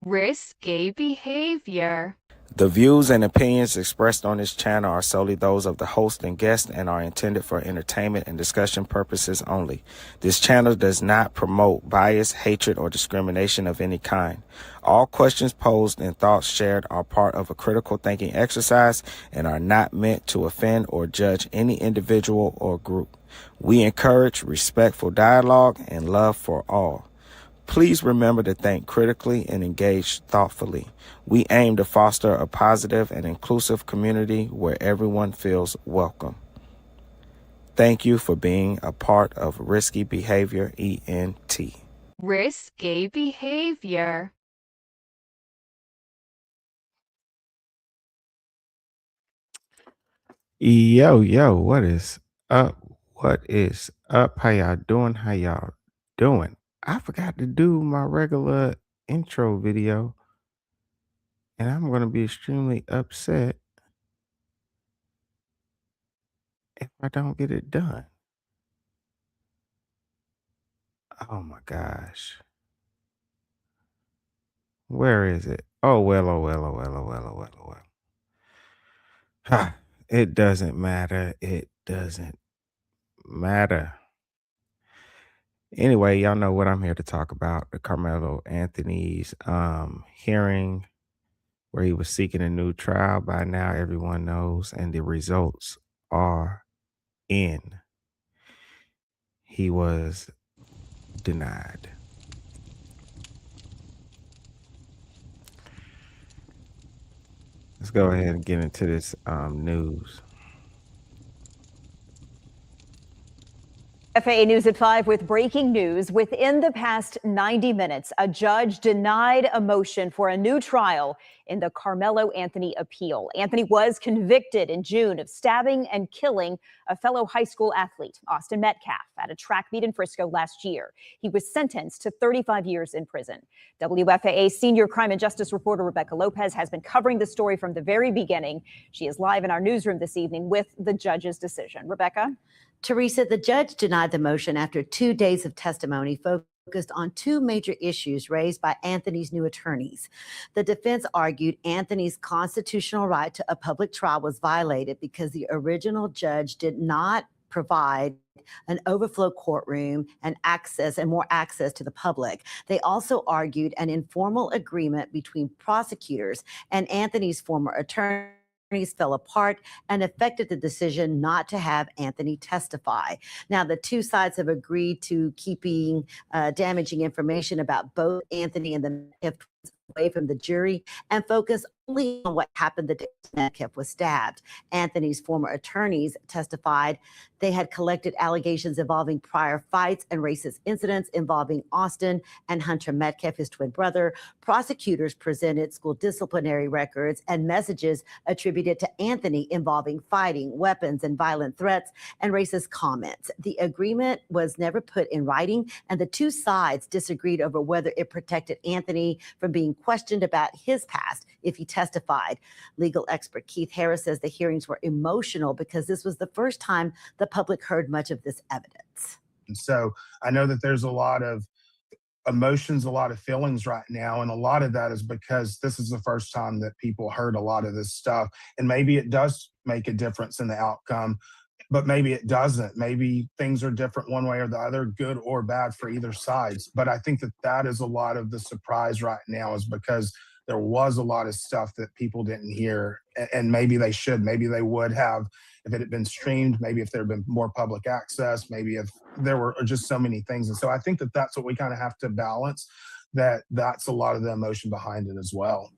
Risky behavior. The views and opinions expressed on this channel are solely those of the host and guest and are intended for entertainment and discussion purposes only. This channel does not promote bias, hatred, or discrimination of any kind. All questions posed and thoughts shared are part of a critical thinking exercise and are not meant to offend or judge any individual or group. We encourage respectful dialogue and love for all. Please remember to think critically and engage thoughtfully. We aim to foster a positive and inclusive community where everyone feels welcome. Thank you for being a part of Risky Behavior ENT. Risky behavior. Yo, what is up? What is up? How y'all doing? How y'all doing? I forgot to do my regular intro video, and I'm going to be extremely upset if I don't get it done. Oh my gosh. Where is it? Oh well. It doesn't matter. It doesn't matter. Anyway, y'all know what I'm here to talk about. The Karmelo Anthony's hearing where he was seeking a new trial. By now, everyone knows, and the results are in. He was denied. Let's go ahead and get into this news. FAA News at 5 with breaking news. Within the past 90 minutes, a judge denied a motion for a new trial in the Karmelo Anthony appeal. Anthony was convicted in June of stabbing and killing a fellow high school athlete, Austin Metcalf, at a track meet in Frisco last year. He was sentenced to 35 years in prison. WFAA senior crime and justice reporter Rebecca Lopez has been covering the story from the very beginning. She is live in our newsroom this evening with the judge's decision. Rebecca? Teresa, the judge denied the motion after 2 days of testimony focused on two major issues raised by Anthony's new attorneys. The defense argued Anthony's constitutional right to a public trial was violated because the original judge did not provide an overflow courtroom and more access to the public. They also argued an informal agreement between prosecutors and Anthony's former attorney fell apart and affected the decision not to have Anthony testify. Now, the two sides have agreed to keeping damaging information about both Anthony and the Metcalf away from the jury and focus only on what happened the day Metcalf was stabbed. Anthony's former attorneys testified they had collected allegations involving prior fights and racist incidents involving Austin and Hunter Metcalf, his twin brother. Prosecutors presented school disciplinary records and messages attributed to Anthony involving fighting, weapons, and violent threats and racist comments. The agreement was never put in writing, and the two sides disagreed over whether it protected Anthony from being questioned about his past if he testified. Legal expert Keith Harris says the hearings were emotional because this was the first time the public heard much of this evidence. And so I know that there's a lot of emotions, a lot of feelings right now, and a lot of that is because this is the first time that people heard a lot of this stuff. And maybe it does make a difference in the outcome, but maybe it doesn't. Maybe things are different one way or the other, good or bad for either sides. But I think that that is a lot of the surprise right now, is because there was a lot of stuff that people didn't hear, and maybe they should, maybe they would have if it had been streamed, maybe if there had been more public access, maybe if there were just so many things. And so I think that that's what we kind of have to balance, that's a lot of the emotion behind it as well.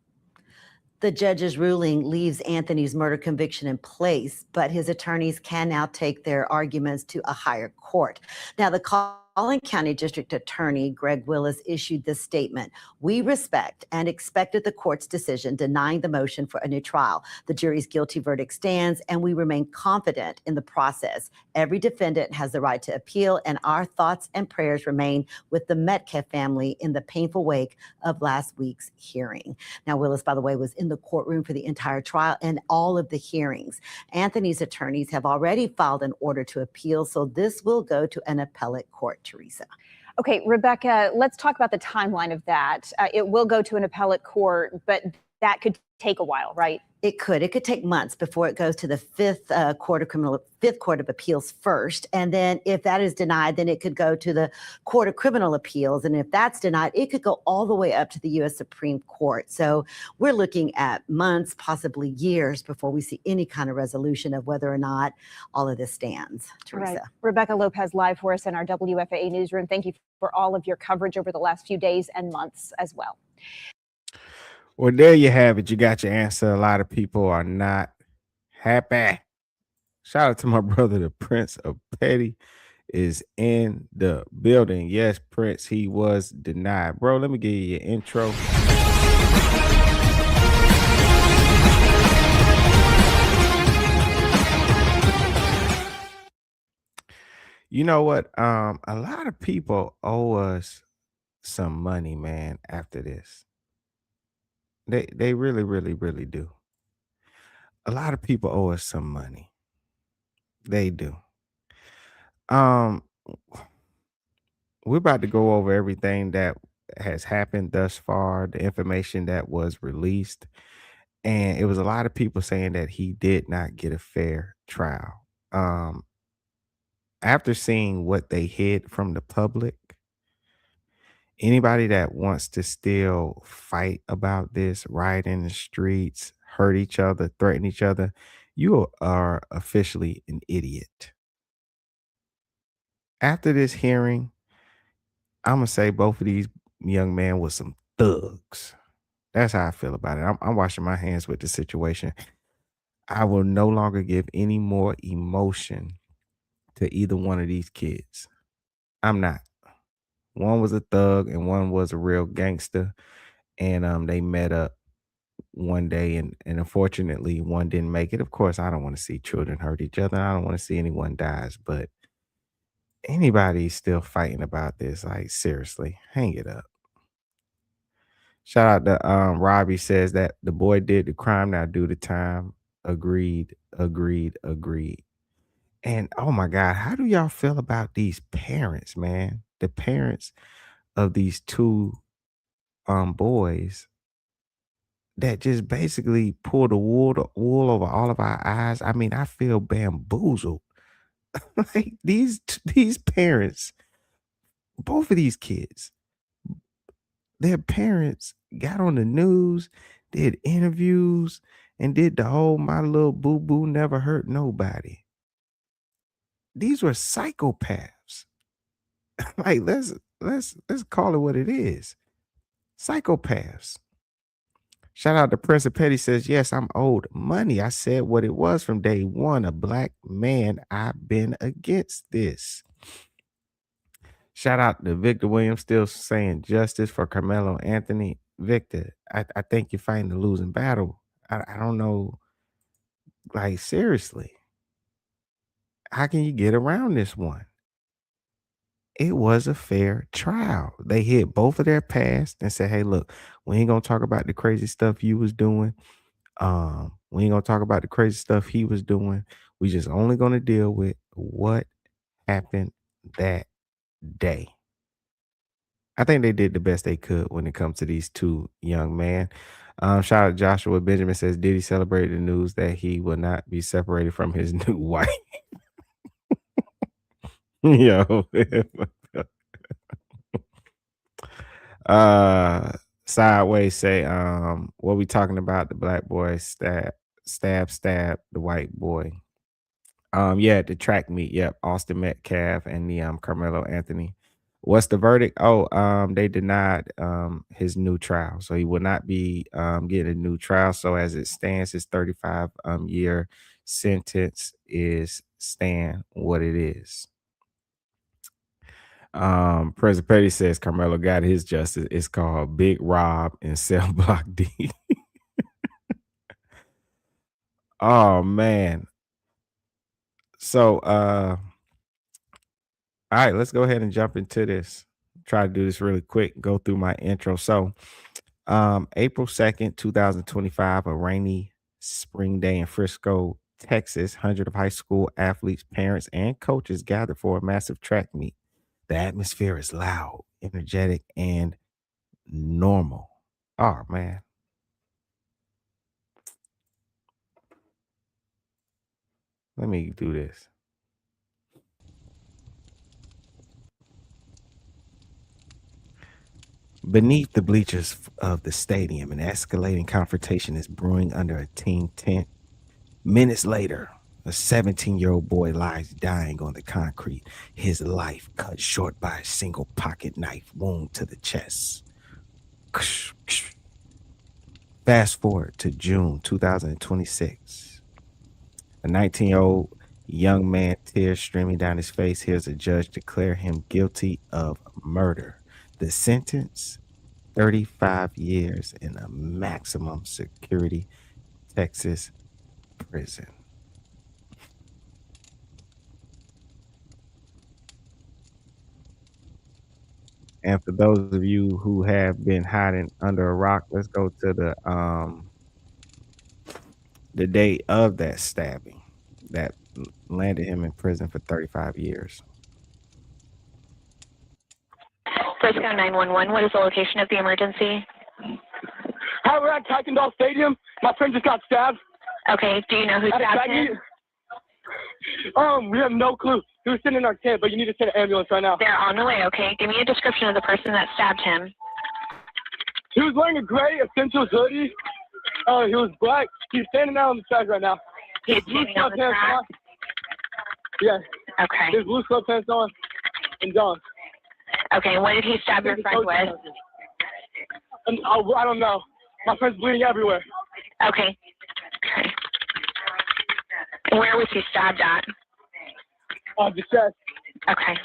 The judge's ruling leaves Anthony's murder conviction in place, but his attorneys can now take their arguments to a higher court. Now, the Collin County District Attorney Greg Willis issued this statement. We respect and expected the court's decision denying the motion for a new trial. The jury's guilty verdict stands, and we remain confident in the process. Every defendant has the right to appeal, and our thoughts and prayers remain with the Metcalf family in the painful wake of last week's hearing. Now, Willis, by the way, was in the courtroom for the entire trial and all of the hearings. Anthony's attorneys have already filed an order to appeal, so this will go to an appellate court. Teresa. Okay, Rebecca, let's talk about the timeline of that. It will go to an appellate court, but that could take a while, right? It could take months before it goes to the Fifth Court of Appeals first. And then if that is denied, then it could go to the Court of Criminal Appeals. And if that's denied, it could go all the way up to the U.S. Supreme Court. So we're looking at months, possibly years, before we see any kind of resolution of whether or not all of this stands. Teresa. Right. Rebecca Lopez live for us in our WFAA newsroom. Thank you for all of your coverage over the last few days and months as well. Well, there you have it. You got your answer. A lot of people are not happy. Shout out to my brother, the Prince of Petty, is in the building. Yes, Prince, he was denied. Bro, let me give you your intro. You know what? A lot of people owe us some money, man, after this. They really, really, really do. A lot of people owe us some money. They do. We're about to go over everything that has happened thus far, the information that was released. And it was a lot of people saying that he did not get a fair trial. After seeing what they hid from the public, anybody that wants to still fight about this, riot in the streets, hurt each other, threaten each other, you are officially an idiot. After this hearing, I'm gonna say both of these young men were some thugs. That's how I feel about it. I'm washing my hands with the situation. I will no longer give any more emotion to either one of these kids. I'm not. One was a thug and one was a real gangster. And they met up one day and unfortunately one didn't make it. Of course, I don't want to see children hurt each other. I don't want to see anyone dies, but anybody still fighting about this, like seriously, hang it up. Shout out to Robbie says that the boy did the crime, now do the time. Agreed, agreed, agreed. And oh my God, how do y'all feel about these parents, man? The parents of these two boys that just basically pull the wool over all of our eyes. I mean, I feel bamboozled. Like these parents, both of these kids, their parents got on the news, did interviews, and did the whole "my little boo boo never hurt nobody." These were psychopaths. Like let's call it what it is. Psychopaths. Shout out to Prince of Petty says, yes, I'm owed money. I said what it was from day one. A black man, I've been against this. Shout out to Victor Williams, still saying justice for Karmelo Anthony. Victor, I think you're fighting a losing battle. I don't know. Like, seriously, how can you get around this one? It was a fair trial. They hid both of their past and said, hey, look, we ain't going to talk about the crazy stuff you was doing. We ain't going to talk about the crazy stuff he was doing. We just only going to deal with what happened that day. I think they did the best they could when it comes to these two young men. Shout out to Joshua Benjamin says, did he celebrate the news that he will not be separated from his new wife? Yo. Sideways say, what we talking about? The black boy stab the white boy. Yeah, the track meet. Yep, Austin Metcalf and the Carmelo Anthony. What's the verdict? Oh, they denied his new trial, so he will not be getting a new trial. So as it stands, his 35 year sentence is staying what it is. President Petty says Carmelo got his justice. It's called Big Rob and Cell Block D. Oh man. So all right, let's go ahead and jump into this. Try to do this really quick, go through my intro. So April 2nd, 2025, a rainy spring day in Frisco, Texas. Hundreds of high school athletes, parents, and coaches gathered for a massive track meet. The atmosphere is loud, energetic, and normal. Oh man. Let me do this. Beneath the bleachers of the stadium, an escalating confrontation is brewing under a team tent. Minutes later, a 17-year-old boy lies dying on the concrete, his life cut short by a single pocket knife wound to the chest. Fast forward to June 2026. A 19-year-old young man, tears streaming down his face, hears a judge declare him guilty of murder. The sentence, 35 years in a maximum security Texas prison. And for those of you who have been hiding under a rock, let's go to the day of that stabbing that landed him in prison for 35 years. Frisco 911, what is the location of the emergency? Hi, we're at Kuykendall Stadium. My friend just got stabbed. Okay, do you know who stabbed him? We have no clue. He was sitting in our tent, but you need to send an ambulance right now. They're on the way, okay? Give me a description of the person that stabbed him. He was wearing a gray Essentials hoodie. He was black. He's standing out on the track right now. He's standing on the track? Yeah. Okay. His blue sweatpants on and John. Okay, what did he stab your friend with? I don't know. My friend's bleeding everywhere. Okay. Okay. Where was he stabbed at? The chest. Okay.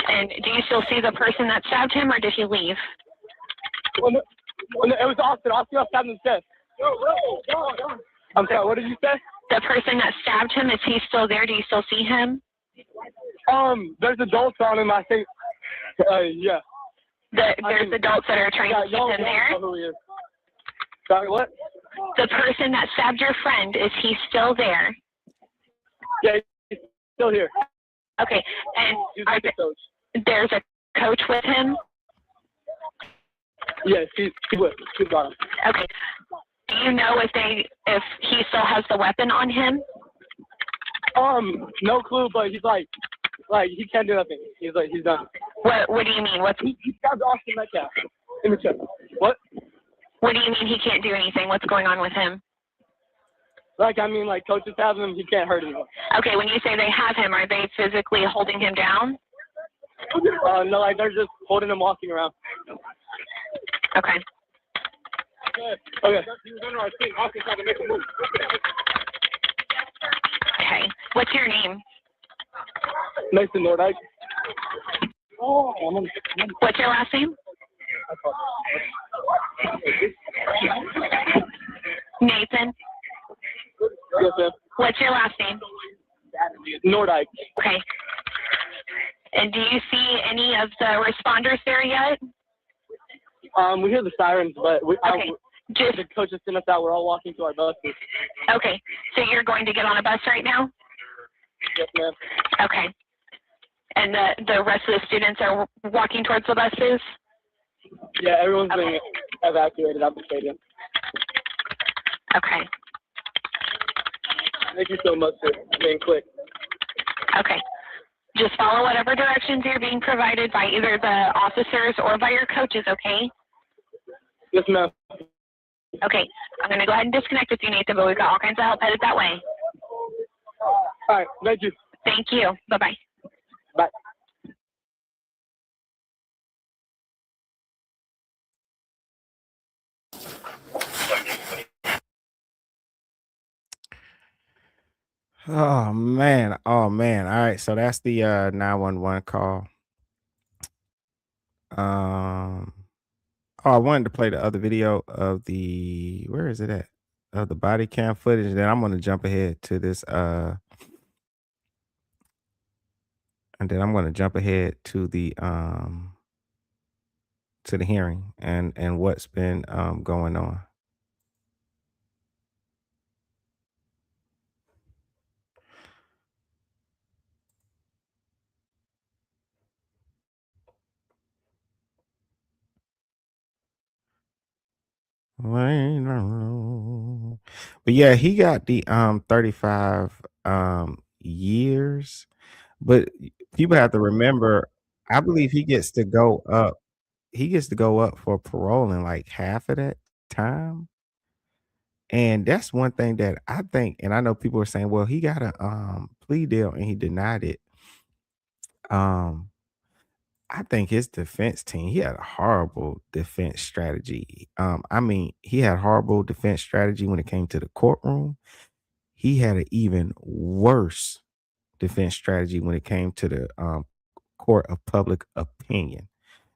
And do you still see the person that stabbed him, or did he leave? It was Austin. Austin got stabbed in the chest. I'm sorry, what did you say? The person that stabbed him, is he still there? Do you still see him? There's adults on him, I think. Yeah. There's adults that are trying to keep him there? Know who he is. Sorry, what? The person that stabbed your friend, is he still there? Yeah, he's still here. Okay, and there's a coach with him? Yes, he's got him. Okay. Do you know if he still has the weapon on him? No clue, but he's like he can't do nothing. He's done. What do you mean? He stabbed Austin Metcalf in the chest. What? What do you mean he can't do anything? What's going on with him? Coaches have him. He can't hurt anyone. Okay, when you say they have him, are they physically holding him down? No, they're just holding him, walking around. Okay. Okay. He was under our seat. Austin tried to make a move. Okay. What's your name? Nathan Nordyke. What's your last name? Nathan. Yes, ma'am. What's your last name? Nordyke. Okay. And do you see any of the responders there yet? We hear the sirens, but Okay. the coaches sent us out. We're all walking to our buses. Okay. So you're going to get on a bus right now? Yes, ma'am. Okay. And the rest of the students are walking towards the buses? Yeah, everyone's being evacuated out the stadium. Okay. Thank you so much for being quick. Okay. Just follow whatever directions you're being provided by either the officers or by your coaches, okay? Yes, ma'am. Okay. I'm going to go ahead and disconnect with you, Nathan, but we've got all kinds of help headed that way. All right. Thank you. Thank you. Bye-bye. Bye. Oh man. All right, so that's the 911 call. I wanted to play the other video of where is it at? Of the body cam footage. Then I'm gonna jump ahead to this and then I'm gonna jump ahead to the hearing and what's been going on. But yeah, he got the 35 years. But people have to remember, I believe he gets to go up. He gets to go up for parole in like half of that time. And that's one thing that I think, and I know people are saying, well, he got a plea deal and he denied it. Um, I think his defense team, he had a horrible defense strategy. I mean, he had horrible defense strategy when it came to the courtroom. He had an even worse defense strategy when it came to the court of public opinion.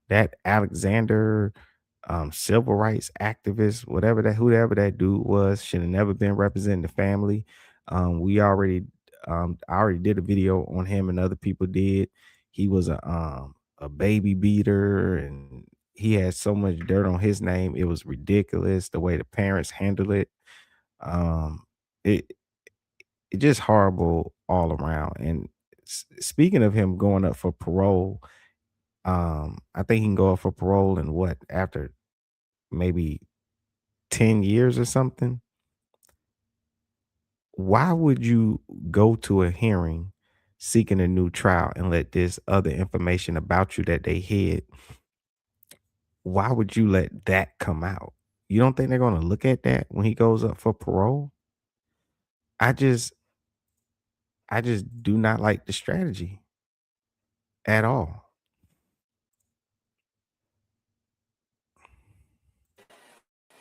That Alexander, civil rights activist, whoever that dude was, should have never been representing the family. I already did a video on him, and other people did. He was a baby beater, and he had so much dirt on his name. It was ridiculous the way the parents handled it. Um, it it just horrible all around. And speaking of him going up for parole, I think he can go up for parole in what, after maybe 10 years or something. Why would you go to a hearing seeking a new trial and let this other information about you that they hid? Why would you let that come out? You don't think they're going to look at that when he goes up for parole? I just I just do not like the strategy at all.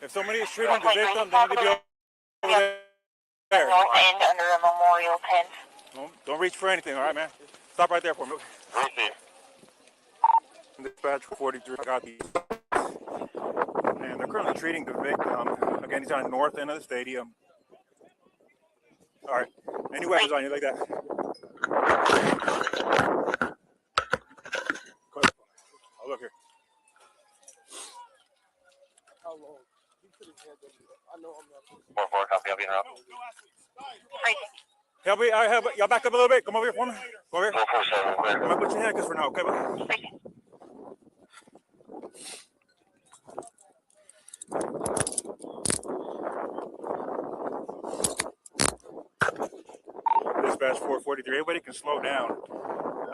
If somebody is treating the victim, they need to be over there. And under a memorial pen. Don't reach for anything, all right, man? Stop right there for me. Dispatch 43 got these. And they're currently treating the victim. Again, he's on the north end of the stadium. All right. Any weapons on you like that? I'll look here. How long? I know I'm not. 4-4, copy, I'll be interrupted. Help me, y'all back up a little bit. Come over here for me. Go over here. I'm gonna put your handcuffs for now, okay? Dispatch 443. Everybody can slow down.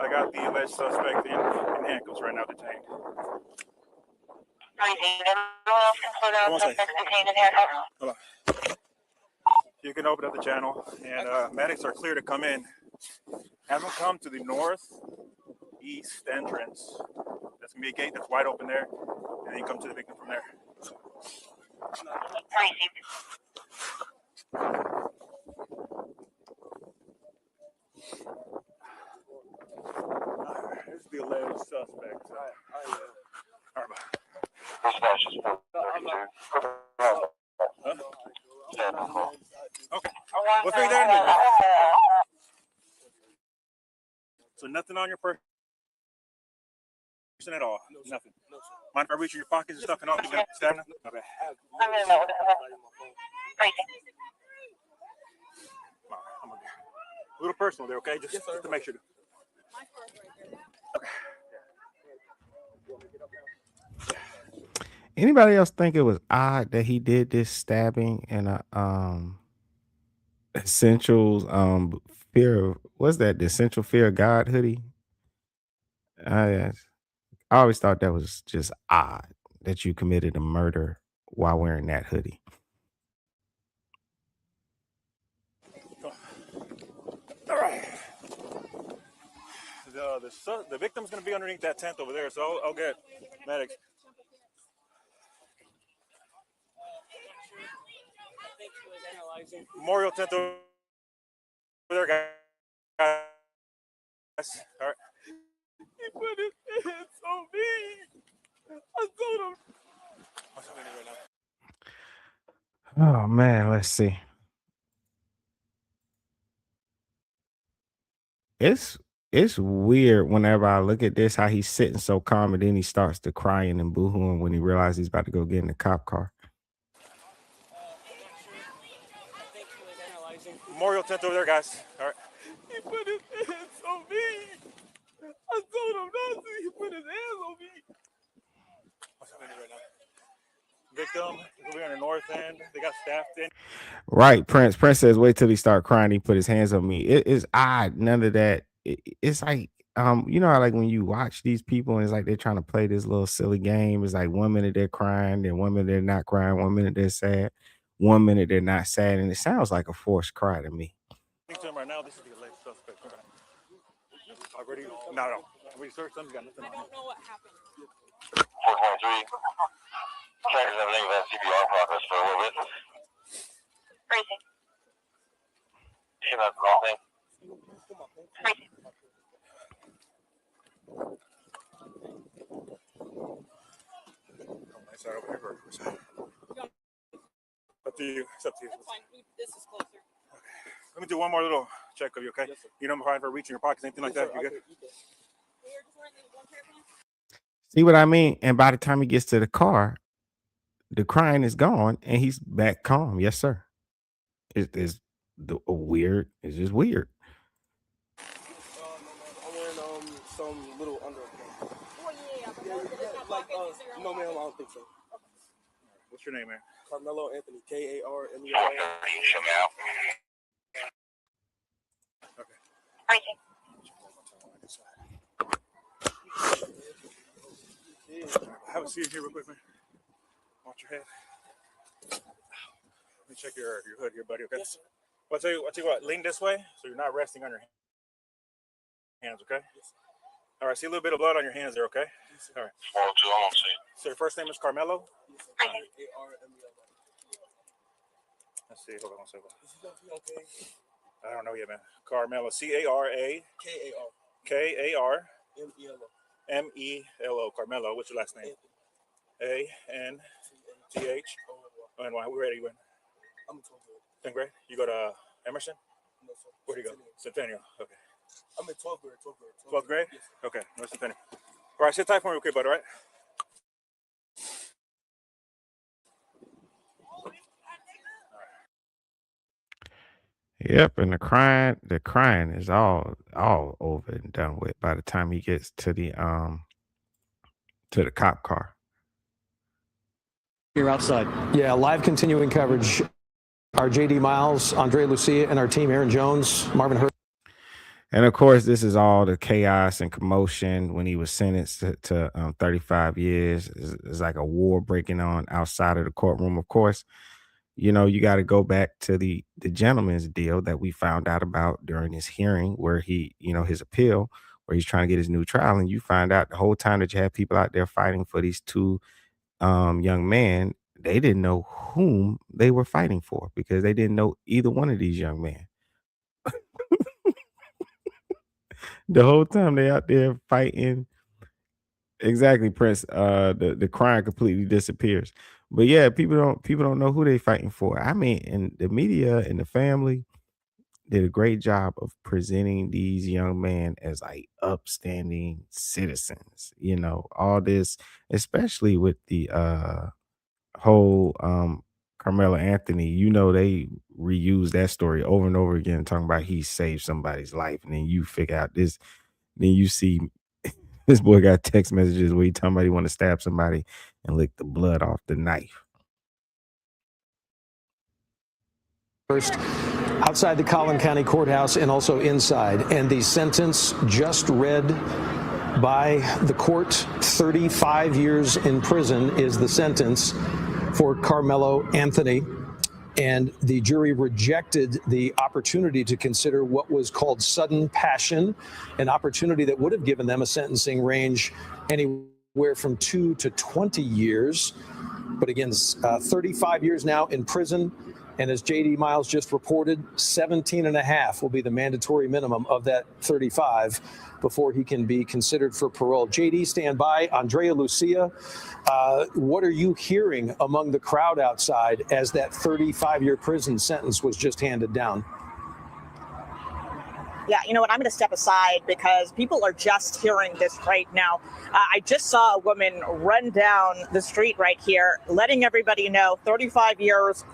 I got the alleged suspect in handcuffs right now detained. Hold on. You can open up the channel, and medics are clear to come in. Have them come to the northeast entrance. That's gonna be a gate that's wide open there, and then you come to the victim from there. This is the alleged suspect. All right. Okay. What's right there? So nothing on your person at all? Nothing? Mind if I reach in your pockets and stuff and all? You got stamina? Okay. I'm a little personal there, okay? Just to make sure. Okay. Anybody else think it was odd that he did this stabbing in a essentials fear of, what's that, the essential fear of God hoodie? Yes. I always thought that was just odd that you committed a murder while wearing that hoodie. All right. The victim's going to be underneath that tent over there, so I'll get medics. Memorial tent over there, guys. All right. He put his hands on me. I told him. Oh man, let's see. It's weird whenever I look at this, how he's sitting so calm and then he starts to crying and boohooing when he realizes he's about to go get in the cop car. Memorial tent over there, guys. All right. He put his hands on me. I told him not to. He put his hands on me. What's happening right now? victim. We're on the north end. They got staffed in. Right, Prince. Prince says, "Wait till he start crying. He put his hands on me." It is odd. None of that. It's like, you know, how, like when you watch these people, and it's like they're trying to play this little silly game. It's like 1 minute they're crying, then 1 minute they're not crying, 1 minute they're sad, 1 minute they're not sad, and it sounds like a forced cry to me. To him right now. This is the alleged suspect. Already? No. We searched them. Got nothing. I don't know what happened. 4.3. Checkers everything about CPR progress for what witness. Crazy. You know, that's the wrong thing. Crazy. Side over here first. Up to you. It's up to you. That's fine. This is closer. Okay. Let me do one more little check of you, okay? Yes, you don't mind for reaching your pockets, anything like that? You good? See what I mean? And by the time he gets to the car, the crying is gone, and he's back calm. Yes, sir. It's weird. It's just weird. I'm wearing some little under. No, ma'am, I don't think so. What's your name, man? Karmelo Anthony, Karmelo. Show me out. Okay. Crazy. Have a seat here real quick, man. Watch your head. Let me check your hood here, buddy, okay? Yes, sir. I'll tell you what, lean this way so you're not resting on your hands, okay? Yes, all right, see a little bit of blood on your hands there, okay? Yes, all right. 402, I'm on scene. So your first name is Karmelo? Yes, Karmelo. Let's see, hold on one second. Is he okay? I don't know yet, man. Karmelo, C-A-R-A. K-A-R. K-A-R. M-E-L-O. M-E-L-O, Karmelo. What's your last name? A-N-T-H. O-N-Y. We're ready, when? I'm in 12th grade. 10th grade? You go to Emerson? No, sir. Where do you go? Centennial. Okay. I'm in 12th grade. 12th grade? Yes, sir. Okay. No, Centennial. All right, sit tight for me real quick, bud, all right? Yep, and the crying is all over and done with by the time he gets to the cop car. You're outside. Yeah, live continuing coverage. Our JD Miles, Andre Lucia, and our team, Aaron Jones, Marvin Hurst. And of course, this is all the chaos and commotion when he was sentenced to 35 years. It's like a war breaking on outside of the courtroom. Of course, you know, you got to go back to the gentleman's deal that we found out about during his hearing, where he, you know, his appeal, where he's trying to get his new trial. And you find out the whole time that you had people out there fighting for these two young men, they didn't know whom they were fighting for because they didn't know either one of these young men. The whole time they out there fighting. Exactly, Prince. The crime completely disappears. But yeah, people don't know who they fighting for. I mean, and the media and the family did a great job of presenting these young men as like upstanding citizens. You know, all this, especially with the whole Karmelo Anthony, you know, they reuse that story over and over again, talking about he saved somebody's life, and then you figure out this, then you see this boy got text messages where he talking about he want to stab somebody and lick the blood off the knife. First, outside the Collin County Courthouse and also inside, and the sentence just read by the court, 35 years in prison is the sentence for Karmelo Anthony. And the jury rejected the opportunity to consider what was called sudden passion, an opportunity that would have given them a sentencing range anywhere from 2 to 20 years. But again, 35 years now in prison. And as JD Miles just reported, 17 and a half will be the mandatory minimum of that 35 before he can be considered for parole. JD, stand by. Andrea Lucia, what are you hearing among the crowd outside as that 35-year prison sentence was just handed down? Yeah, you know what? I'm going to step aside because people are just hearing this right now. I just saw a woman run down the street right here, letting everybody know 35 years,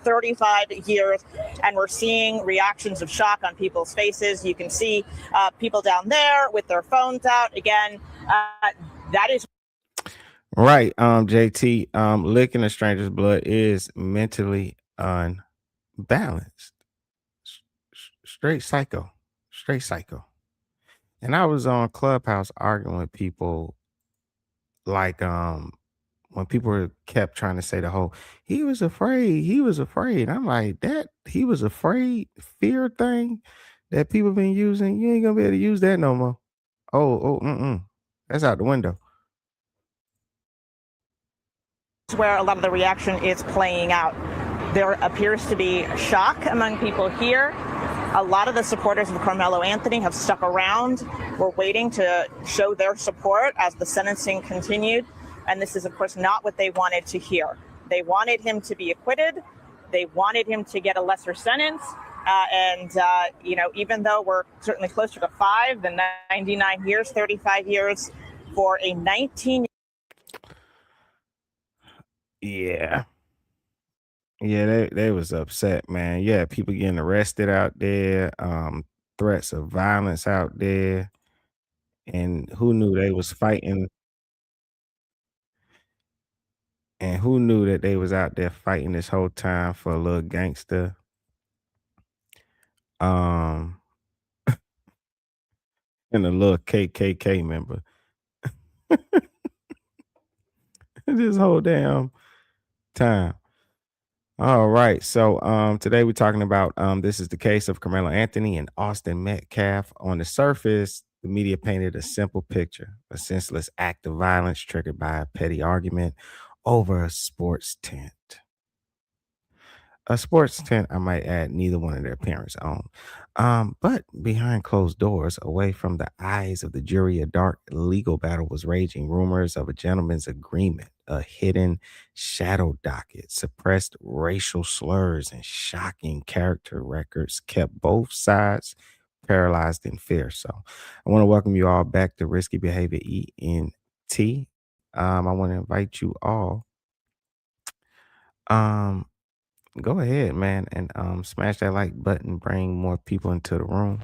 and we're seeing reactions of shock on people's faces. You can see people down there with their phones out. Again, that is. Right, JT, licking a stranger's blood is mentally unbalanced. Straight psycho. Straight psycho. And I was on Clubhouse arguing with people like when people kept trying to say the whole he was afraid. I'm like, that he was afraid fear thing that people been using, you ain't gonna be able to use that no more. That's out the window. Where a lot of the reaction is playing out. There appears to be shock among people here. A lot of the supporters of Karmelo Anthony have stuck around. We're waiting to show their support as the sentencing continued. And this is, of course, not what they wanted to hear. They wanted him to be acquitted. They wanted him to get a lesser sentence. Even though we're certainly closer to 5 than 99 years, 35 years for a 19. Yeah. Yeah, they was upset, man. Yeah, people getting arrested out there, threats of violence out there. And who knew they was fighting and who knew that they was out there fighting this whole time for a little gangster? Um and a little KKK member. This whole damn time. All right. So today we're talking about this is the case of Karmelo Anthony and Austin Metcalf. On the surface, the media painted a simple picture, a senseless act of violence triggered by a petty argument over a sports tent. A sports tent, I might add, neither one of their parents own. But behind closed doors, away from the eyes of the jury, a dark legal battle was raging. Rumors of a gentleman's agreement, a hidden shadow docket, suppressed racial slurs, and shocking character records kept both sides paralyzed in fear. So I want to welcome you all back to Risky Behavior ENT. I want to invite you all. Go ahead, man, and smash that like button, bring more people into the room.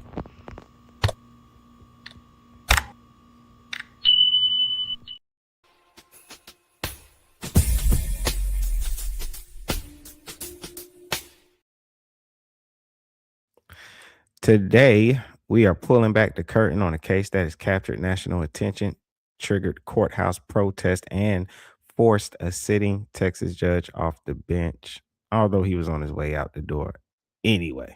Today, we are pulling back the curtain on a case that has captured national attention, triggered courthouse protest, and forced a sitting Texas judge off the bench, although he was on his way out the door anyway.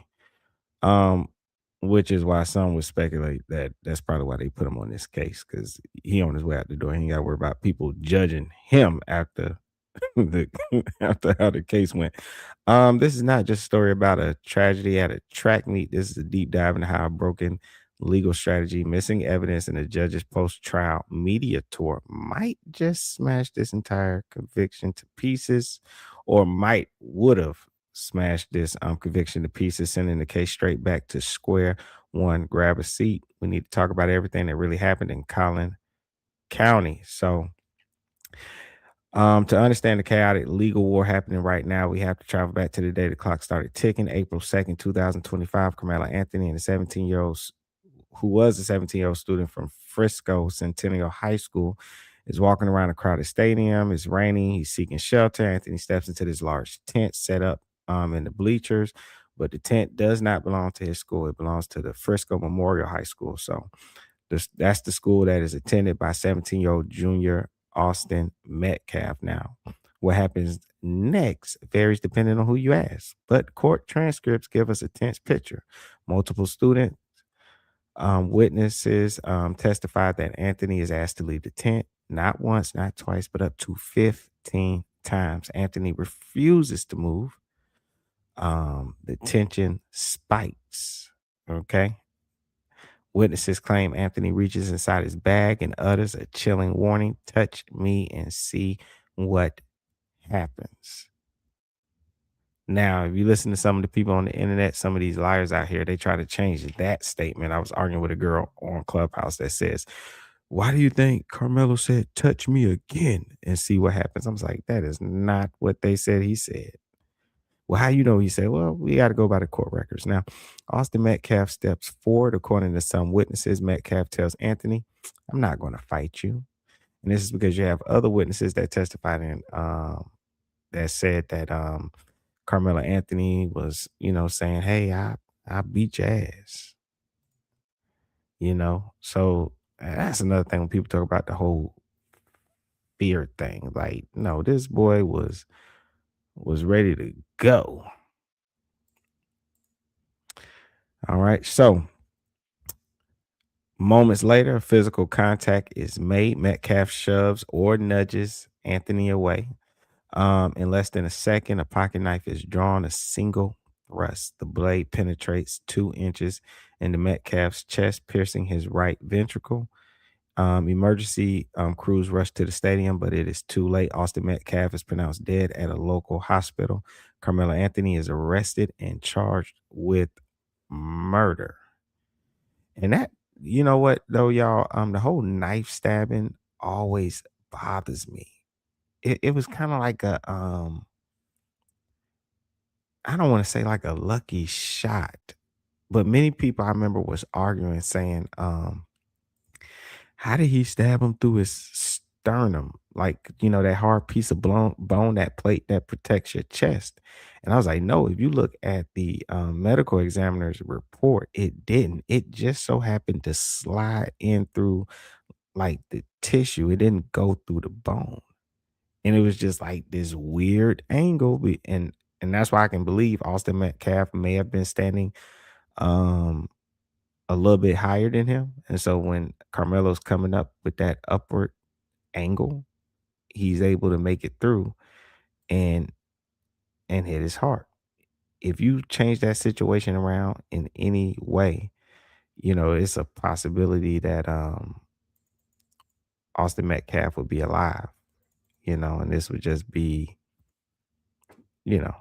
Which is why some would speculate that that's probably why they put him on this case, because he on his way out the door. He ain't got to worry about people judging him after after how the case went. This is not just a story about a tragedy at a track meet. This is a deep dive into how a broken legal strategy, missing evidence, and the judge's post-trial media tour might just smash this entire conviction to pieces, or would have smashed this conviction to pieces, sending the case straight back to square one. Grab a seat. We need to talk about everything that really happened in Collin County. So to understand the chaotic legal war happening right now, we have to travel back to the day the clock started ticking, April 2nd, 2025. Karmelo Anthony and who was a 17-year-old student from Frisco Centennial High School, is walking around a crowded stadium. It's raining. He's seeking shelter. Anthony steps into this large tent set up in the bleachers, but the tent does not belong to his school. It belongs to the Frisco Memorial High School. So that's the school that is attended by 17-year-old junior Austin Metcalf. Now, what happens next varies depending on who you ask, but court transcripts give us a tense picture. Multiple student witnesses testified that Anthony is asked to leave the tent, not once, not twice, but up to 15 times. Anthony refuses to move. The tension spikes. Okay. Witnesses claim Anthony reaches inside his bag and utters a chilling warning, touch me and see what happens. Now, if you listen to some of the people on the internet, some of these liars out here, they try to change that statement. I was arguing with a girl on Clubhouse that says, why do you think Karmelo said, touch me again and see what happens? I was like, that is not what they said he said. Well, how you know? He said, well, we got to go by the court records. Now, Austin Metcalf steps forward. According to some witnesses, Metcalf tells Anthony, I'm not going to fight you. And this is because you have other witnesses that testified in that said that Karmelo Anthony was, saying, "Hey, I beat your ass." So that's another thing when people talk about the whole fear thing. Like, no, this boy was ready to go. All right. So moments later, physical contact is made. Metcalf shoves or nudges Anthony away. In less than a second, a pocket knife is drawn, a single thrust. The blade penetrates 2 inches into Metcalf's chest, piercing his right ventricle. Emergency crews rush to the stadium, but it is too late. Austin Metcalf is pronounced dead at a local hospital. Karmelo Anthony is arrested and charged with murder. And that, you know what, though, y'all, the whole knife stabbing always bothers me. It was kind of like a I don't want to say like a lucky shot, but many people I remember was arguing saying, how did he stab him through his sternum? Like, that hard piece of bone, that plate that protects your chest. And I was like, no, if you look at the medical examiner's report, it didn't. It just so happened to slide in through like the tissue. It didn't go through the bone. And it was just like this weird angle. And that's why I can believe Austin Metcalf may have been standing um a little bit higher than him. And so when Carmelo's coming up with that upward angle, he's able to make it through and hit his heart. If you change that situation around in any way, it's a possibility that Austin Metcalf would be alive, and this would just be, you know,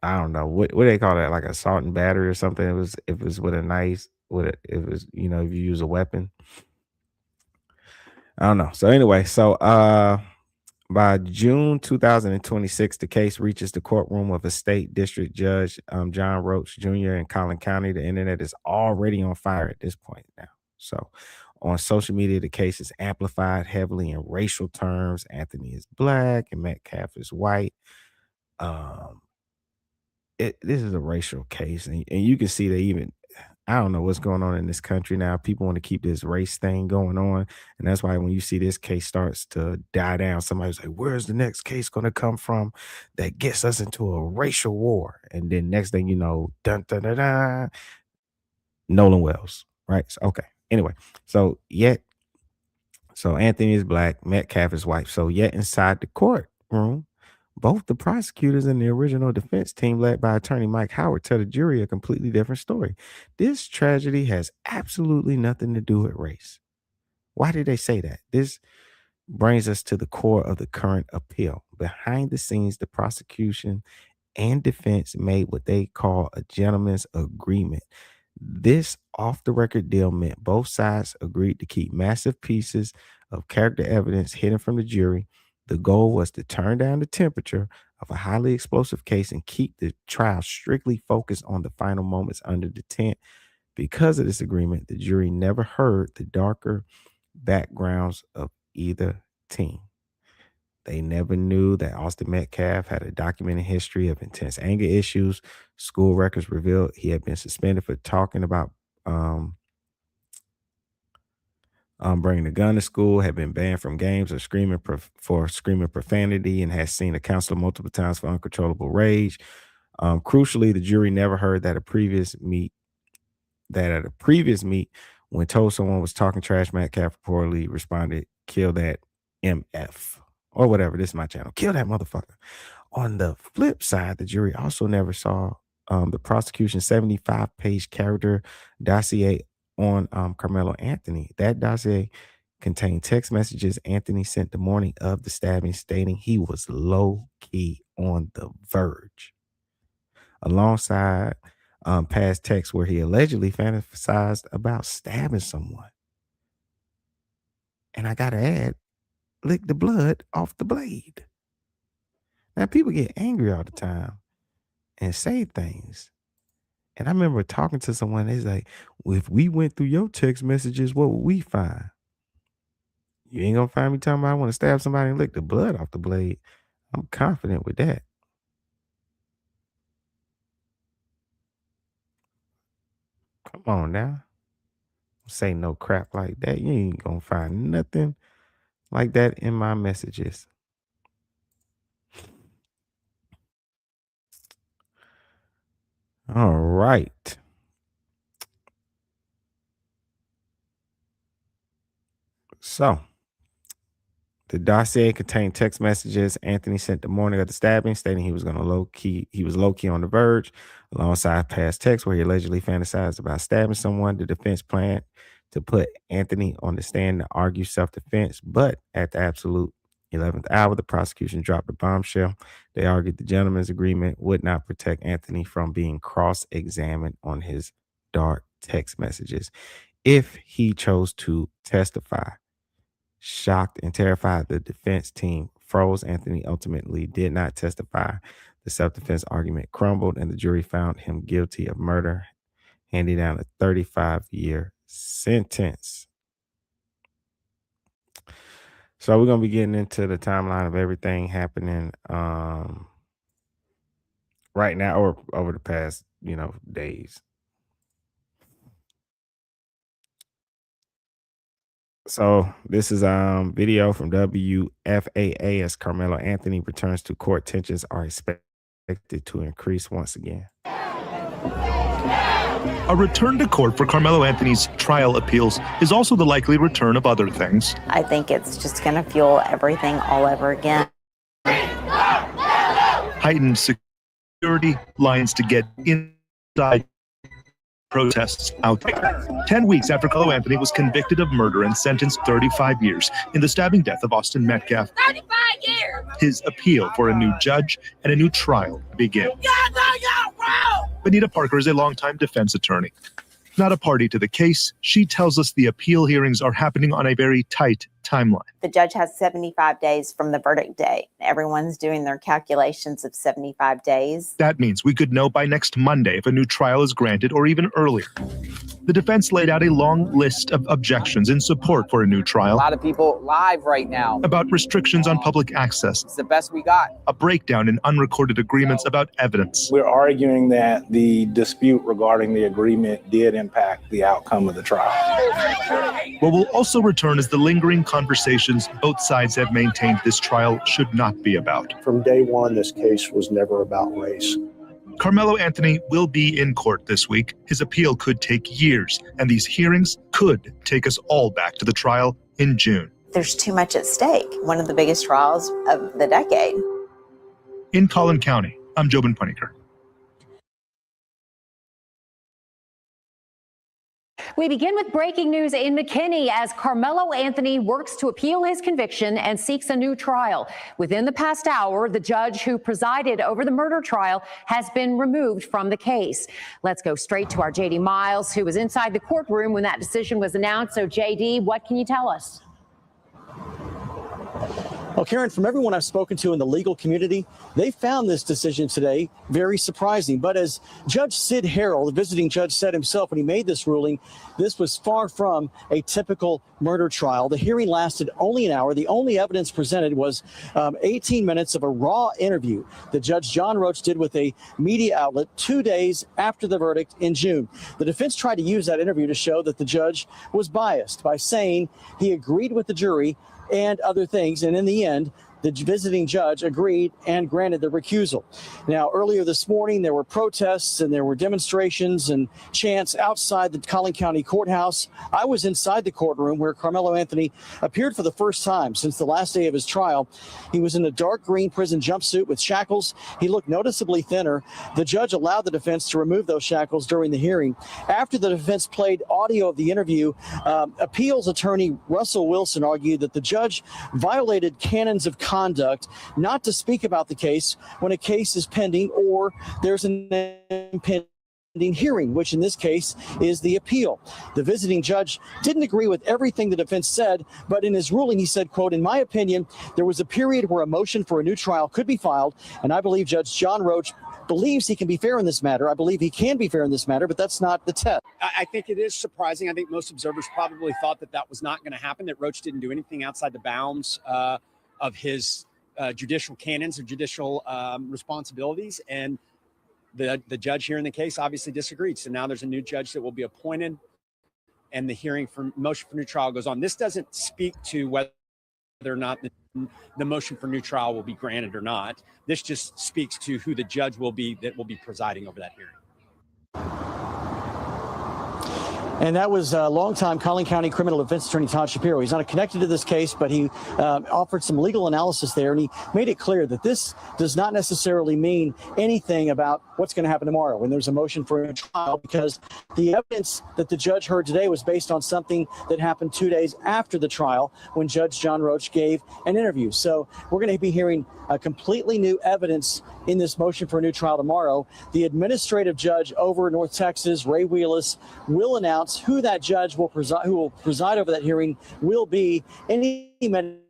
I don't know what they call that, like assault and battery or something. It was if it was with a knife, it was if you use a weapon. I don't know. So anyway, by June 2026, the case reaches the courtroom of a state district judge, John Roach Jr. in Collin County. The internet is already on fire at this point now. So on social media, the case is amplified heavily in racial terms. Anthony is black and Metcalf is white. This is a racial case, and you can see that even I don't know what's going on in this country now. People want to keep this race thing going on, and that's why when you see this case starts to die down, somebody's like, "Where's the next case going to come from that gets us into a racial war?" And then next thing you know, dun dun dun dun, Nolan Wells, right? So, okay. Anyway, so Anthony is black, Metcalf is white. So yet inside the courtroom, both the prosecutors and the original defense team, led by attorney Mike Howard, tell the jury a completely different story. This tragedy has absolutely nothing to do with race. Why did they say that? This brings us to the core of the current appeal. Behind the scenes, the prosecution and defense made what they call a gentleman's agreement. This off the record deal meant both sides agreed to keep massive pieces of character evidence hidden from the jury. The goal was to turn down the temperature of a highly explosive case and keep the trial strictly focused on the final moments under the tent. Because of this agreement, the jury never heard the darker backgrounds of either team. They never knew that Austin Metcalf had a documented history of intense anger issues. School records revealed he had been suspended for talking about bringing a gun to school, had been banned from games or screaming profanity, and has seen a counselor multiple times for uncontrollable rage. Crucially, the jury never heard that at a previous meet, when told someone was talking trash, Metcalf reportedly responded, "Kill that MF," or whatever. This is my channel. Kill that motherfucker. On the flip side, the jury also never saw the prosecution's 75-page character dossier on Karmelo Anthony. That dossier contained text messages Anthony sent the morning of the stabbing, stating he was low-key on the verge, alongside past texts where he allegedly fantasized about stabbing someone. And I gotta add, lick the blood off the blade. Now, people get angry all the time and say things. And I remember talking to someone, it's like, well, if we went through your text messages, what would we find? You ain't gonna find me talking about I want to stab somebody and lick the blood off the blade. I'm confident with that. Come on now. Say no crap like that. You ain't gonna find nothing like that in my messages. All right. So the dossier contained text messages Anthony sent the morning of the stabbing, stating he was low key on the verge, alongside past texts where he allegedly fantasized about stabbing someone. The defense planned to put Anthony on the stand to argue self-defense, but at the absolute 11th hour, the prosecution dropped a bombshell. They argued the gentleman's agreement would not protect Anthony from being cross-examined on his dark text messages if he chose to testify. Shocked and terrified, the defense team froze. Anthony ultimately did not testify. The self-defense argument crumbled, and the jury found him guilty of murder, handing down a 35-year sentence. So we're going to be getting into the timeline of everything happening right now or over the past, days. So this is video from WFAA as Karmelo Anthony returns to court. Tensions are expected to increase once again. A return to court for Karmelo Anthony's trial appeals is also the likely return of other things. I think it's just going to fuel everything all over again. Heightened security, lines to get inside, protests out there. 10 weeks after Karmelo Anthony was convicted of murder and sentenced 35 years in the stabbing death of Austin Metcalf, 35 years! His appeal for a new judge and a new trial begin. Benita Parker is a longtime defense attorney. Not a party to the case, she tells us the appeal hearings are happening on a very tight timeline. The judge has 75 days from the verdict day. Everyone's doing their calculations of 75 days. That means we could know by next Monday if a new trial is granted or even earlier. The defense laid out a long list of objections in support for a new trial. A lot of people live right now. About restrictions on public access. It's the best we got. A breakdown in unrecorded agreements about evidence. We're arguing that the dispute regarding the agreement did impact the outcome of the trial. What will also return is the lingering conversations both sides have maintained this trial should not be about. From day one, this case was never about race. Karmelo Anthony will be in court this week. His appeal could take years, and these hearings could take us all back to the trial in June. There's too much at stake. One of the biggest trials of the decade. In Collin County, I'm Jobin Puniker. We begin with breaking news in McKinney as Karmelo Anthony works to appeal his conviction and seeks a new trial. Within the past hour, the judge who presided over the murder trial has been removed from the case. Let's go straight to our JD Miles, who was inside the courtroom when that decision was announced. So, JD, what can you tell us? Well, Karen, from everyone I've spoken to in the legal community, they found this decision today very surprising. But as Judge Sid Harrell, the visiting judge, said himself when he made this ruling, this was far from a typical murder trial. The hearing lasted only an hour. The only evidence presented was 18 minutes of a raw interview that Judge John Roach did with a media outlet 2 days after the verdict in June. The defense tried to use that interview to show that the judge was biased by saying he agreed with the jury and other things. And in the end, the visiting judge agreed and granted the recusal. Now, earlier this morning, there were protests and there were demonstrations and chants outside the Collin County Courthouse. I was inside the courtroom where Karmelo Anthony appeared for the first time since the last day of his trial. He was in a dark green prison jumpsuit with shackles. He looked noticeably thinner. The judge allowed the defense to remove those shackles during the hearing. After the defense played audio of the interview, appeals attorney Russell Wilson argued that the judge violated canons of conduct not to speak about the case when a case is pending or there's an impending hearing, which in this case is the appeal. The visiting judge didn't agree with everything the defense said, but in his ruling, he said, quote, "In my opinion, there was a period where a motion for a new trial could be filed, and I believe Judge John Roach believes he can be fair in this matter. I believe he can be fair in this matter, but that's not the test. I think it is surprising. I think most observers probably thought that that was not going to happen, that Roach didn't do anything outside the bounds of his judicial canons or judicial responsibilities. And the judge here in the case obviously disagreed. So now there's a new judge that will be appointed, and the hearing for motion for new trial goes on. This doesn't speak to whether or not the motion for new trial will be granted or not. This just speaks to who the judge will be that will be presiding over that hearing. And that was longtime Collin County criminal defense attorney Todd Shapiro. He's not connected to this case, but he offered some legal analysis there, and he made it clear that this does not necessarily mean anything about what's going to happen tomorrow when there's a motion for a trial, because the evidence that the judge heard today was based on something that happened 2 days after the trial when Judge John Roach gave an interview. So we're going to be hearing a completely new evidence in this motion for a new trial tomorrow. The administrative judge over in North Texas, Ray Wheelis, will announce who that judge will preside, who will preside over that hearing will be any minute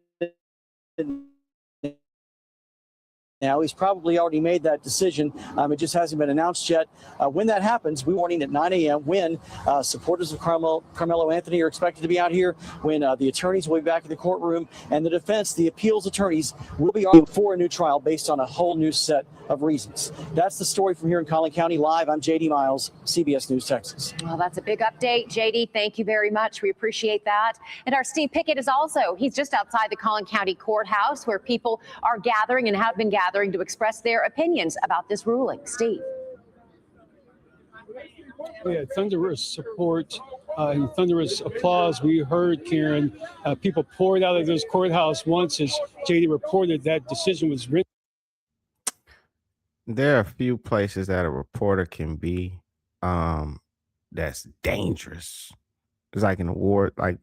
now. He's probably already made that decision. It just hasn't been announced yet. When that happens, we warning at 9 a.m. when supporters of Karmelo Anthony are expected to be out here, when the attorneys will be back in the courtroom, and the defense, the appeals attorneys, will be arguing for a new trial based on a whole new set of reasons. That's the story from here in Collin County. Live, I'm JD Miles, CBS News, Texas. Well, that's a big update, JD. Thank you very much. We appreciate that. And our Steve Pickett is also, he's just outside the Collin County Courthouse where people are gathering and have been gathering to express their opinions about this ruling. Steve. Yeah, thunderous support and thunderous applause. We heard, Karen, people poured out of this courthouse once, as JD reported, that decision was written. There are a few places that a reporter can be that's dangerous. It's like an award, like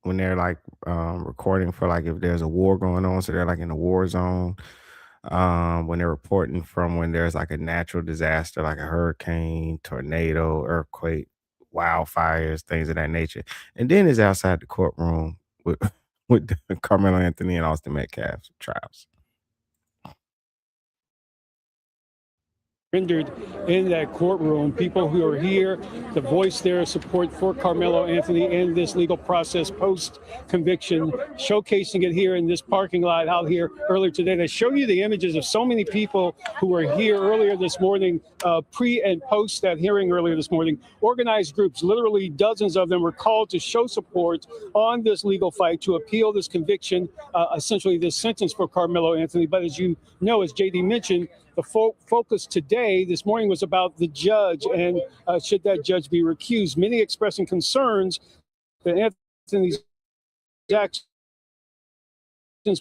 when they're like recording for, like, if there's a war going on, so they're like in a war zone. When they're reporting from when there's like a natural disaster, like a hurricane, tornado, earthquake, wildfires, things of that nature. And then it's outside the courtroom with Karmelo Anthony and Austin Metcalf's trials. Rendered in that courtroom, people who are here to voice their support for Karmelo Anthony and this legal process post-conviction, showcasing it here in this parking lot out here earlier today. They show you the images of so many people who were here earlier this morning, pre and post that hearing earlier this morning. Organized groups, literally dozens of them, were called to show support on this legal fight to appeal this conviction, essentially this sentence for Karmelo Anthony. But as you know, as JD mentioned, the focus today, this morning, was about the judge and should that judge be recused. Many expressing concerns that Anthony's actions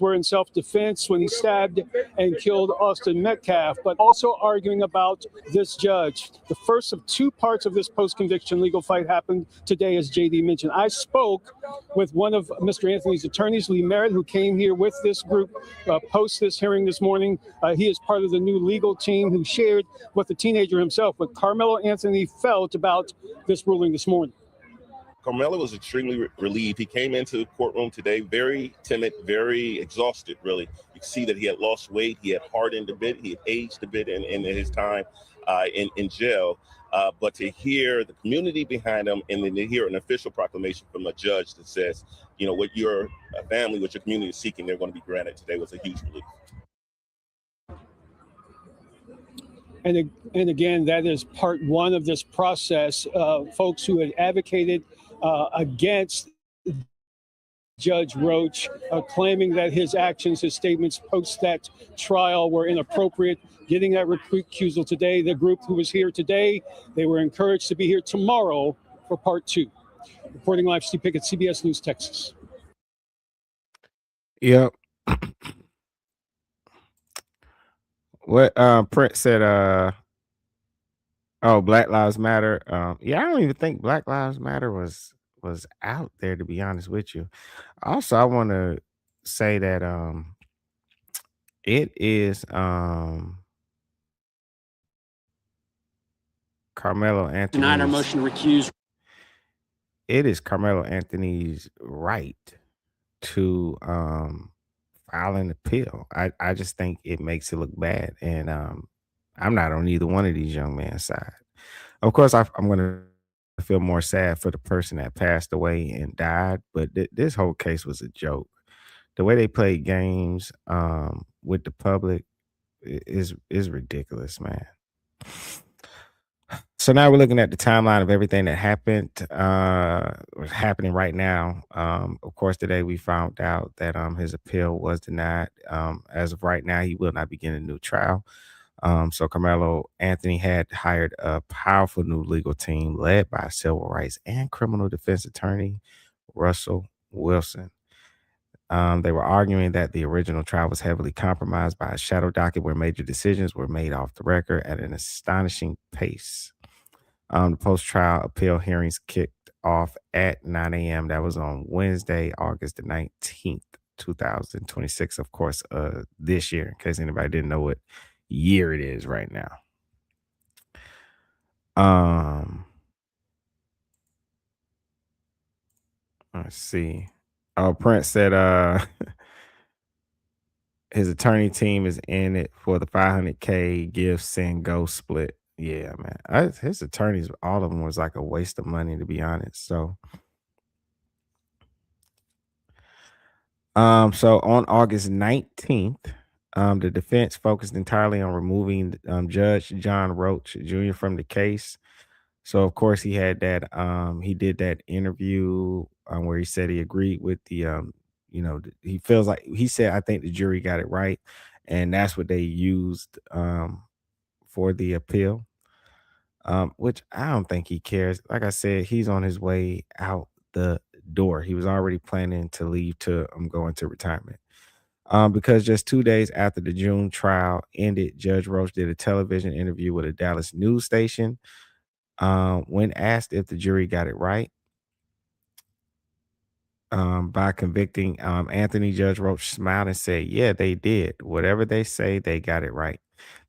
were in self-defense when he stabbed and killed Austin Metcalf, but also arguing about this judge. The first of two parts of this post-conviction legal fight happened today, as JD mentioned. I spoke with one of Mr. Anthony's attorneys, Lee Merritt, who came here with this group post this hearing this morning. He is part of the new legal team who shared what the teenager himself, what Karmelo Anthony, felt about this ruling this morning. Karmelo was extremely relieved. He came into the courtroom today very timid, very exhausted, really. You can see that he had lost weight. He had hardened a bit. He had aged a bit in his time in jail. But to hear the community behind him and then to hear an official proclamation from a judge that says, you know, what your family, what your community is seeking, they're going to be granted today, was a huge relief. And again, that is part one of this process. Folks who had advocated against Judge Roach, claiming that his actions, his statements post that trial were inappropriate, getting that recusal today. The group who was here today, they were encouraged to be here tomorrow for part two. Reporting live, Steve Pickett, CBS News, Texas. Yep. What Prince said, oh, Black Lives Matter. Yeah, I don't even think Black Lives Matter was out there, to be honest with you. Also, I want to say that it is Karmelo Anthony. Denied our motion to recuse. It is Karmelo Anthony's right to file an appeal. I just think it makes it look bad, and I'm not on either one of these young men's side. Of course, I'm going to feel more sad for the person that passed away and died, but this whole case was a joke. The way they played games with the public is ridiculous, man. So now we're looking at the timeline of everything that happened, was happening right now. Of course, today we found out that his appeal was denied. As of right now, he will not begin a new trial. So Karmelo Anthony had hired a powerful new legal team led by civil rights and criminal defense attorney Russell Wilson. They were arguing that the original trial was heavily compromised by a shadow docket where major decisions were made off the record at an astonishing pace. The post-trial appeal hearings kicked off at 9 a.m. That was on Wednesday, August the 19th, 2026, of course, this year, in case anybody didn't know what year it is right now. Let's see. Oh, Prince said his attorney team is in it for the $500K give, send, go split. Yeah, man. His attorneys, all of them was like a waste of money, to be honest. So on August 19th, the defense focused entirely on removing Judge John Roach Jr. from the case. So of course he had that he did that interview where he said he agreed with the he feels like he said, I think the jury got it right, and that's what they used for the appeal. Which I don't think he cares. Like I said, he's on his way out the door. He was already planning to leave to go into retirement. Because just 2 days after the June trial ended, Judge Roach did a television interview with a Dallas news station. When asked if the jury got it right by convicting Anthony, Judge Roach smiled and said, yeah, they did. Whatever they say, they got it right.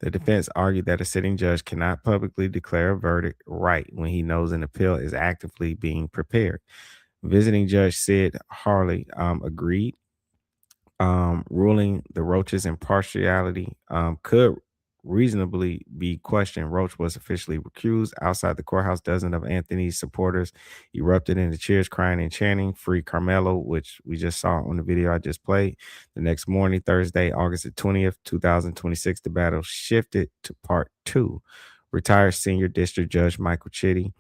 The defense argued that a sitting judge cannot publicly declare a verdict right when he knows an appeal is actively being prepared. Visiting Judge Sid Harley agreed, ruling the Roach's impartiality could reasonably be questioned. Roach was officially recused. Outside the courthouse, dozens of Anthony's supporters erupted into cheers, crying, and chanting, "Free Karmelo," which we just saw on the video I just played. The next morning, Thursday, August the 20th, 2026, the battle shifted to part two. Retired senior district judge Michael Chitty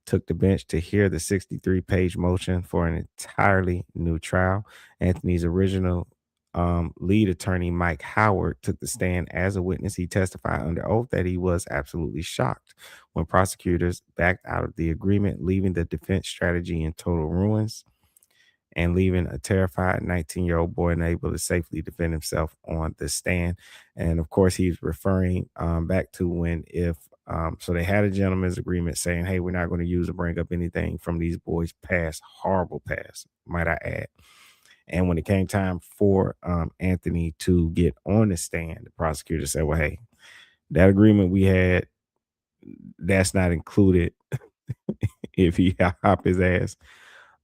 took the bench to hear the 63-page motion for an entirely new trial. Anthony's original lead attorney Mike Howard took the stand as a witness. He testified under oath that he was absolutely shocked when prosecutors backed out of the agreement, leaving the defense strategy in total ruins and leaving a terrified 19-year-old boy unable to safely defend himself on the stand. And of course, he's referring back to when so they had a gentleman's agreement saying, hey, we're not going to use or bring up anything from these boys' past, horrible past, might I add. And when it came time for Anthony to get on the stand, the prosecutor said, well, hey, that agreement we had, that's not included if he hop his ass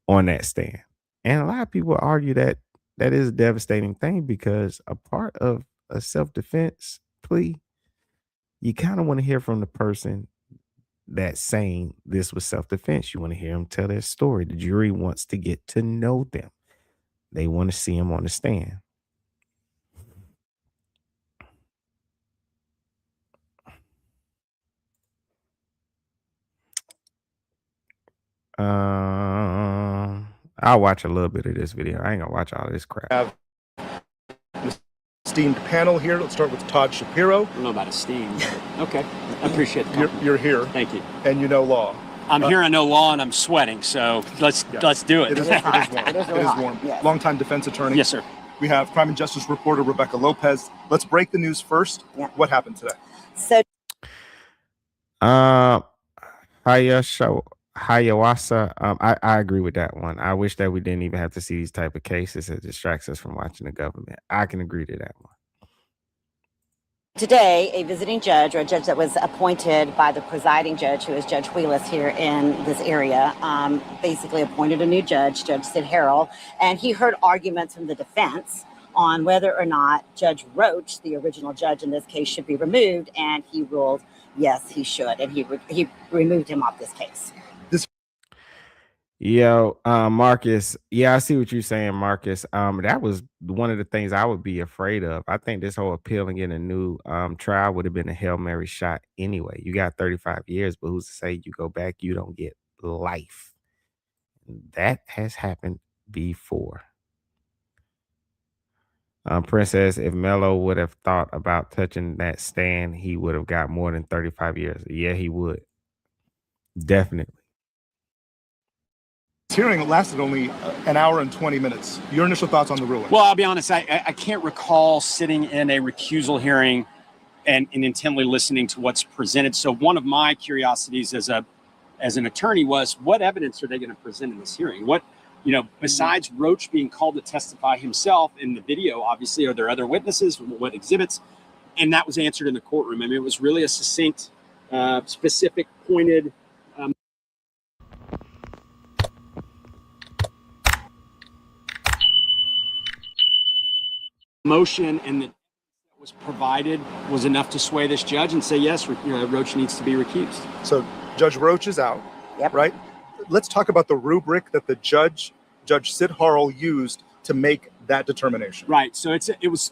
on that stand. And a lot of people argue that that is a devastating thing because a part of a self-defense plea, you kind of want to hear from the person that's saying this was self-defense. You want to hear them tell their story. The jury wants to get to know them. They want to see him on the stand. I'll watch a little bit of this video. I ain't gonna watch all this crap. Have an esteemed panel here. Let's start with Todd Shapiro. I don't know about esteemed. Okay, I appreciate the You're here. Thank you. And you know law. I'm here. I know law, and I'm sweating. So let's do it. It is warm. It is warm. Yes. Longtime defense attorney. Yes, sir. We have crime and justice reporter Rebecca Lopez. Let's break the news first. Yeah. What happened today? So, Hayawasa, I agree with that one. I wish that we didn't even have to see these type of cases. It distracts us from watching the government. I can agree to that one. Today, a visiting judge, or a judge that was appointed by the presiding judge, who is Judge Wheelis here in this area, basically appointed a new judge, Judge Sid Harrell, and he heard arguments from the defense on whether or not Judge Roach, the original judge in this case, should be removed, and he ruled yes, he should, and he removed him off this case. Yo, Marcus. Yeah, I see what you're saying, Marcus. That was one of the things I would be afraid of. I think this whole appeal and getting a new trial would have been a Hail Mary shot anyway. You got 35 years, but who's to say you go back, you don't get life? That has happened before. Princess, if Mello would have thought about touching that stand, he would have got more than 35 years. Yeah, he would. Definitely. This hearing lasted only an hour and 20 minutes. Your initial thoughts on the ruling? Well, I'll be honest, I can't recall sitting in a recusal hearing and intently listening to what's presented. So one of my curiosities as an attorney was, what evidence are they going to present in this hearing? What, besides Roach being called to testify himself in the video, obviously, are there other witnesses? What exhibits? And that was answered in the courtroom. I mean, it was really a succinct, specific, pointed motion, and that was provided was enough to sway this judge and say, yes, Roach needs to be recused. So Judge Roach is out, right? Let's talk about the rubric that the Judge Sid Harrell used to make that determination. Right. So it was,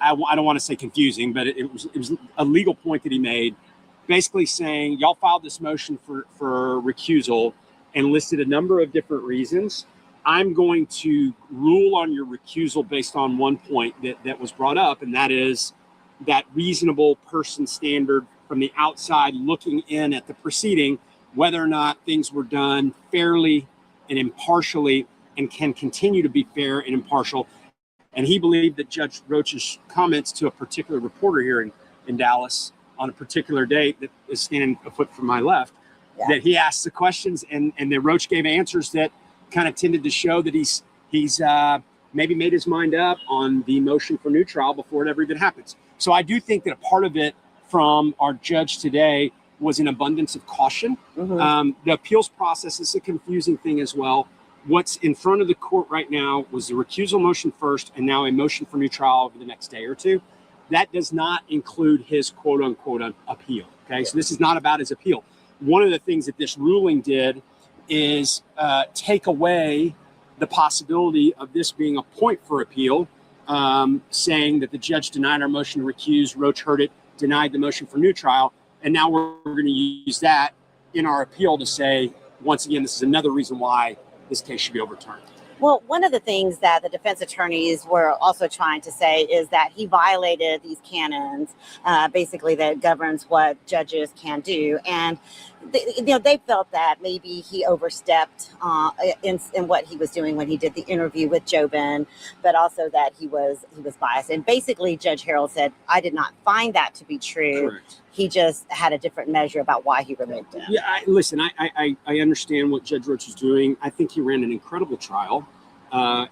I don't want to say confusing, but it was a legal point that he made, basically saying, y'all filed this motion for recusal and listed a number of different reasons. I'm going to rule on your recusal based on one point that was brought up, and that is that reasonable person standard from the outside looking in at the proceeding, whether or not things were done fairly and impartially and can continue to be fair and impartial. And he believed that Judge Roach's comments to a particular reporter here in Dallas on a particular date that is standing a foot from my left, that he asked the questions and the Roach gave answers that kind of tended to show that he's maybe made his mind up on the motion for new trial before it ever even happens. So I do think that a part of it from our judge today was an abundance of caution. The appeals process is a confusing thing as well. What's in front of the court right now was the recusal motion first, and now a motion for new trial over the next day or two. That does not include his quote unquote appeal. Okay, so this is not about his appeal. One of the things that this ruling did is take away the possibility of this being a point for appeal, saying that the judge denied our motion to recuse, Roach heard it, denied the motion for new trial, and now we're going to use that in our appeal to say, once again, this is another reason why this case should be overturned. Well, one of the things that the defense attorneys were also trying to say is that he violated these canons, basically that governs what judges can do. And they felt that maybe he overstepped in what he was doing when he did the interview with Jobin, but also that he was biased. And basically, Judge Harrell said, I did not find that to be true. Correct. He just had a different measure about why he removed him. Yeah, listen, I understand what Judge Roach is doing. I think he ran an incredible trial.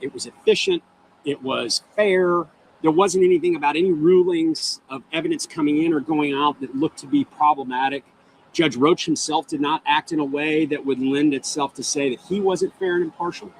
It was efficient. It was fair. There wasn't anything about any rulings of evidence coming in or going out that looked to be problematic. Judge Roach himself did not act in a way that would lend itself to say that he wasn't fair and impartial.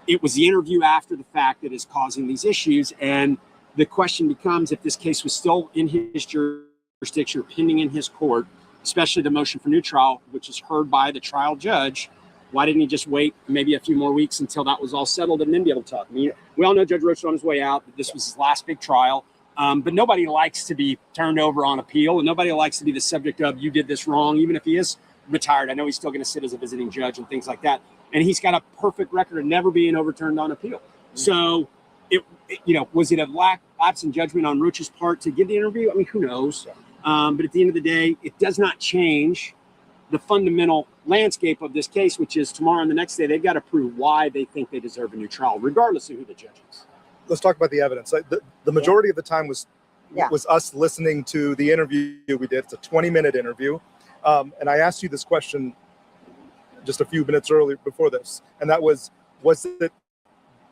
It was the interview after the fact that is causing these issues. And the question becomes, if this case was still in his jurisdiction or pending in his court, especially the motion for new trial, which is heard by the trial judge, why didn't he just wait maybe a few more weeks until that was all settled and then be able to talk? I mean, we all know Judge Roach was on his way out, that this was his last big trial. But nobody likes to be turned over on appeal, and nobody likes to be the subject of, you did this wrong, even if he is retired. I know he's still going to sit as a visiting judge and things like that. And he's got a perfect record of never being overturned on appeal. So, was it a lapse in judgment on Roach's part to give the interview? I mean, who knows? But at the end of the day, it does not change the fundamental landscape of this case, which is tomorrow and the next day, they've got to prove why they think they deserve a new trial, regardless of who the judge is. Let's talk about the evidence. The majority of the time was us listening to the interview we did. It's a 20-minute interview. And I asked you this question just a few minutes earlier before this, and that was it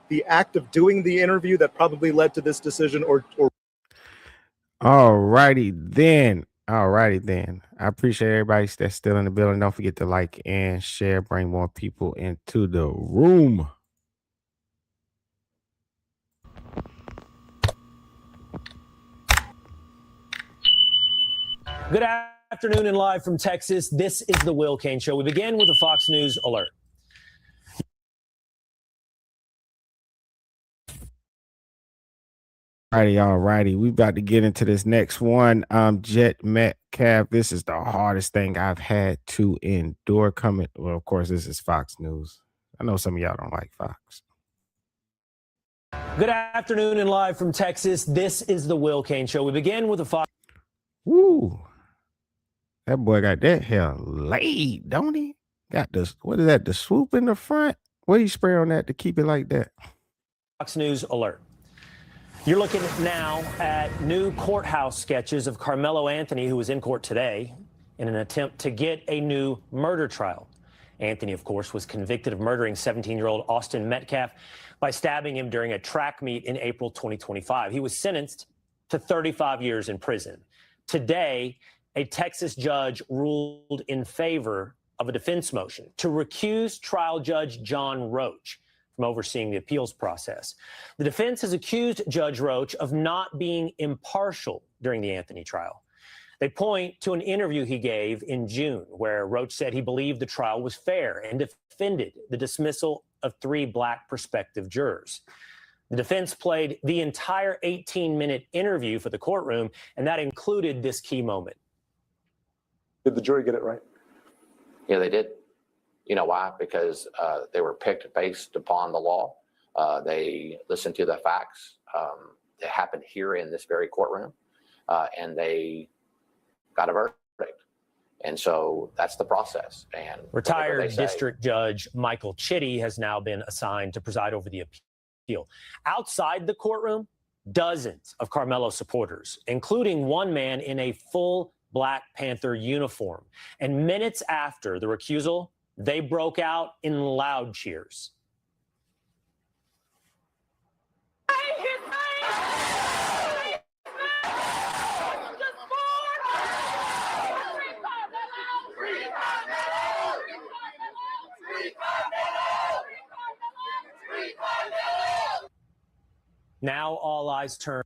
the act of doing the interview that probably led to this decision, or Alrighty then. I appreciate everybody that's still in the building. Don't forget to like and share, bring more people into the room. Good afternoon and live from Texas. This is the Will Cain Show. We begin with a Fox News alert. All righty. We about to get into this next one. Jet Metcalf. This is the hardest thing I've had to endure coming. Well, of course, this is Fox News. I know some of y'all don't like Fox. Good afternoon and live from Texas. This is the Will Cain Show. We begin with a Fox. Woo. That boy got that hair laid, don't he? Got this, what is that, the swoop in the front? What do you spray on that to keep it like that? Fox News alert. You're looking now at new courthouse sketches of Karmelo Anthony, who was in court today in an attempt to get a new murder trial. Anthony, of course, was convicted of murdering 17-year-old Austin Metcalf by stabbing him during a track meet in April 2025. He was sentenced to 35 years in prison. Today, a Texas judge ruled in favor of a defense motion to recuse trial judge John Roach from overseeing the appeals process. The defense has accused Judge Roach of not being impartial during the Anthony trial. They point to an interview he gave in June where Roach said he believed the trial was fair and defended the dismissal of 3 Black prospective jurors. The defense played the entire 18-minute interview for the courtroom, and that included this key moment. Did the jury get it right? Yeah, they did. You know why? Because they were picked based upon the law. They listened to the facts that happened here in this very courtroom, and they got a verdict. And so that's the process. And retired district judge Michael Chitty has now been assigned to preside over the appeal. Outside the courtroom, dozens of Karmelo supporters, including one man in a full Black Panther uniform. And minutes after the recusal, they broke out in loud cheers. Now all eyes turn.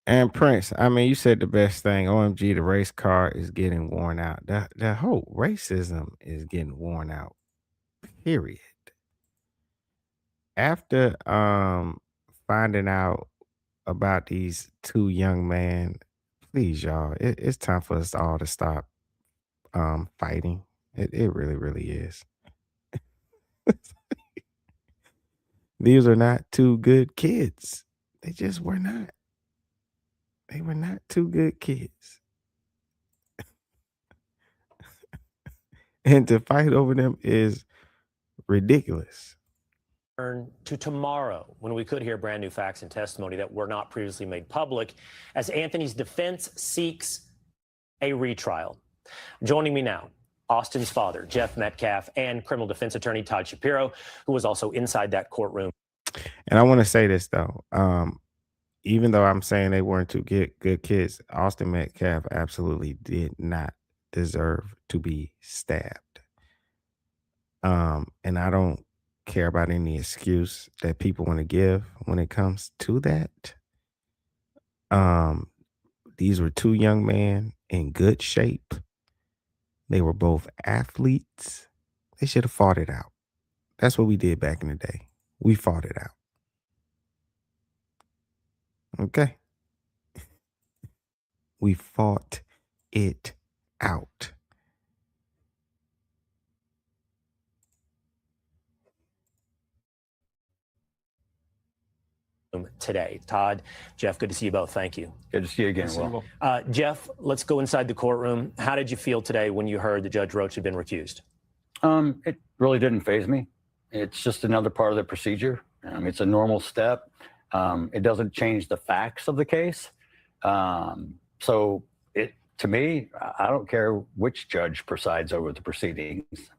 And Prince, I mean, you said the best thing. OMG, the race car is getting worn out. The whole racism is getting worn out. Period. After finding out about these 2 young men, please, y'all, it's time for us all to stop fighting. It really, really is. These are not 2 good kids. They just were not. They were not 2 good kids. And to fight over them is ridiculous. Turn to tomorrow when we could hear brand new facts and testimony that were not previously made public as Anthony's defense seeks a retrial. Joining me now, Austin's father, Jeff Metcalf, and criminal defense attorney Todd Shapiro, who was also inside that courtroom. And I want to say this, though. Even though I'm saying they weren't 2 good kids, Austin Metcalf absolutely did not deserve to be stabbed. And I don't care about any excuse that people want to give when it comes to that. These were 2 young men in good shape. They were both athletes. They should have fought it out. That's what we did back in the day. We fought it out. Okay. We fought it out. Today. Todd, Jeff, good to see you both. Thank you. Good to see you again, Will. Jeff, let's go inside the courtroom. How did you feel today when you heard that Judge Roach had been recused? It really didn't faze me. It's just another part of the procedure. It's a normal step. It doesn't change the facts of the case. So to me, I don't care which judge presides over the proceedings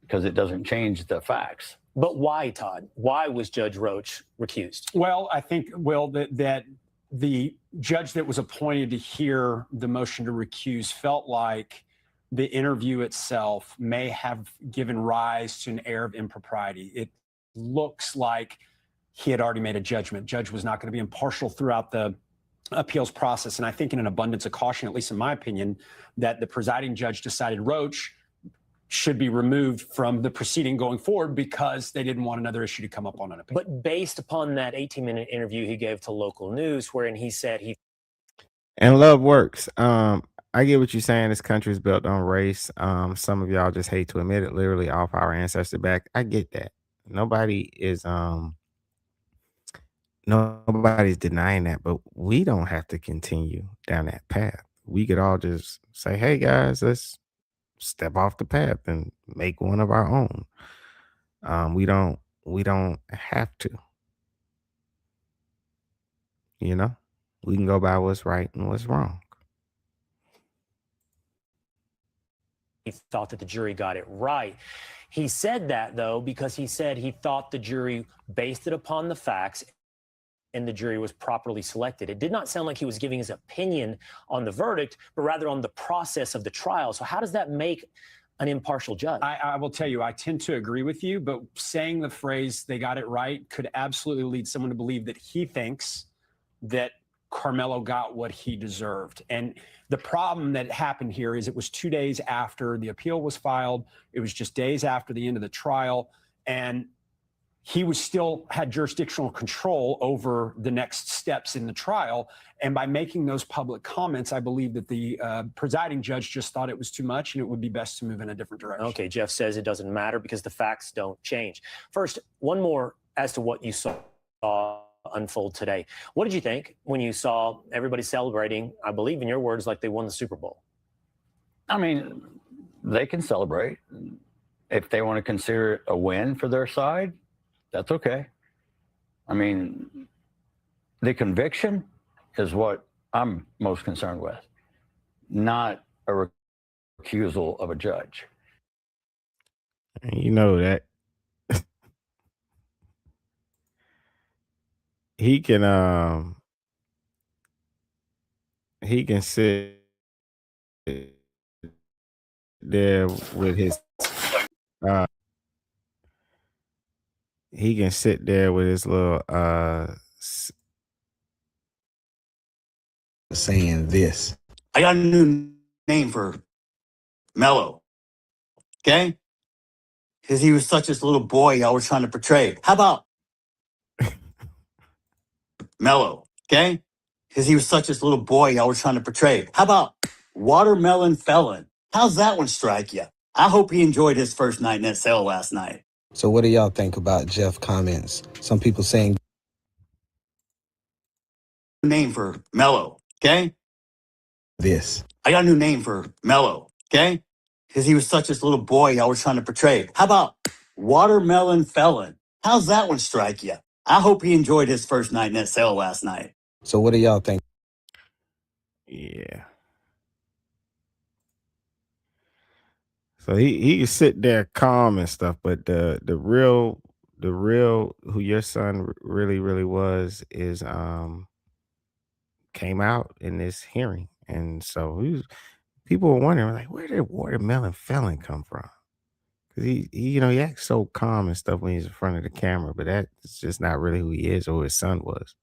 because it doesn't change the facts. But why, Todd? Why was Judge Roach recused? Well, I think, Will, that the judge that was appointed to hear the motion to recuse felt like the interview itself may have given rise to an air of impropriety. It looks like he had already made a judgment. Judge was not going to be impartial throughout the appeals process. And I think in an abundance of caution, at least in my opinion, that the presiding judge decided Roach should be removed from the proceeding going forward because they didn't want another issue to come up on an appeal. But based upon that 18-minute interview he gave to local news, wherein he said he And love works. I get what you're saying. This country is built on race. Some of y'all just hate to admit it, literally off our ancestor back. I get that. Nobody's denying that, but we don't have to continue down that path. We could all just say, hey guys, let's step off the path and make one of our own. We don't have to. You know, we can go by what's right and what's wrong. thought that the jury got it right. He said that, though, because he said he thought the jury based it upon the facts and the jury was properly selected. It did not sound like he was giving his opinion on the verdict, but rather on the process of the trial. So how does that make an impartial judge? I will tell you, I tend to agree with you, but saying the phrase "they got it right" could absolutely lead someone to believe that he thinks that Karmelo got what he deserved. And the problem that happened here is it was 2 days after the appeal was filed. It was just days after the end of the trial. And he was still had jurisdictional control over the next steps in the trial. And by making those public comments, I believe that the presiding judge just thought it was too much and it would be best to move in a different direction. Okay, Jeff says it doesn't matter because the facts don't change. First, one more as to what you saw unfold today. What did you think when you saw everybody celebrating, I believe in your words, like they won the Super Bowl? I mean, they can celebrate. If they want to consider it a win for their side, that's okay. I mean, the conviction is what I'm most concerned with, not a recusal of a judge. You know that he can sit there with his he can sit there with his little saying this. I got a new name for Mello, okay? Because he was such this little boy y'all were trying to portray. How about Mello, okay? Because he was such this little boy y'all were trying to portray. How about Watermelon Felon? How's that one strike you? I hope he enjoyed his first night in that cell last night. So what do y'all think about Jeff comments? Some people saying Name for Mello, okay? this. I got a new name for Mello, okay? Because he was such this little boy y'all were trying to portray. How about Watermelon Felon? How's that one strike you? I hope he enjoyed his first night in that cell last night. So what do y'all think? Yeah. So he can sit there calm and stuff, but the real who your son really was is came out in this hearing. And so people were wondering, like, where did Watermelon Felon come from? Because he acts so calm and stuff when he's in front of the camera, but that's just not really who he is or who his son was.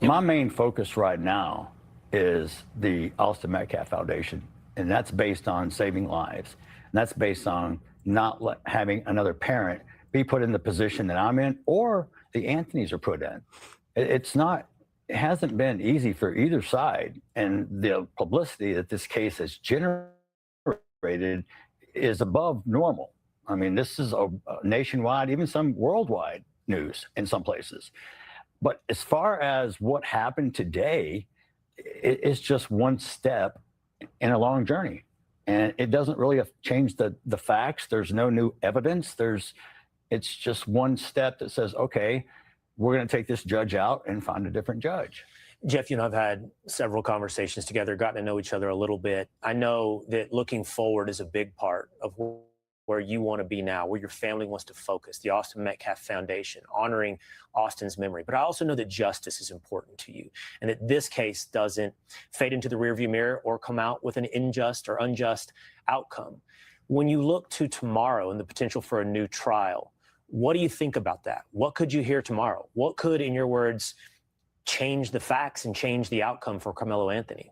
My main focus right now is the Austin Metcalf Foundation, and that's based on saving lives. And that's based on not having another parent be put in the position that I'm in or the Anthonys are put in. It hasn't been easy for either side, and the publicity that this case has generated is above normal. I mean, this is a nationwide, even some worldwide news in some places. But as far as what happened today, it's just one step in a long journey. And it doesn't really change the facts. There's no new evidence. It's just one step that says, okay, we're going to take this judge out and find a different judge. Jeff, you and I have had several conversations together, gotten to know each other a little bit. I know that looking forward is a big part of where you want to be now, where your family wants to focus, the Austin Metcalf Foundation, honoring Austin's memory. But I also know that justice is important to you and that this case doesn't fade into the rearview mirror or come out with an unjust outcome. When you look to tomorrow and the potential for a new trial, What do you think about that? What could you hear tomorrow? What could, in your words, change the facts and change the outcome for Karmelo Anthony?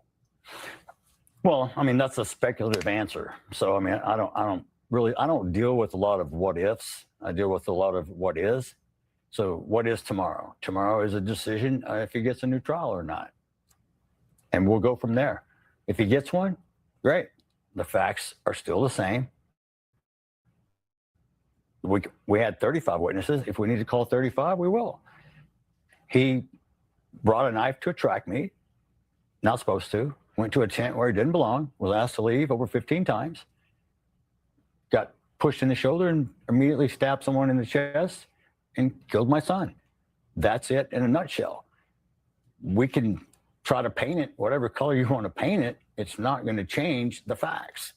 Well, I mean, that's a speculative answer. So, I mean, I don't deal with a lot of what ifs. I deal with a lot of what is. So what is tomorrow? Tomorrow is a decision if he gets a new trial or not. And we'll go from there. If he gets one, great. The facts are still the same. We had 35 witnesses. If we need to call 35, we will. He brought a knife to a track meet, not supposed to, went to a tent where he didn't belong, was asked to leave over 15 times, got pushed in the shoulder and immediately stabbed someone in the chest and killed my son. That's it in a nutshell. We can try to paint it whatever color you want to paint it. It's not going to change the facts.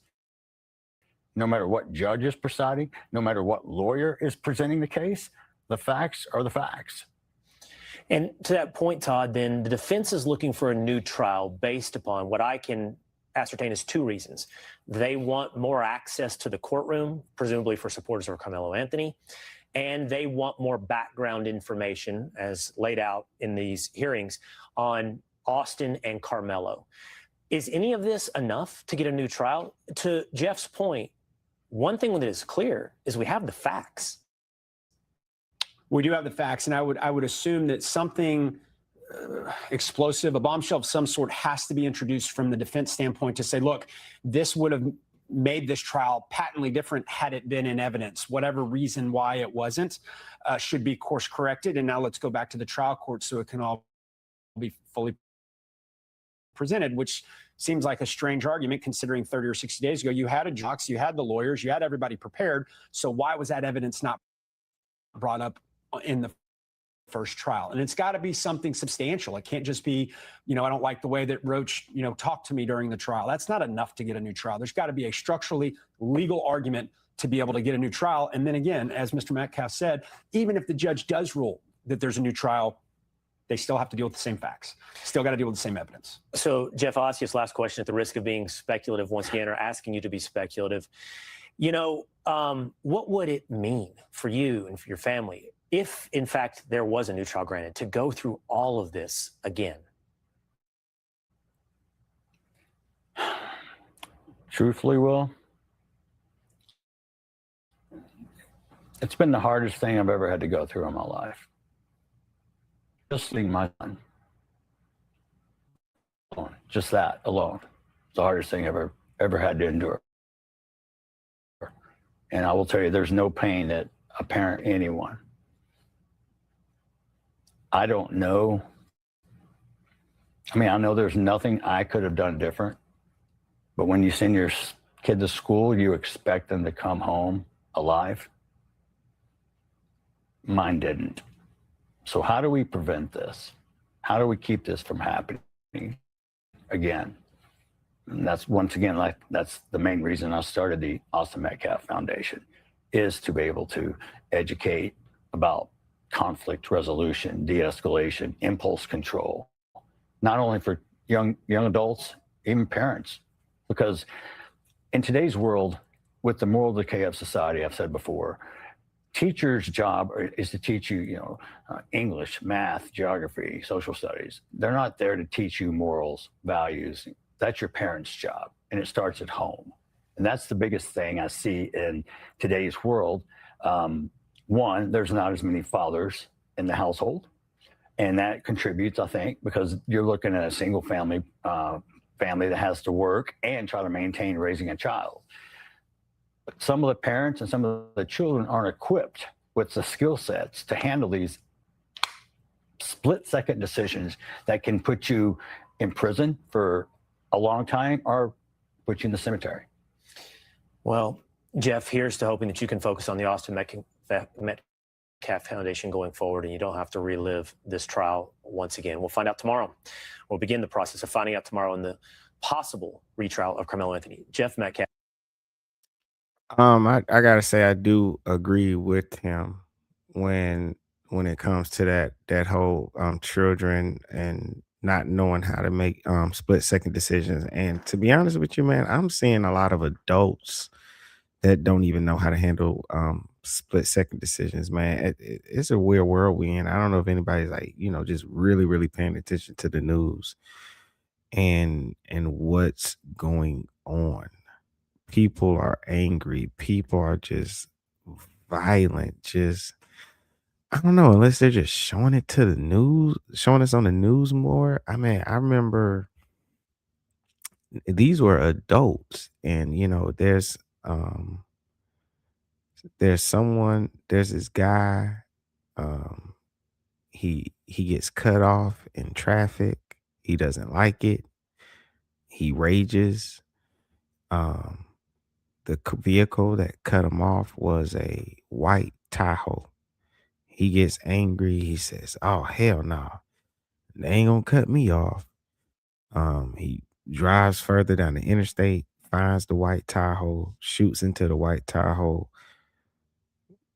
No matter what judge is presiding, no matter what lawyer is presenting the case, the facts are the facts. And to that point, Todd, then the defense is looking for a new trial based upon what I can ascertain is two reasons. They want more access to the courtroom, presumably for supporters of Karmelo Anthony, and they want more background information, as laid out in these hearings, on Austin and Karmelo. Is any of this enough to get a new trial? To Jeff's point, one thing that is clear is we have the facts. We do have the facts, and I would assume that something explosive, a bombshell of some sort, has to be introduced from the defense standpoint to say, look, this would have made this trial patently different had it been in evidence. Whatever reason why it wasn't should be course corrected. And now let's go back to the trial court so it can all be fully presented, which seems like a strange argument considering 30 or 60 days ago, you had a jocks, you had the lawyers, you had everybody prepared. So why was that evidence not brought up in the first trial? And it's got to be something substantial. It can't just be, I don't like the way that Roach, talked to me during the trial. That's not enough to get a new trial. There's got to be a structurally legal argument to be able to get a new trial. And then again, as Mr. Metcalf said, even if the judge does rule that there's a new trial, they still have to deal with the same facts. Still got to deal with the same evidence. So, Jeff, I'll ask you this last question at the risk of being speculative once again, or asking you to be speculative. What would it mean for you and for your family if, in fact, there was a new trial granted, to go through all of this again? Truthfully, Will, it's been the hardest thing I've ever had to go through in my life. Just leave my son alone. Just that alone. It's the hardest thing I've ever had to endure. And I will tell you, there's no pain that a parent, anyone. I don't know. I mean, I know there's nothing I could have done different. But when you send your kid to school, you expect them to come home alive. Mine didn't. So how do we prevent this? How do we keep this from happening again? And that's, once again, that's the main reason I started the Austin Metcalf Foundation, is to be able to educate about conflict resolution, de-escalation, impulse control, not only for young adults, even parents. Because in today's world, with the moral decay of society, I've said before, teachers' job is to teach you, English, math, geography, social studies. They're not there to teach you morals, values. That's your parents' job, and it starts at home. And that's the biggest thing I see in today's world. One, there's not as many fathers in the household, and that contributes, I think, because you're looking at a single family that has to work and try to maintain raising a child. But some of the parents and some of the children aren't equipped with the skill sets to handle these split-second decisions that can put you in prison for a long time or put you in the cemetery. Well, Jeff, here's to hoping that you can focus on the Austin Metcalf Foundation going forward, and you don't have to relive this trial once again. We'll find out tomorrow. We'll begin the process of finding out tomorrow in the possible retrial of Karmelo Anthony. Jeff Metcalf. I gotta say I do agree with him when it comes to that whole children and not knowing how to make split-second decisions. And to be honest with you, man, I'm seeing a lot of adults that don't even know how to handle split-second decisions, man. It's a weird world we in. I don't know if anybody's like, just really, really paying attention to the news and what's going on. People are angry. People are just violent. Just, I don't know, unless they're just showing it to the news, showing us on the news more. I mean, I remember these were adults, and there's this guy, um, he gets cut off in traffic. He doesn't like it. He rages. Um, the vehicle that cut him off was a white Tahoe. He gets angry. He says, "Oh, hell no. They ain't gonna cut me off." He drives further down the interstate, finds the white Tahoe, shoots into the white Tahoe.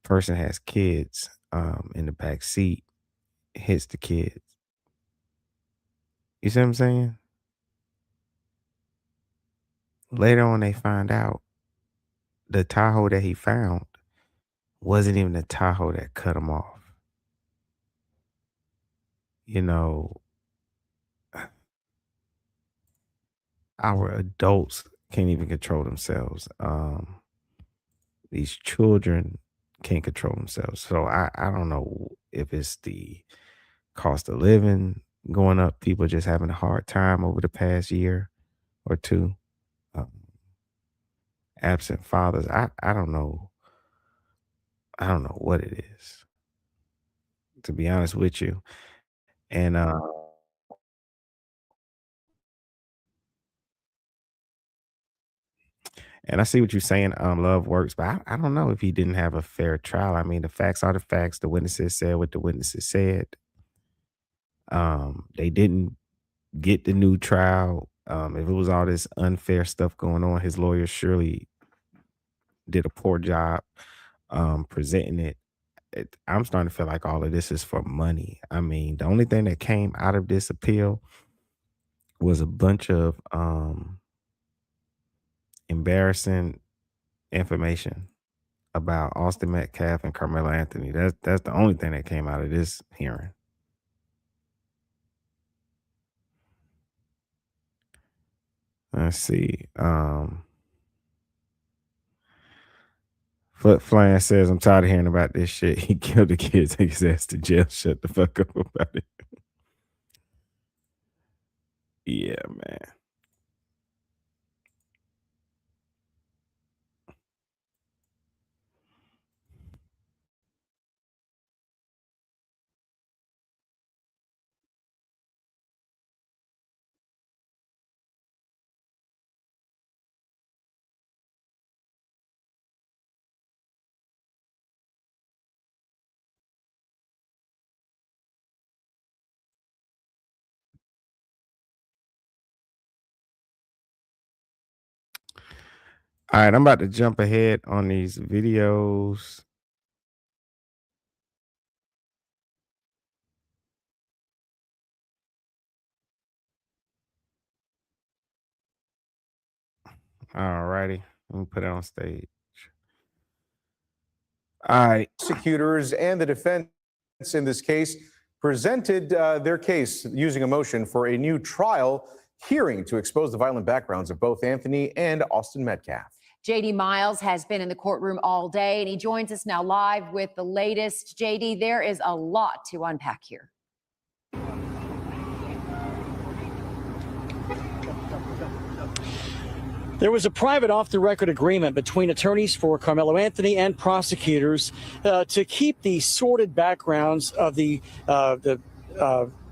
Person has kids in the back seat, hits the kids. You see what I'm saying? Later on, they find out the Tahoe that he found wasn't even the Tahoe that cut him off. You know, our adults can't even control themselves. These children can't control themselves. So I don't know if it's the cost of living going up, people just having a hard time over the past year or two. Um, Absent fathers. I don't know. I don't know what it is, to be honest with you. And I see what you're saying. Love works, but I don't know if he didn't have a fair trial. I mean, the facts are the facts. The witnesses said what the witnesses said. They didn't get the new trial. If it was all this unfair stuff going on, his lawyers surely did a poor job presenting it. I'm starting to feel like all of this is for money. I mean, the only thing that came out of this appeal was a bunch of embarrassing information about Austin Metcalf and Karmelo Anthony. That's the only thing that came out of this hearing. Let's see. Foot Flying says, "I'm tired of hearing about this shit. He killed the kid, take his ass to jail. Shut the fuck up about it." Yeah, man. All right, I'm about to jump ahead on these videos. All righty. Let me put it on stage. All right. Prosecutors and the defense in this case presented their case using a motion for a new trial hearing to expose the violent backgrounds of both Anthony and Austin Metcalf. JD Miles has been in the courtroom all day, and he joins us now live with the latest. JD, there is a lot to unpack here. There was a private off-the-record agreement between attorneys for Karmelo Anthony and prosecutors to keep the sordid backgrounds of the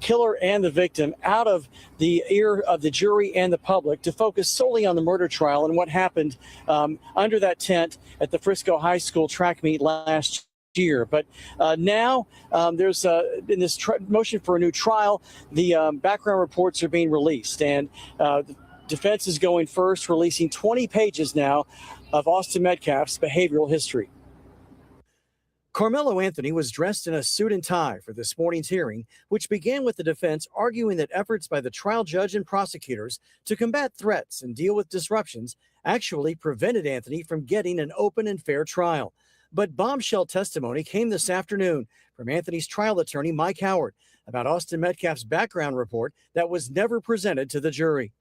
killer and the victim out of the ear of the jury and the public, to focus solely on the murder trial and what happened under that tent at the Frisco High School track meet last year. But now there's in this motion for a new trial, the background reports are being released, and the defense is going first, releasing 20 pages now of Austin Metcalf's behavioral history. Karmelo Anthony was dressed in a suit and tie for this morning's hearing, which began with the defense arguing that efforts by the trial judge and prosecutors to combat threats and deal with disruptions actually prevented Anthony from getting an open and fair trial. But bombshell testimony came this afternoon from Anthony's trial attorney, Mike Howard, about Austin Metcalf's background report that was never presented to the jury.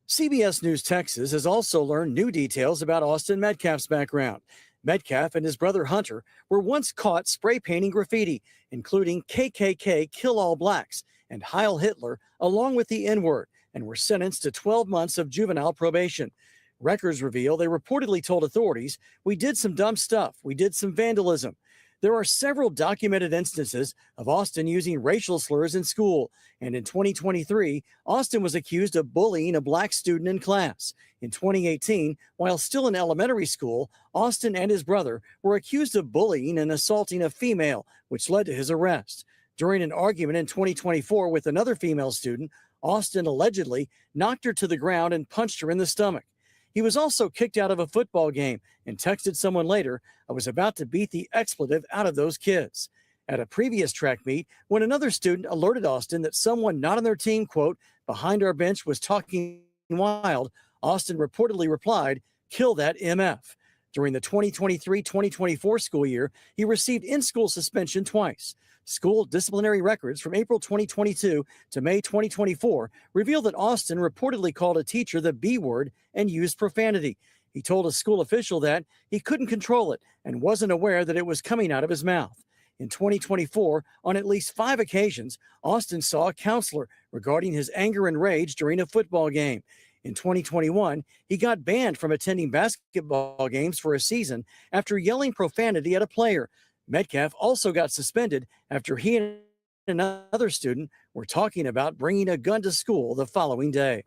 CBS News Texas has also learned new details about Austin Metcalf's background. Metcalf and his brother Hunter were once caught spray painting graffiti, including KKK Kill All Blacks and Heil Hitler, along with the N-word, and were sentenced to 12 months of juvenile probation. Records reveal they reportedly told authorities, "We did some dumb stuff. We did some vandalism." There are several documented instances of Austin using racial slurs in school, and in 2023, Austin was accused of bullying a black student in class. In 2018, while still in elementary school, Austin and his brother were accused of bullying and assaulting a female, which led to his arrest. During an argument in 2024 with another female student, Austin allegedly knocked her to the ground and punched her in the stomach. He was also kicked out of a football game and texted someone later, "I was about to beat the expletive out of those kids." At a previous track meet, when another student alerted Austin that someone not on their team, quote, "behind our bench was talking wild," Austin reportedly replied, "Kill that MF." During the 2023-2024 school year, he received in-school suspension twice. School disciplinary records from April 2022 to May 2024 reveal that Austin reportedly called a teacher the B word and used profanity. He told a school official that he couldn't control it and wasn't aware that it was coming out of his mouth. In 2024, on at least 5 occasions, Austin saw a counselor regarding his anger and rage during a football game. In 2021, he got banned from attending basketball games for a season after yelling profanity at a player. Metcalf also got suspended after he and another student were talking about bringing a gun to school the following day.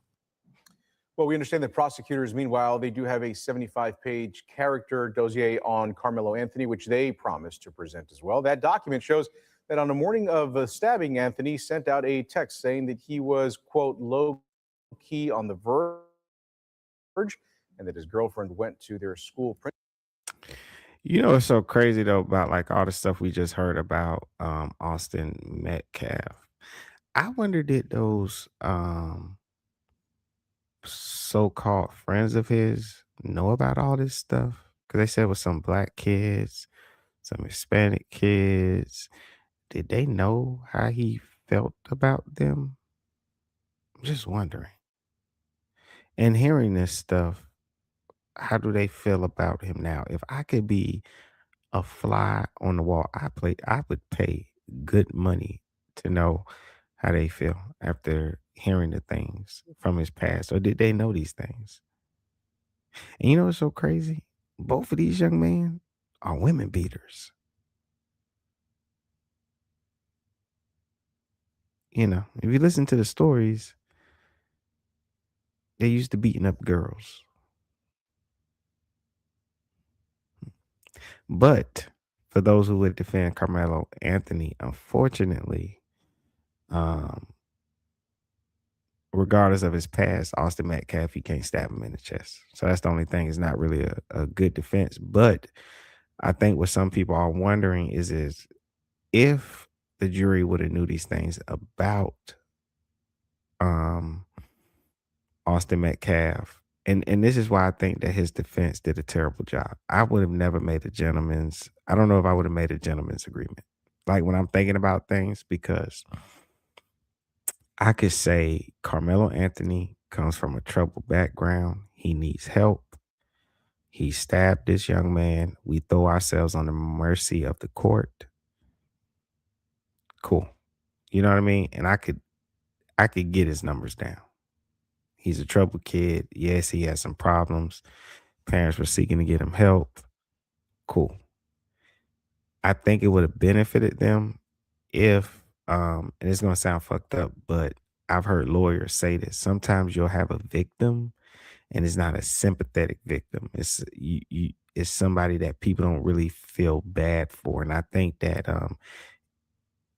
Well, we understand that prosecutors, meanwhile, they do have a 75-page character dossier on Karmelo Anthony, which they promised to present as well. That document shows that on the morning of stabbing, Anthony sent out a text saying that he was, quote, low-key on the verge, and that his girlfriend went to their school principal. You know, it's so crazy though about like all the stuff we just heard about Austin Metcalf. I wonder did those so-called friends of his know about all this stuff? Because they said it was some black kids, some Hispanic kids. Did they know how he felt about them? I'm just wondering. And hearing this stuff, how do they feel about him now? If I could be a fly on the wall, I would pay good money to know how they feel after hearing the things from his past. Or did they know these things? And you know what's so crazy? Both of these young men are women beaters. You know, if you listen to the stories, they used to beating up girls. But for those who would defend Karmelo Anthony, unfortunately, regardless of his past, Austin Metcalf, he can't stab him in the chest. So that's the only thing. It's not really a good defense. But I think what some people are wondering is if the jury would have knew these things about Austin Metcalf, and this is why I think that his defense did a terrible job. I would have never made I don't know if I would have made a gentleman's agreement. Like when I'm thinking about things, because I could say Karmelo Anthony comes from a troubled background. He needs help. He stabbed this young man. We throw ourselves on the mercy of the court. Cool. You know what I mean? And I could get his numbers down. He's a troubled kid. Yes, he has some problems. Parents were seeking to get him help. Cool. I think it would have benefited them if, and it's going to sound fucked up, but I've heard lawyers say this. Sometimes you'll have a victim and it's not a sympathetic victim. It's it's somebody that people don't really feel bad for. And I think that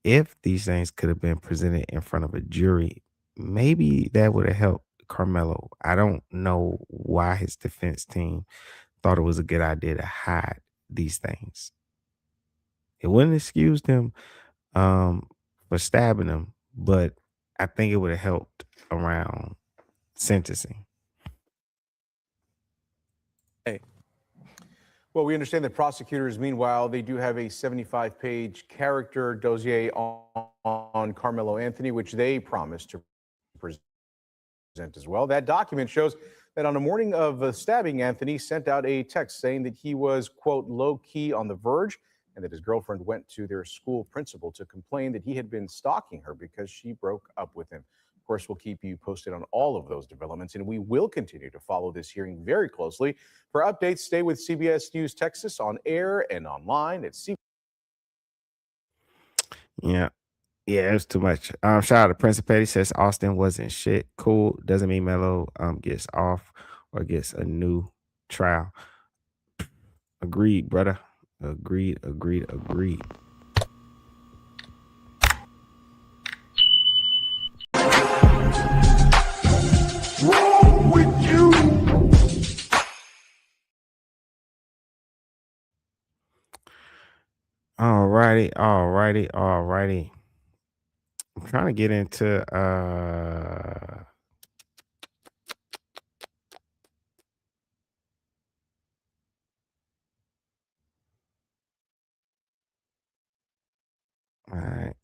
if these things could have been presented in front of a jury, maybe that would have helped Karmelo. I don't know why his defense team thought it was a good idea to hide these things. It wouldn't excuse him for stabbing him, but I think it would have helped around sentencing. Well, we understand that prosecutors, meanwhile, they do have a 75-page character dossier on Karmelo Anthony, which they promised to present as well. That document shows that on the morning of the stabbing, Anthony sent out a text saying that he was, quote, low-key on the verge, and that his girlfriend went to their school principal to complain that he had been stalking her because she broke up with him. Of course, we'll keep you posted on all of those developments, and we will continue to follow this hearing very closely. For updates, stay with CBS News Texas on air and online at CBS. Yeah. Yeah, it was too much. Shout out to Prince of Petty, says Austin wasn't shit. Cool. Doesn't mean Melo gets off or gets a new trial. Agreed, brother. Agreed. Wrong with you? Alrighty. I'm trying to get into all right.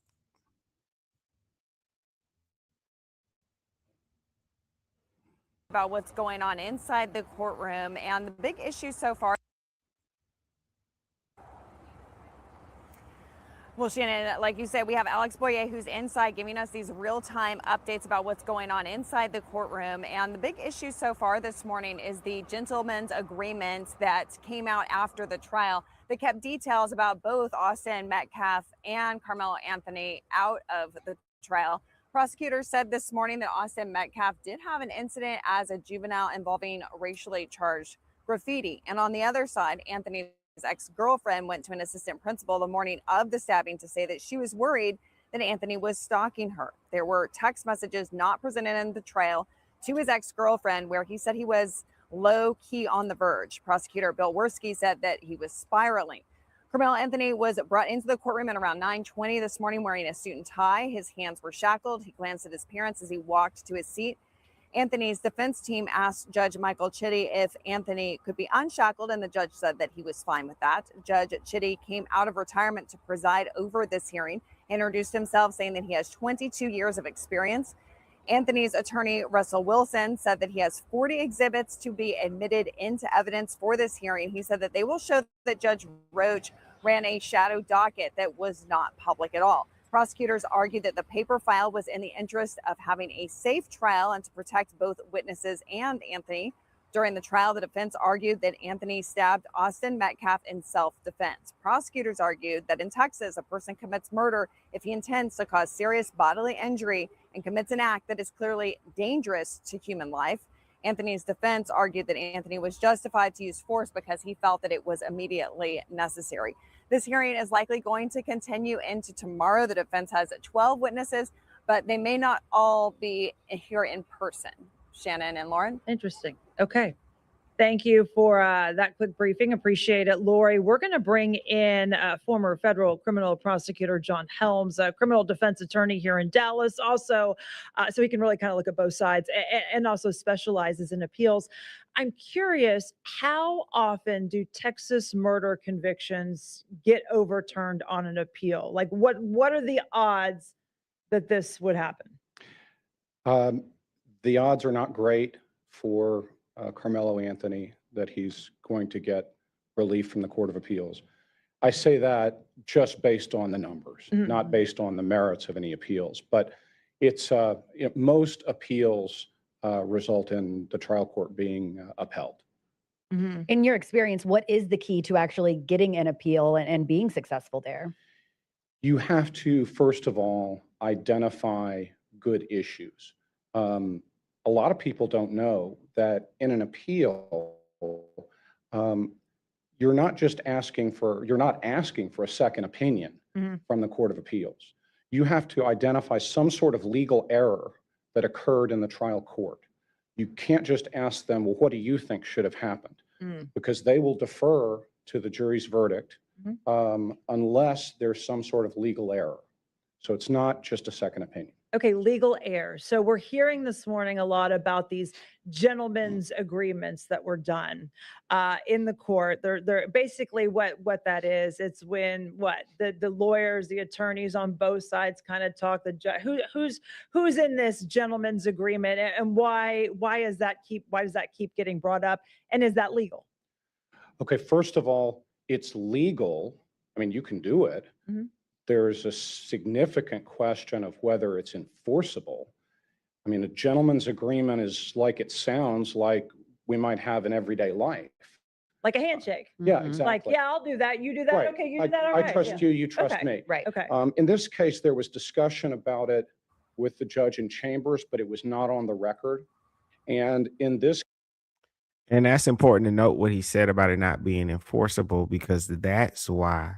About what's going on inside the courtroom, and the big issue so far. Well, Shannon, like you said, we have Alex Boyer, who's inside, giving us these real-time updates about what's going on inside the courtroom. And the big issue so far this morning is the gentleman's agreement that came out after the trial that kept details about both Austin Metcalf and Karmelo Anthony out of the trial. Prosecutors said this morning that Austin Metcalf did have an incident as a juvenile involving racially charged graffiti. And on the other side, Anthony's ex-girlfriend went to an assistant principal the morning of the stabbing to say that she was worried that Anthony was stalking her. There were text messages not presented in the trial to his ex-girlfriend where he said he was low-key on the verge. Prosecutor Bill Werski said that he was spiraling. Karmelo Anthony was brought into the courtroom at around 9:20 this morning wearing a suit and tie. His hands were shackled. He glanced at his parents as he walked to his seat. Anthony's defense team asked Judge Michael Chitty if Anthony could be unshackled, and the judge said that he was fine with that. Judge Chitty came out of retirement to preside over this hearing, introduced himself, saying that he has 22 years of experience. Anthony's attorney, Russell Wilson, said that he has 40 exhibits to be admitted into evidence for this hearing. He said that they will show that Judge Roach ran a shadow docket that was not public at all. Prosecutors argued that the paper file was in the interest of having a safe trial and to protect both witnesses and Anthony. During the trial, the defense argued that Anthony stabbed Austin Metcalf in self-defense. Prosecutors argued that in Texas, a person commits murder if he intends to cause serious bodily injury and commits an act that is clearly dangerous to human life. Anthony's defense argued that Anthony was justified to use force because he felt that it was immediately necessary. This hearing is likely going to continue into tomorrow. The defense has 12 witnesses, but they may not all be here in person. Shannon and Lauren. Interesting. Okay. Thank you for that quick briefing. Appreciate it, Lori. We're going to bring in former federal criminal prosecutor John Helms, a criminal defense attorney here in Dallas, also, so he can really kind of look at both sides and also specializes in appeals. I'm curious, how often do Texas murder convictions get overturned on an appeal? Like, what are the odds that this would happen? The odds are not great for Karmelo Anthony that he's going to get relief from the Court of Appeals. I say that just based on the numbers, not based on the merits of any appeals. But it's most appeals result in the trial court being upheld. In your experience, what is the key to actually getting an appeal and being successful there? You have to, first of all, identify good issues. A lot of people don't know that in an appeal, you're not asking for a second opinion from the Court of Appeals. You have to identify some sort of legal error that occurred in the trial court. You can't just ask them, well, what do you think should have happened? Because they will defer to the jury's verdict unless there's some sort of legal error. So it's not just a second opinion. Okay, legal error. So we're hearing this morning a lot about these gentlemen's agreements that were done in the court. They're basically what that is. It's when the lawyers, the attorneys on both sides kind of talk. The judge, who's in this gentleman's agreement, and why does that keep getting brought up, and is that legal? Okay, first of all, it's legal. I mean, you can do it. Mhm. There's a significant question of whether it's enforceable. I mean, a gentleman's agreement is like it sounds like we might have in everyday life. Like a handshake. Yeah, Like, exactly. yeah, I'll do that. You do that. Right. Okay, you do that. All I right. trust Yeah. you, you trust Okay, me. Right. Okay. In this case, there was discussion about it with the judge in chambers, but it was not on the record. And in this And that's important to note what he said about it not being enforceable, because that's why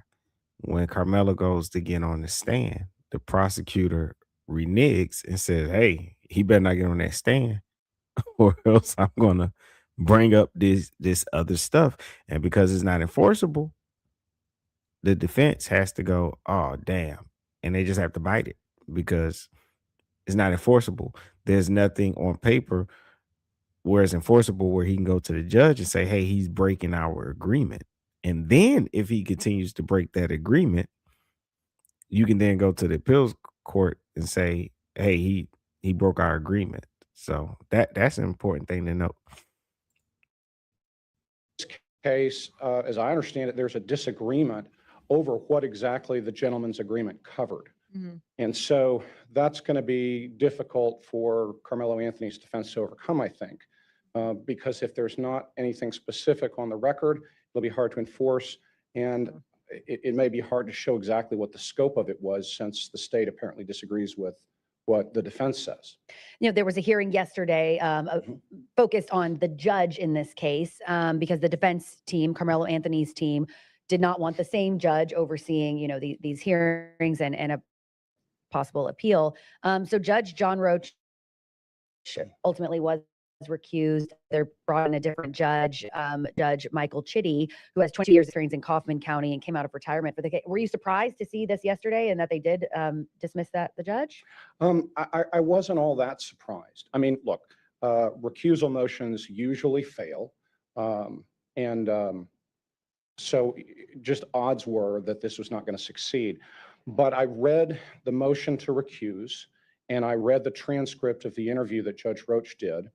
when Carmelo goes to get on the stand, the prosecutor reneges and says, hey, he better not get on that stand or else I'm gonna bring up this other stuff. And because it's not enforceable, the defense has to go, oh damn. And they just have to bite it because it's not enforceable. There's nothing on paper where it's enforceable where he can go to the judge and say, hey, he's breaking our agreement. And then if he continues to break that agreement, you can then go to the appeals court and say, hey, he broke our agreement. So that's an important thing to note. case, as I understand it, there's a disagreement over what exactly the gentleman's agreement covered. And so that's going to be difficult for Carmelo Anthony's defense to overcome, I think, because if there's not anything specific on the record, it'll be hard to enforce. And it may be hard to show exactly what the scope of it was, since the state apparently disagrees with what the defense says. You know, there was a hearing yesterday focused on the judge in this case because the defense team, Carmelo Anthony's team, did not want the same judge overseeing, you know, these hearings and a possible appeal. So Judge John Roach ultimately was recused. They're brought in a different judge, Judge Michael Chitty, who has 20 years experience in Kaufman County and came out of retirement for the case. Were you surprised to see this yesterday and that they did dismiss the judge? I wasn't all that surprised. I mean, look, recusal motions usually fail. So just odds were that this was not going to succeed. But I read the motion to recuse, and I read the transcript of the interview that Judge Roach did.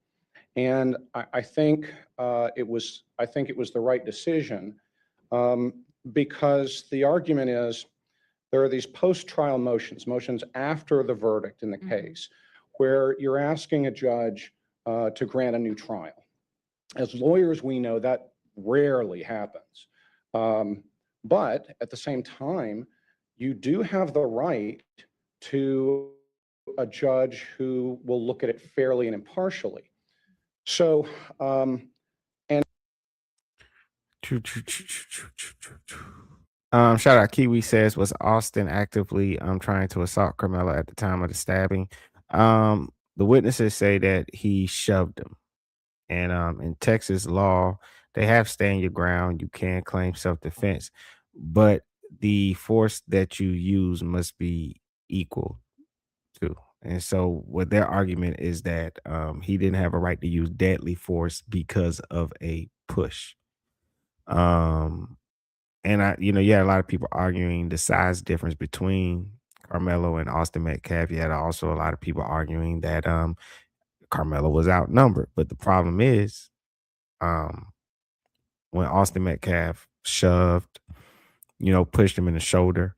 And I think it was the right decision, because the argument is there are these post-trial motions after the verdict in the case, where you're asking a judge to grant a new trial. As lawyers, we know that rarely happens. But at the same time, you do have the right to a judge who will look at it fairly and impartially. So, Shout out Kiwi says, was Austin actively trying to assault Carmelo at the time of the stabbing? The witnesses say that he shoved him. And in Texas law, they have stand your ground. You can claim self-defense, but the force that you use must be equal to. And so what their argument is that he didn't have a right to use deadly force because of a push. And you had a lot of people arguing the size difference between Carmelo and Austin Metcalf. You had also a lot of people arguing that Carmelo was outnumbered. But the problem is, when Austin Metcalf shoved, pushed him in the shoulder,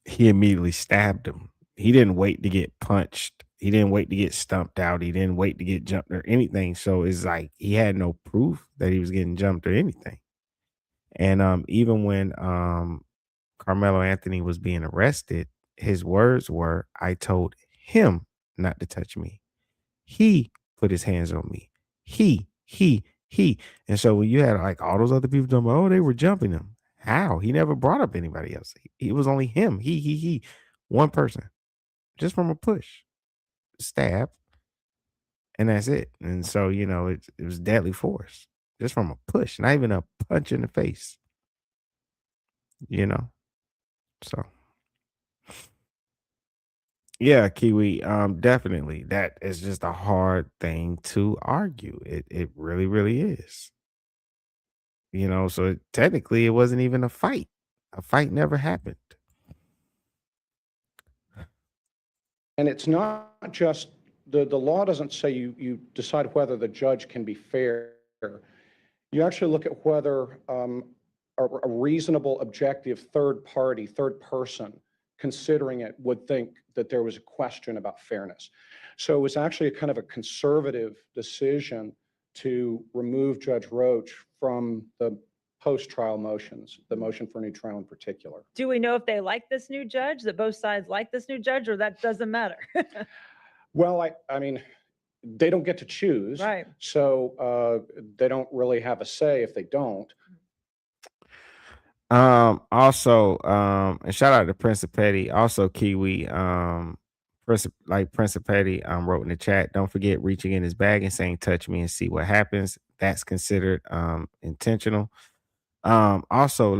he immediately stabbed him. He didn't wait to get punched. He didn't wait to get stumped out. He didn't wait to get jumped or anything. So it's like he had no proof that he was getting jumped or anything. And even when Carmelo Anthony was being arrested, his words were, I told him not to touch me. He put his hands on me. He. And so when you had like all those other people talking about, oh, they were jumping him. How? He never brought up anybody else. It was only him. He. One person. Just from a push. Stab. And that's it. And so, it was deadly force. Just from a push. Not even a punch in the face. So Yeah, Kiwi. Definitely. That is just a hard thing to argue. It really, really is. So technically it wasn't even a fight. A fight never happened. And it's not just the law doesn't say you decide whether the judge can be fair. You actually look at whether a reasonable, objective third party, third person considering it would think that there was a question about fairness. So it was actually a kind of a conservative decision to remove Judge Roach from the post-trial motions, the motion for a new trial in particular. Do we know if they like this new judge, that both sides like this new judge, or that doesn't matter? Well, I mean, they don't get to choose. Right. So they don't really have a say if they don't. Also, and shout out to Prince of Petty, also Kiwi, Prince of Petty, wrote in the chat, don't forget reaching in his bag and saying, touch me and see what happens. That's considered, intentional. Also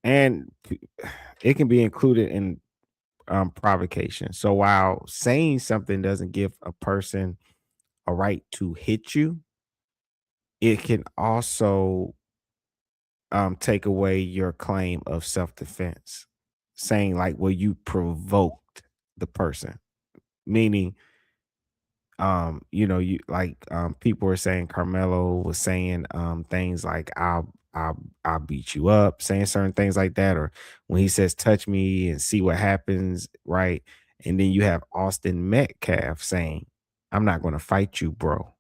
and it can be included in, provocation. So while saying something doesn't give a person a right to hit you, it can also take away your claim of self-defense, saying like, well, you provoked the person, meaning you like people were saying Carmelo was saying things like I'll beat you up, saying certain things like that, or when he says touch me and see what happens, right? And then you have Austin Metcalf saying, I'm not going to fight you, bro.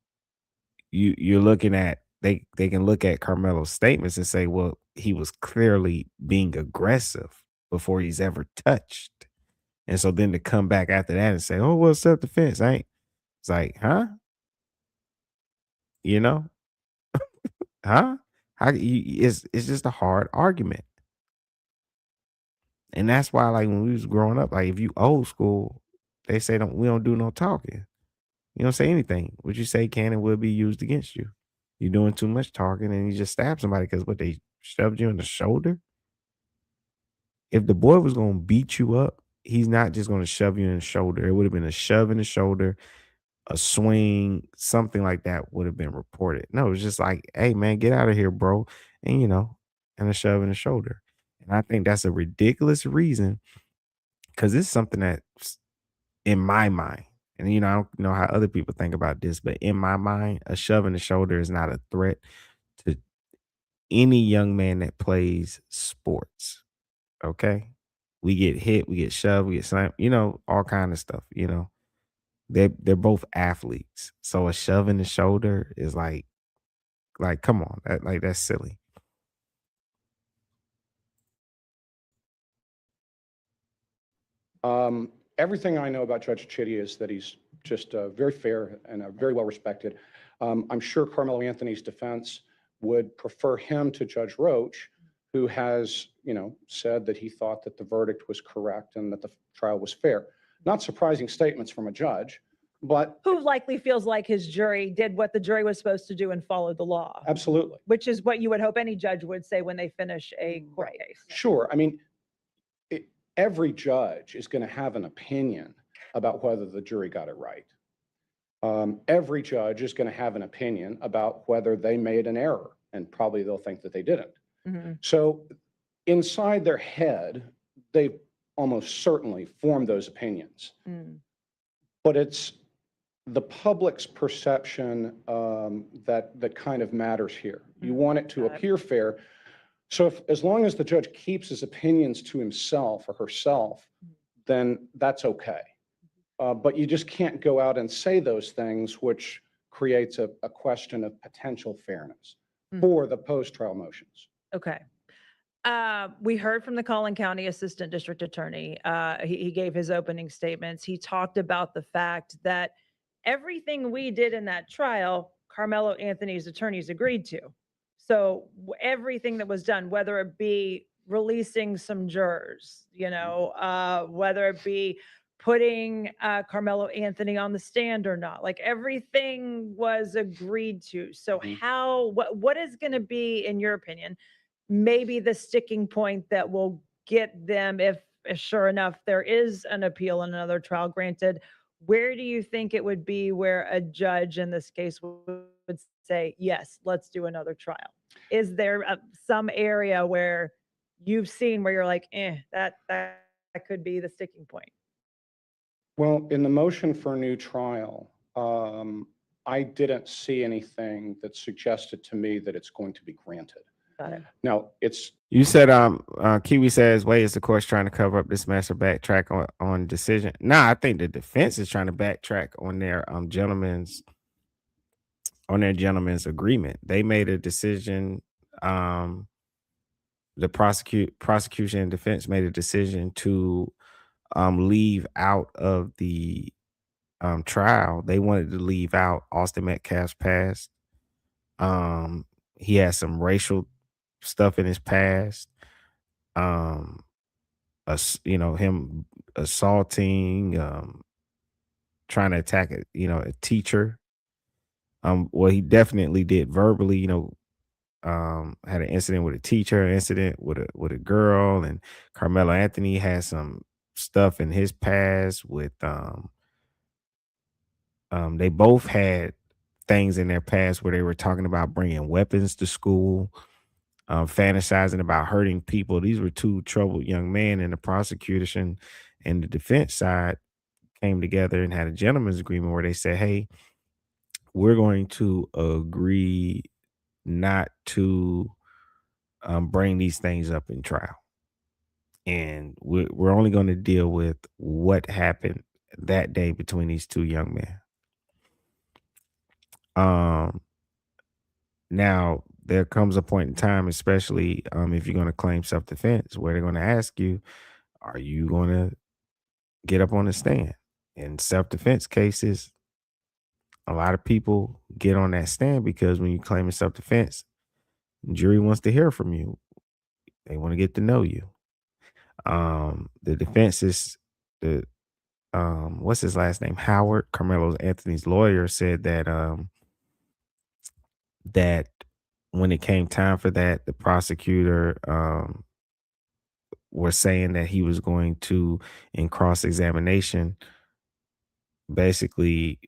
You're looking at, they can look at Carmelo's statements and say, well, he was clearly being aggressive before he's ever touched. And so then to come back after that and say, oh, well, self-defense, ain't. It's like, huh? You know, huh? It's just a hard argument. And that's why, like, when we was growing up, like, if you old school, they say we don't do no talking. You don't say anything. What you say can and will be used against you. You're doing too much talking and you just stab somebody because what, they shoved you in the shoulder? If the boy was going to beat you up, he's not just going to shove you in the shoulder. It would have been a shove in the shoulder, a swing, something like that would have been reported. No, it's just like, hey, man, get out of here, bro. And, and a shove in the shoulder. And I think that's a ridiculous reason because it's something that's in my mind. And, I don't know how other people think about this, but in my mind, a shove in the shoulder is not a threat to any young man that plays sports. Okay. We get hit, we get shoved, we get slammed, all kind of stuff, They're both athletes. So a shove in the shoulder is like come on, that's silly. Everything I know about Judge Chitty is that he's just very fair and very well respected. I'm sure Carmelo Anthony's defense would prefer him to Judge Roach, who has, said that he thought that the verdict was correct and that the trial was fair. Not surprising statements from a judge, but Who likely feels like his jury did what the jury was supposed to do and followed the law. absolutely. Which is what you would hope any judge would say when they finish a court case. Sure. I mean, every judge is going to have an opinion about whether the jury got it right. Every judge is going to have an opinion about whether they made an error, and probably they'll think that they didn't. Mm-hmm. So inside their head, they almost certainly form those opinions. But it's the public's perception that kind of matters here. You want it to appear fair. So as long as the judge keeps his opinions to himself or herself, then that's okay. But you just can't go out and say those things, which creates a question of potential fairness for the post-trial motions. Okay. We heard from the Collin County Assistant District Attorney. He gave his opening statements. He talked about the fact that everything we did in that trial, Carmelo Anthony's attorneys agreed to. So everything that was done, whether it be releasing some jurors, whether it be putting Carmelo Anthony on the stand or not, like everything was agreed to. So what is going to be, in your opinion, maybe the sticking point that will get them, if sure enough there is an appeal and another trial granted, where do you think it would be where a judge in this case would say, yes, let's do another trial? Is there some area where you've seen where you're like, that could be the sticking point? Well, in the motion for a new trial, I didn't see anything that suggested to me that it's going to be granted. Got it. Now, it's You said Kiwi says, "Wait, is the court's trying to cover up this mess or backtrack on decision?" Nah, I think the defense is trying to backtrack on their gentleman's agreement. They made a decision. The prosecution and defense made a decision to leave out of the trial. They wanted to leave out Austin Metcalf's past. He has some racial stuff in his past. Him assaulting, trying to attack a teacher. Well, he definitely did verbally, had an incident with a teacher, an incident with a girl, and Karmelo Anthony has some stuff in his past with they both had things in their past where they were talking about bringing weapons to school, fantasizing about hurting people. These were two troubled young men, and the prosecution and the defense side came together and had a gentleman's agreement where they said, hey, we're going to agree not to bring these things up in trial. And we're only going to deal with what happened that day between these two young men. Now, there comes a point in time, especially if you're going to claim self-defense, where they're going to ask you, are you going to get up on the stand? In self-defense cases, a lot of people get on that stand because when you claim self-defense, the jury wants to hear from you. They want to get to know you. The defense is what's his last name? Howard, Karmelo Anthony's lawyer, said that that when it came time for that, the prosecutor was saying that he was going to, in cross-examination, basically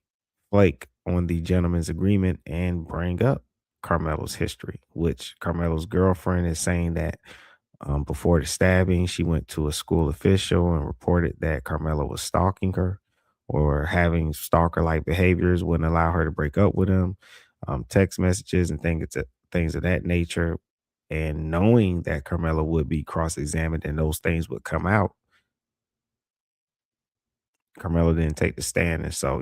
flake on the gentleman's agreement and bring up Karmelo's history, which Karmelo's girlfriend is saying that before the stabbing, she went to a school official and reported that Karmelo was stalking her or having stalker-like behaviors, wouldn't allow her to break up with him, text messages and things of that nature. And knowing that Karmelo would be cross-examined and those things would come out, Karmelo didn't take the stand. And so,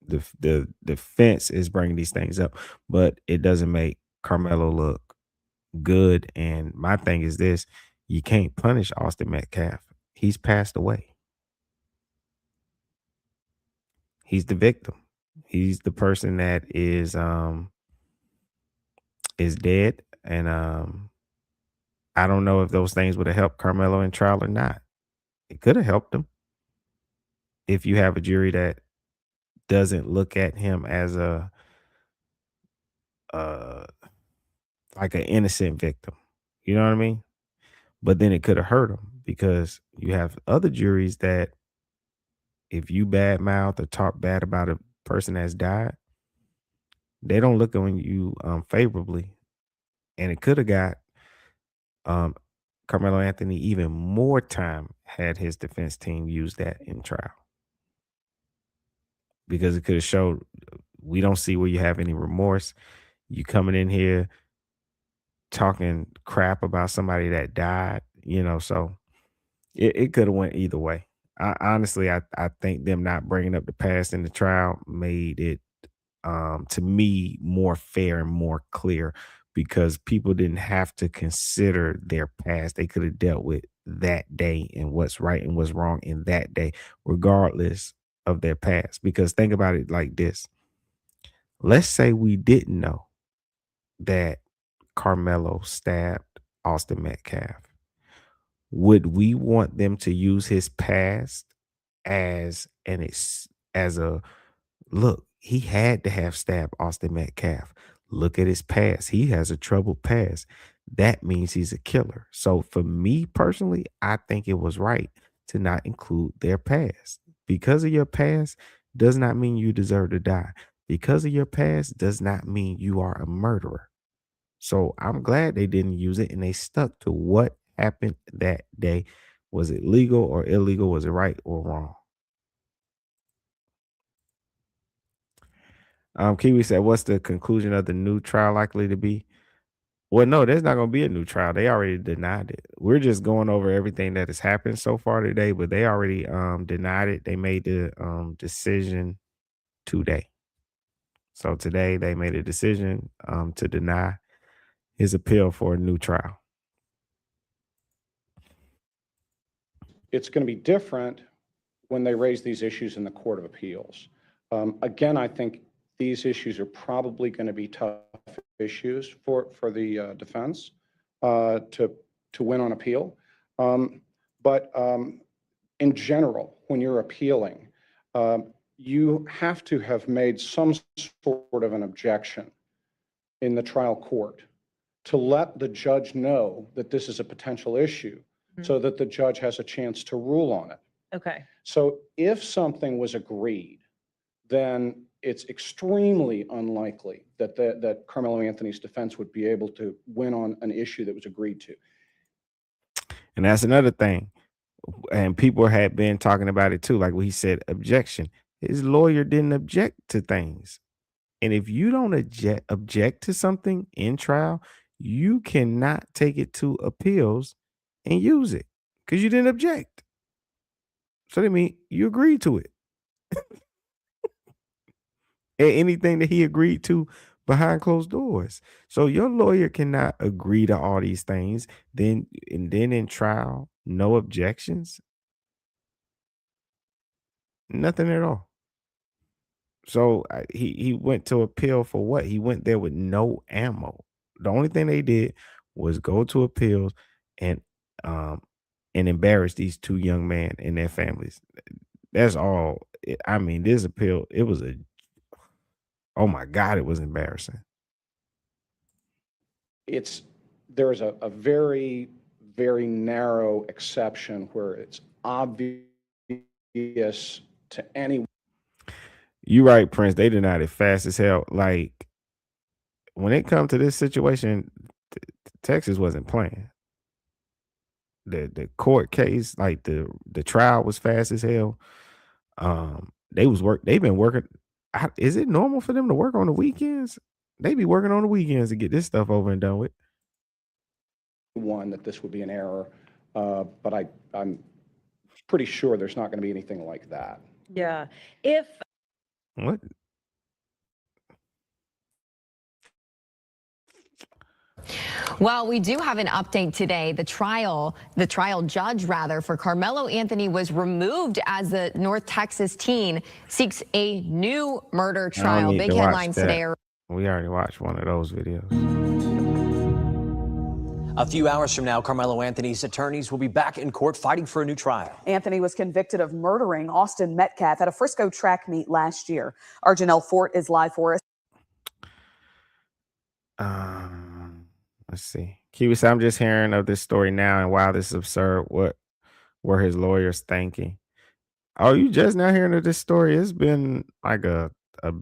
the defense is bringing these things up, but it doesn't make Karmelo look good. And my thing is this: you can't punish Austin Metcalf. He's passed away. He's the victim. He's the person that is dead. And I don't know if those things would have helped Karmelo in trial or not. It could have helped him if you have a jury that doesn't look at him as like an innocent victim. You know what I mean? But then it could have hurt him because you have other juries that if you badmouth or talk bad about a person that's died, they don't look on you favorably. And it could have got Karmelo Anthony even more time had his defense team used that in trial. Because it could have showed, we don't see where you have any remorse. You coming in here talking crap about somebody that died, so it could have went either way. Honestly, I think them not bringing up the past in the trial made it, to me, more fair and more clear because people didn't have to consider their past. They could have dealt with that day and what's right and what's wrong in that day, regardless of their past. Because think about it like this. Let's say we didn't know that Karmelo stabbed Austin Metcalf. Would we want them to use his past as a look? He had to have stabbed Austin Metcalf. Look at his past. He has a troubled past. that means he's a killer. So for me personally, I think it was right to not include their past. Because of your past does not mean you deserve to die. Because of your past does not mean you are a murderer. So I'm glad they didn't use it and they stuck to what happened that day. Was it legal or illegal? Was it right or wrong? Kiwi said, what's the conclusion of the new trial likely to be? Well, no, there's not going to be a new trial. They already denied it. We're just going over everything that has happened so far today, but they already denied it. They made the decision today. So today they made a decision to deny his appeal for a new trial. It's going to be different when they raise these issues in the Court of Appeals. Again, I think these issues are probably going to be tough issues for the defense to win on appeal. But in general, when you're appealing, you have to have made some sort of an objection in the trial court to let the judge know that this is a potential issue so that the judge has a chance to rule on it. Okay. So if something was agreed, then it's extremely unlikely that Karmelo Anthony's defense would be able to win on an issue that was agreed to. And that's another thing. And people had been talking about it too. Like he said, objection. His lawyer didn't object to things. And if you don't object to something in trial, you cannot take it to appeals and use it because you didn't object. So that means you agreed to it. And anything that he agreed to behind closed doors. So your lawyer cannot agree to all these things. Then in trial, no objections. Nothing at all. So he went to appeal for what? He went there with no ammo. The only thing they did was go to appeals and embarrass these two young men and their families. That's all. I mean, this appeal, it was oh my God, it was embarrassing. There is a very, very narrow exception where it's obvious to anyone. You right, Prince. They denied it fast as hell. Like when it comes to this situation, Texas wasn't playing. The court case, like the trial was fast as hell. They've been working. Is it normal for them to work on the weekends? They be working on the weekends to get this stuff over and done with. One, that this would be an error, but I'm pretty sure there's not going to be anything like that. Yeah. If What? Well, we do have an update today. The trial judge for Karmelo Anthony was removed as the North Texas teen seeks a new murder trial. Big headlines today. We already watched one of those videos. A few hours from now, Karmelo Anthony's attorneys will be back in court fighting for a new trial. Anthony was convicted of murdering Austin Metcalf at a Frisco track meet last year. Our Janelle Fort is live for us. Let's see. Kiwi said, I'm just hearing of this story now, and wow, this is absurd. What were his lawyers thinking? Oh, you just now hearing of this story? It's been like a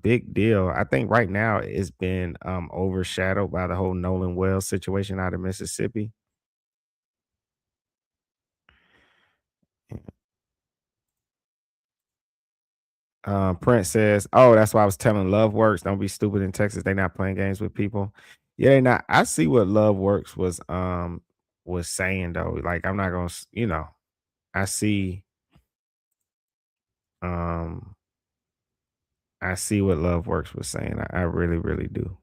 big deal. I think right now it's been overshadowed by the whole Nolan Wells situation out of Mississippi. Prince says, oh, that's why I was telling Love Works, don't be stupid in Texas. They're not playing games with people. Yeah, they're not. I see what Love Works was saying though. Like, I'm not gonna, I see what Love Works was saying. I really, really do.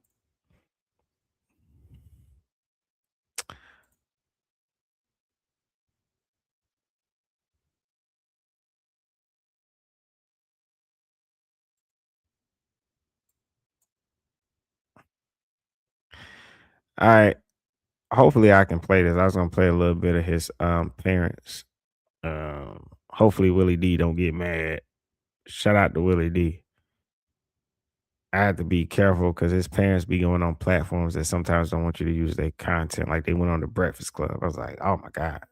All right. Hopefully I can play this. I was gonna play a little bit of his parents. Hopefully Willie D don't get mad. Shout out to Willie D. I had to be careful because his parents be going on platforms that sometimes don't want you to use their content. Like they went on the Breakfast Club. I was like, oh my God.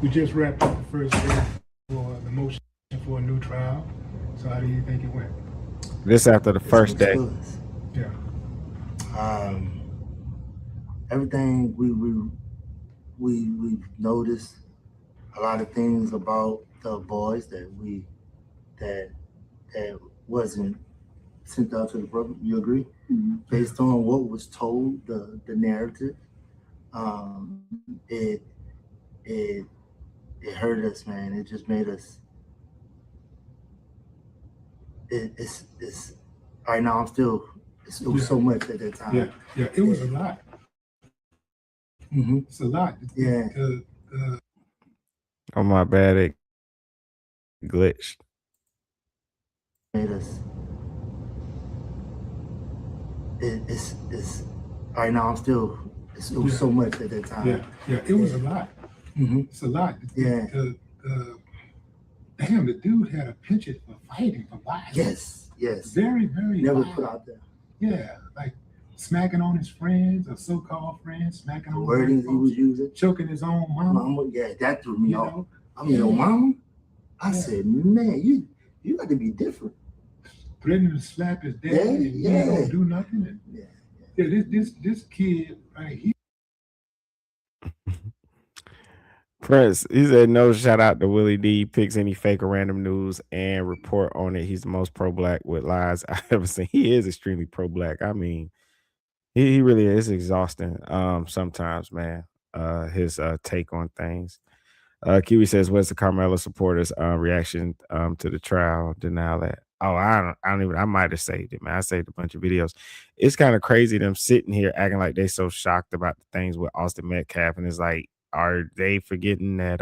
We just wrapped up the first day for the motion for a new trial. So how do you think it went? This after the first day. Yeah. Everything we've noticed, a lot of things about the boys that wasn't sent out to the public. You agree? Mm-hmm. Based on what was told, the narrative, it hurt us, man. It just made us. It's right now. I'm still. It was so much at that time. Yeah. It was a lot. Mm-hmm. It's a lot. Yeah. Oh my bad, it glitched. Made us. It's right now. I'm still. It was so much at that time. Yeah. It was a lot. Mm-hmm. It's a lot. Yeah. Damn, the dude had a penchant for fighting, for violence. Yes. Very, very. Never violent. put out there. Yeah, like smacking on his friends or so-called friends, smacking on wordings he was using, choking his own mama. Yeah, that threw me off. I mean, your mama. I said, man, you got to be different. Threatening to slap his dad and he don't do nothing. And, this kid right here. Prince, he said no shout out to Willie D. Picks any fake or random news and report on it. He's the most pro-black with lies I've ever seen. He is extremely pro-black. I mean, he really is exhausting sometimes, man. His take on things. Kiwi says, what's the Karmelo supporters reaction to the trial? Denial that. Oh, I might have saved it, man. I saved a bunch of videos. It's kind of crazy them sitting here acting like they so shocked about the things with Austin Metcalf, and it's like, are they forgetting that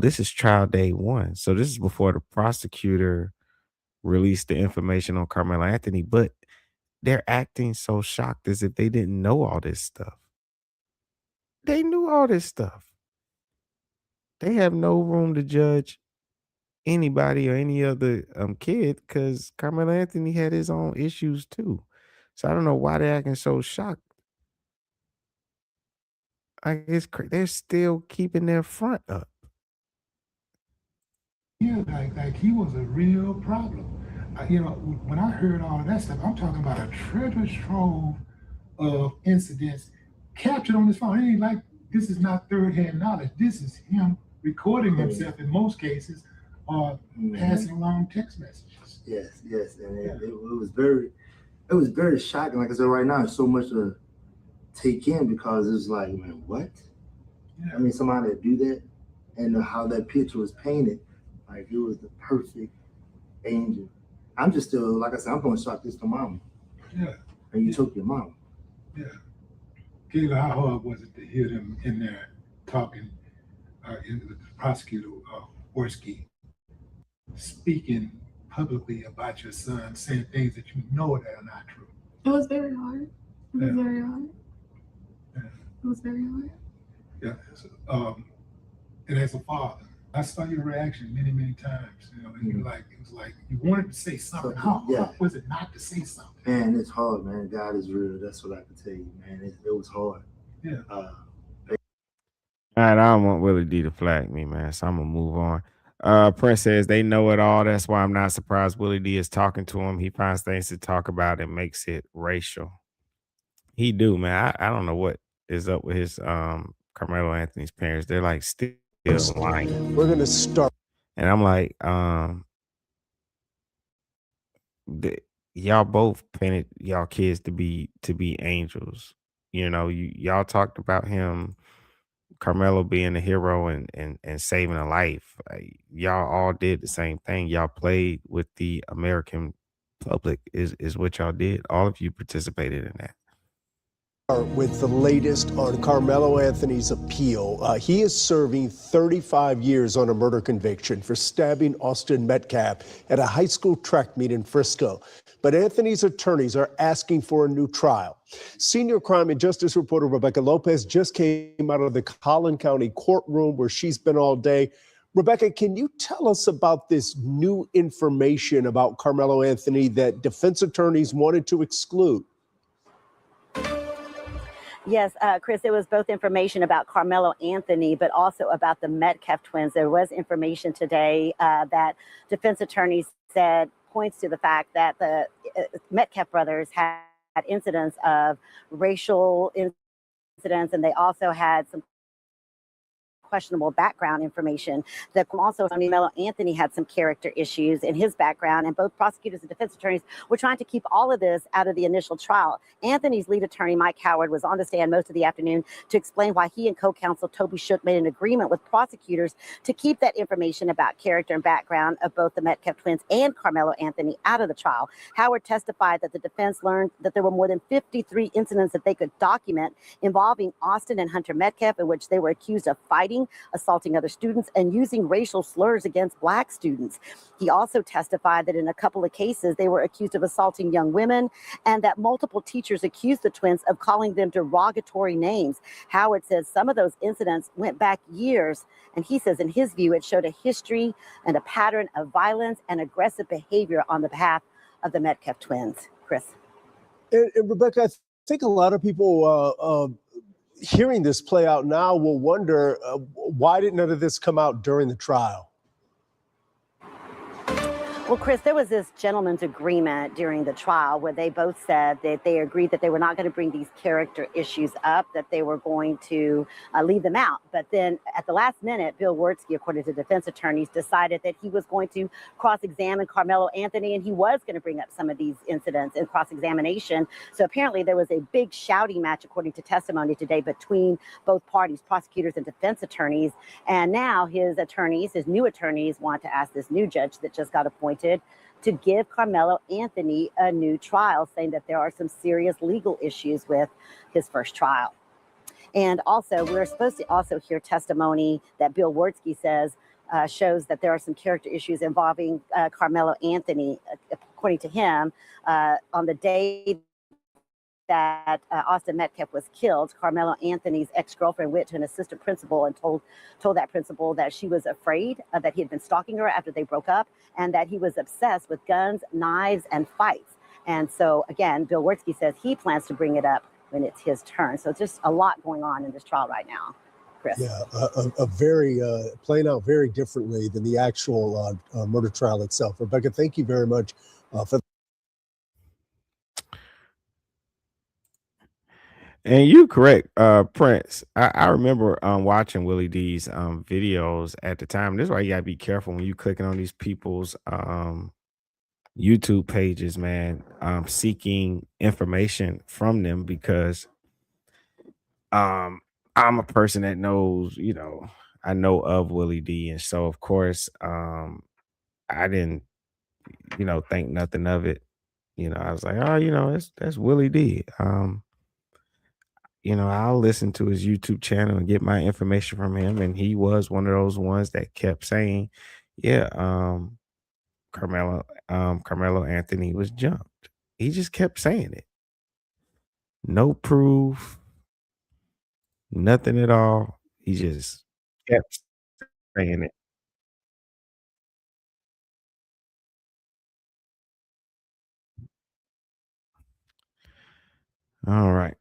this is trial day 1. So this is before the prosecutor released the information on Karmelo Anthony, but they're acting so shocked as if they didn't know all this stuff. They knew all this stuff. They have no room to judge anybody or any other kid because Karmelo Anthony had his own issues too. So I don't know why they're acting so shocked. They're still keeping their front up. Yeah, like he was a real problem. When I heard all of that stuff, I'm talking about a treasure trove of incidents captured on his phone. It ain't like this is not third-hand knowledge. This is him recording himself in most cases or passing along text messages. Yes, and it was very shocking. Like I said, right now, it's so much to take in because it's like, man, what? Yeah. I mean, somebody to do that and how that picture was painted, like it was the perfect angel. I'm just still, like I said, I'm going to shock this to mama. Yeah. And you took your mama. Yeah. Kayla, how hard was it to hear them in there talking, the prosecutor, Worski, speaking publicly about your son, saying things that you know that are not true? It was very hard. It was very hard. Yeah. It was very hard. Yeah. So, and as a father, I saw your reaction many, many times. You know, and it was like you wanted to say something. How hard was it not to say something? Man, it's hard, man. God is real. That's what I can tell you, man. It was hard. Yeah. All right, I don't want Willie D to flag me, man. So I'm gonna move on. Prince says they know it all. That's why I'm not surprised Willie D is talking to him. He finds things to talk about and makes it racial. He do, man. I don't know what is up with his Karmelo Anthony's parents. They're like still lying. We're gonna start. And I'm like, y'all both painted y'all kids to be angels. You know, y'all talked about him, Karmelo being a hero and saving a life. Like, y'all all did the same thing. Y'all played with the American public is what y'all did. All of you participated in that. With the latest on Karmelo Anthony's appeal. He is serving 35 years on a murder conviction for stabbing Austin Metcalf at a high school track meet in Frisco. But Anthony's attorneys are asking for a new trial. Senior crime and justice reporter Rebecca Lopez just came out of the Collin County courtroom where she's been all day. Rebecca, can you tell us about this new information about Karmelo Anthony that defense attorneys wanted to exclude? Yes, Chris, there was both information about Karmelo Anthony, but also about the Metcalf twins. There was information today that defense attorneys said points to the fact that the Metcalf brothers had incidents of racial incidents, and they also had some questionable background information. That also, Karmelo Anthony had some character issues in his background, and both prosecutors and defense attorneys were trying to keep all of this out of the initial trial. Anthony's lead attorney, Mike Howard, was on the stand most of the afternoon to explain why he and co-counsel Toby Shook made an agreement with prosecutors to keep that information about character and background of both the Metcalf twins and Karmelo Anthony out of the trial. Howard testified that the defense learned that there were more than 53 incidents that they could document involving Austin and Hunter Metcalf, in which they were accused of fighting, assaulting other students, and using racial slurs against Black students. He also testified that in a couple of cases, they were accused of assaulting young women, and that multiple teachers accused the twins of calling them derogatory names. Howard says some of those incidents went back years, and he says in his view, it showed a history and a pattern of violence and aggressive behavior on the behalf of the Metcalf twins. Chris. And Rebecca, I think a lot of people hearing this play out now will wonder why did none of this come out during the trial? Well, Chris, there was this gentleman's agreement during the trial where they both said that they agreed that they were not going to bring these character issues up, that they were going to leave them out. But then at the last minute, Bill Wurtsky, according to defense attorneys, decided that he was going to cross-examine Karmelo Anthony, and he was going to bring up some of these incidents in cross-examination. So apparently there was a big shouting match, according to testimony today, between both parties, prosecutors and defense attorneys. And now his attorneys, his new attorneys, want to ask this new judge that just got appointed to give Karmelo Anthony a new trial, saying that there are some serious legal issues with his first trial. And also, we're supposed to also hear testimony that Bill Wurtsky says shows that there are some character issues involving Karmelo Anthony. According to him, on the day that Austin Metcalf was killed, Karmelo Anthony's ex-girlfriend went to an assistant principal and told that principal that she was afraid that he had been stalking her after they broke up, and that he was obsessed with guns, knives, and fights. And so, again, Bill Wurtsky says he plans to bring it up when it's his turn. So just a lot going on in this trial right now, Chris. Yeah, a very playing out very differently than the actual murder trial itself. Rebecca, thank you very much for. And you correct, Prince. I remember watching Willie D's videos at the time. This is why you gotta be careful when you clicking on these people's YouTube pages, man. Seeking information from them, because I'm a person that knows, I know of Willie D, and so of course I didn't, think nothing of it. I was like, oh, that's Willie D. I'll listen to his YouTube channel and get my information from him. And he was one of those ones that kept saying, yeah, Karmelo Anthony was jumped. He just kept saying it. No proof, nothing at all. He just kept saying it. All right.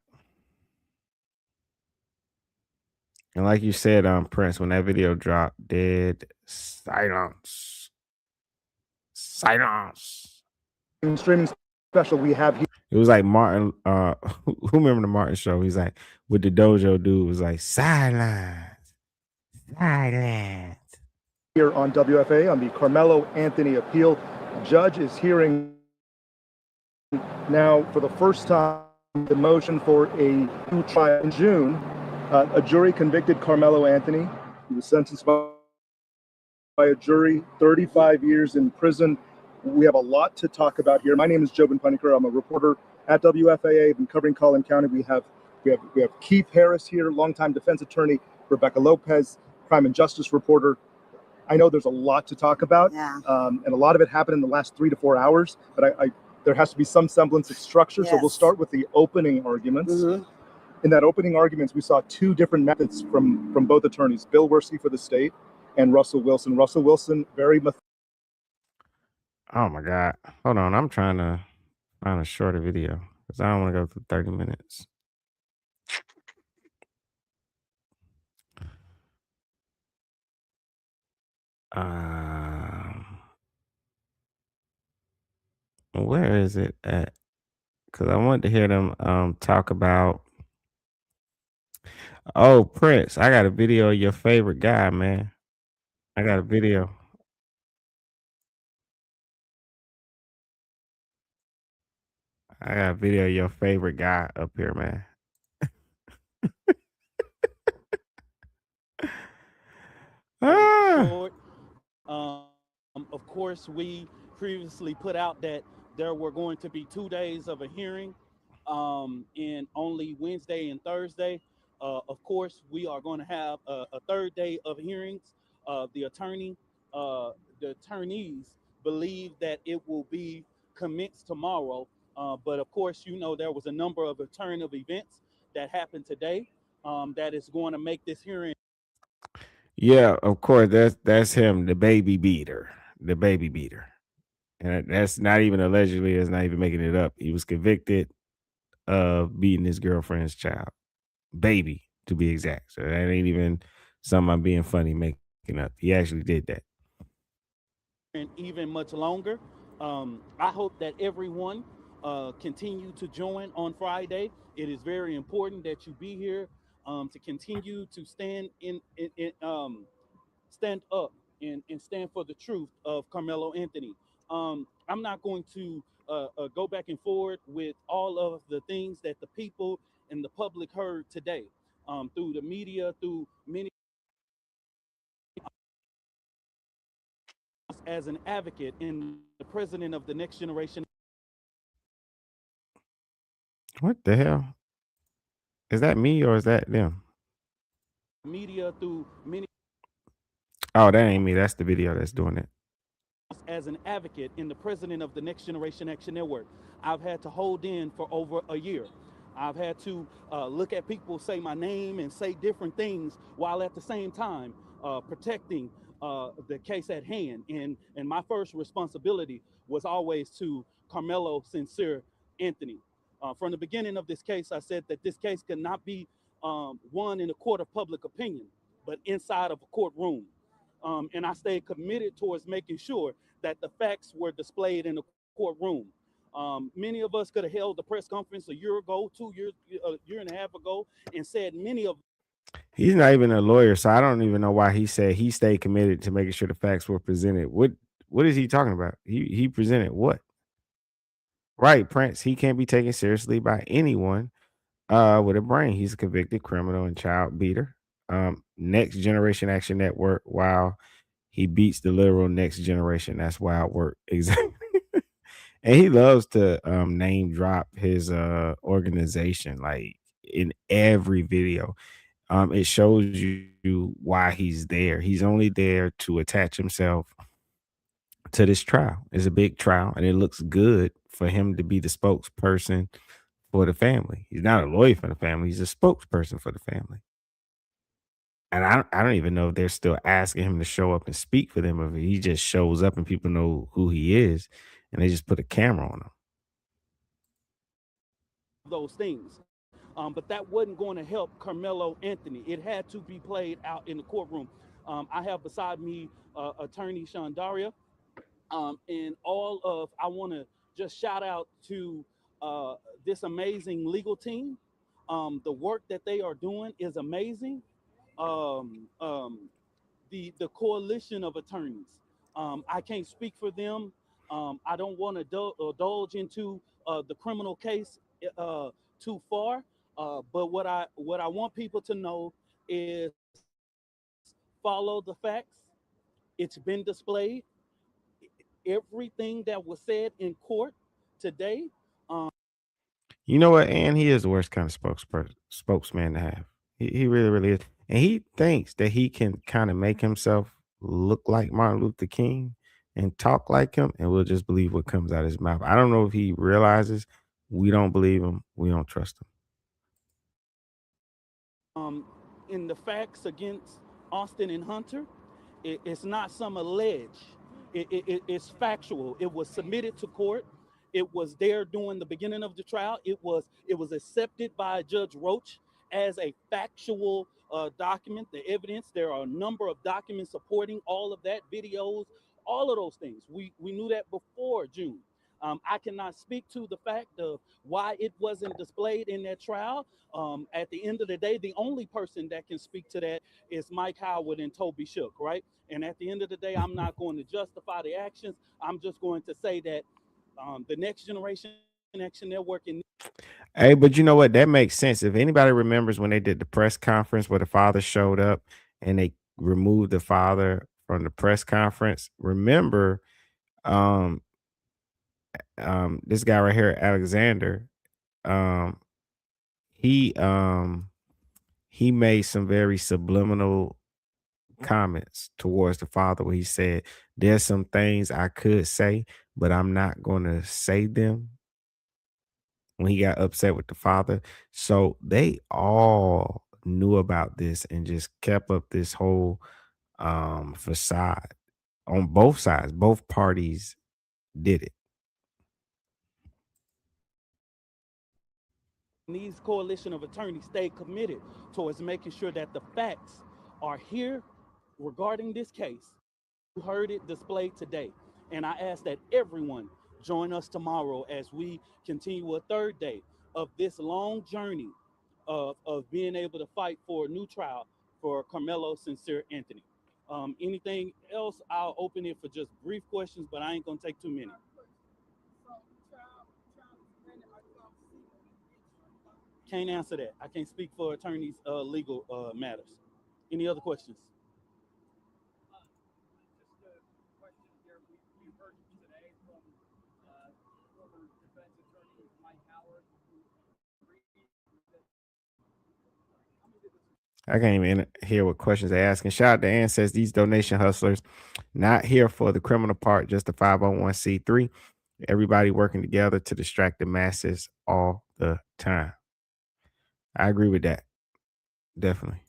And like you said, Prince, when that video dropped, dead silence. Silence. Streaming special we have here. It was like Martin, who remember the Martin show? He's like, with the dojo dude, was like, silence. Silence. Here on WFA on the Karmelo Anthony appeal. Judge is hearing now for the first time the motion for a new trial in June. A jury convicted Karmelo Anthony. He was sentenced by a jury, 35 years in prison. We have a lot to talk about here. My name is Jobin Paniker. I'm a reporter at WFAA. I've been covering Collin County. We have Keith Harris here, longtime defense attorney, Rebecca Lopez, crime and justice reporter. I know there's a lot to talk about, and a lot of it happened in the last 3 to 4 hours, but there has to be some semblance of structure. Yes. So we'll start with the opening arguments. Mm-hmm. In that opening arguments, we saw two different methods from both attorneys, Bill Wurtsky for the state and Russell Wilson. Russell Wilson, very Oh my God. Hold on. I'm trying to find a shorter video because I don't want to go through 30 minutes. Where is it at? Because I wanted to hear them talk about. Oh, Prince, I got a video of your favorite guy, man. I got a video. I got a video of your favorite guy up here, man. Ah. Short. Of course, we previously put out that there were going to be 2 days of a hearing, and only Wednesday and Thursday. Of course, we are going to have a third day of hearings. The attorneys believe that it will be commenced tomorrow, but of course, you know, there was a number of alternative events that happened today that is going to make this hearing. Yeah, of course. That's him, the baby beater. The baby beater. And that's not even allegedly, that's not even making it up. He was convicted of beating his girlfriend's child. Baby, to be exact. So that ain't even something I'm being funny making up. He actually did that. And even much longer. I hope that everyone continue to join on Friday. It is very important that you be here to continue to stand stand up and stand for the truth of Karmelo Anthony. I'm not going to go back and forward with all of the things that the people and the public heard today through the media, through many. As an advocate and the president of the next generation. What the hell? Is that me or is that them? Media through many. Oh, that ain't me. That's the video that's doing it. As an advocate and the president of the Next Generation Action Network, I've had to hold in for over a year. I've had to look at people say my name and say different things while at the same time protecting the case at hand. And my first responsibility was always to Karmelo Sincere Anthony. From the beginning of this case, I said that this case could not be won in a court of public opinion, but inside of a courtroom. And I stayed committed towards making sure that the facts were displayed in the courtroom. Many of us could have held the press conference a year ago, 2 years, a year and a half ago, and said many of. He's not even a lawyer, so I don't even know why he said he stayed committed to making sure the facts were presented. What is he talking about? He presented what? Right, Prince. He can't be taken seriously by anyone with a brain. He's a convicted criminal and child beater. Next Generation Action Network. While he beats the literal next generation. That's wild work. Exactly. And he loves to name drop his organization like in every video. It shows you why he's there. He's only there to attach himself to this trial. It's a big trial, and it looks good for him to be the spokesperson for the family. He's not a lawyer for the family. He's a spokesperson for the family. And I don't even know if they're still asking him to show up and speak for them, or if he just shows up and people know who he is, and they just put a camera on him. Those things. But that wasn't going to help Karmelo Anthony. It had to be played out in the courtroom. I have beside me attorney Sean Daria, and all of, I want to just shout out to this amazing legal team. The work that they are doing is amazing. The coalition of attorneys. I can't speak for them. I don't want to indulge into the criminal case too far. But what I want people to know is follow the facts. It's been displayed. Everything that was said in court today. You know what? And he is the worst kind of spokesman to have. He really, really is. And he thinks that he can kind of make himself look like Martin Luther King and talk like him, and we'll just believe what comes out of his mouth. I don't know if he realizes we don't believe him. We don't trust him. In the facts against Austin and Hunter, It's not some alleged. It's factual. It was submitted to court. It was there during the beginning of the trial. It was accepted by Judge Roach as a factual document. The evidence. There are a number of documents supporting all of that, videos, all of those things. We knew that before June. I cannot speak to the fact of why it wasn't displayed in that trial. At the end of the day, the only person that can speak to that is Mike Howard and Toby Shook, right? And at the end of the day, I'm not going to justify the actions. I'm just going to say that the Next Generation Action Network and Hey, but you know what? That makes sense. If anybody remembers when they did the press conference where the father showed up and they removed the father from the press conference, remember um this guy right here, Alexander, um he um he made some very subliminal comments towards the father where he said there's some things I could say, but I'm not going to say them, when he got upset with the father. So they all knew about this and just kept up this whole facade on both sides. Both parties did it. these coalition of attorneys stay committed towards making sure that the facts are here regarding this case. You heard it displayed today. And I ask that everyone join us tomorrow as we continue a third day of this long journey of being able to fight for a new trial for Karmelo Sincere Anthony. Anything else, I'll open it for just brief questions, but I ain't gonna take too many. Can't answer that. I can't speak for attorneys' legal matters. Any other questions? I can't even hear what questions they're asking. Shout out to Ann says these donation hustlers not here for the criminal part, just the 501c3. Everybody working together to distract the masses all the time. I agree with that. Definitely.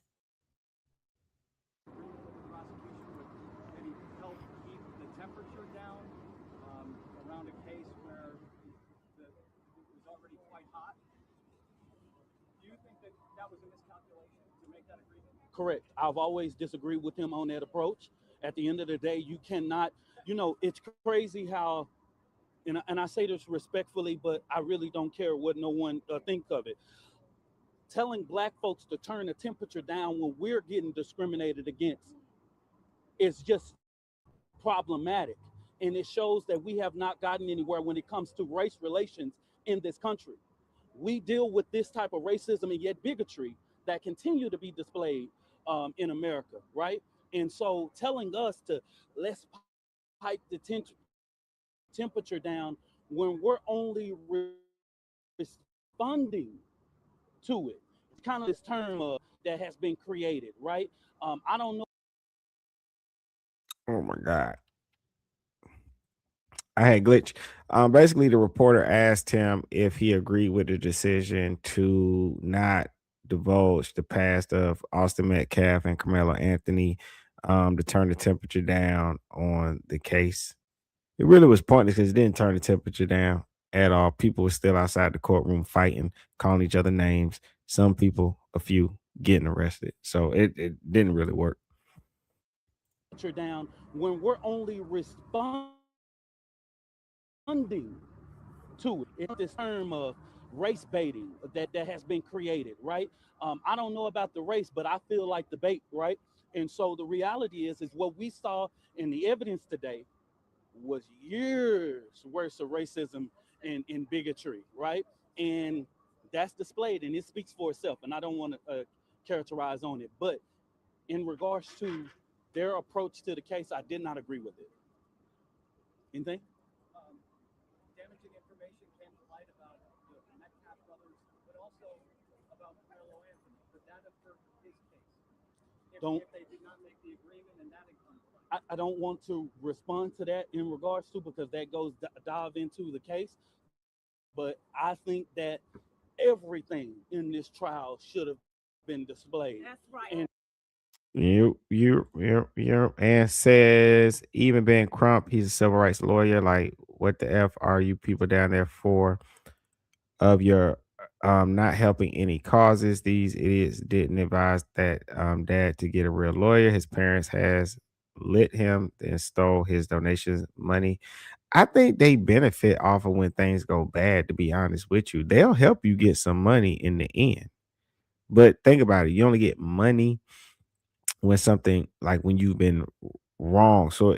Correct. I've always disagreed with him on that approach. At the end of the day, you cannot, it's crazy how, and I say this respectfully, but I really don't care what no one think of it. Telling black folks to turn the temperature down when we're getting discriminated against is just problematic. And it shows that we have not gotten anywhere when it comes to race relations in this country. We deal with this type of racism and yet bigotry that continue to be displayed in America, right? And so telling us to let's pipe the temperature down when we're only responding to it. It's kind of this term that has been created, right? I don't know. Oh my God. I had glitch. Basically, the reporter asked him if he agreed with the decision to not divulge the past of Austin Metcalf and Karmelo Anthony, to turn the temperature down on the case. It really was pointless because it didn't turn the temperature down at all. People were still outside the courtroom fighting, calling each other names. Some people, a few, getting arrested. So it didn't really work. Down when we're only responding to it. It's this term of race baiting that has been created, right? I don't know about the race, but I feel like the bait, right? And so the reality is what we saw in the evidence today was years worth of racism and bigotry, right? And that's displayed and it speaks for itself. And I don't want to characterize on it, but in regards to their approach to the case, I did not agree with it. Anything? Damaging information came to light about the Metcalf brothers, but also about Karmelo Anthony. Could that have hurt his case if they did not make the agreement and that had come to light? I don't want to respond to that in regards to because that goes dive into the case. But I think that everything in this trial should have been displayed. That's right. And And says even Ben Crump, he's a civil rights lawyer. Like, what the f are you people down there for? Of your not helping any causes. These idiots didn't advise that dad to get a real lawyer. His parents has lit him and stole his donations money. I think they benefit off of when things go bad, to be honest with you. They'll help you get some money in the end. But think about it. You only get money when something like when you've been wrong. So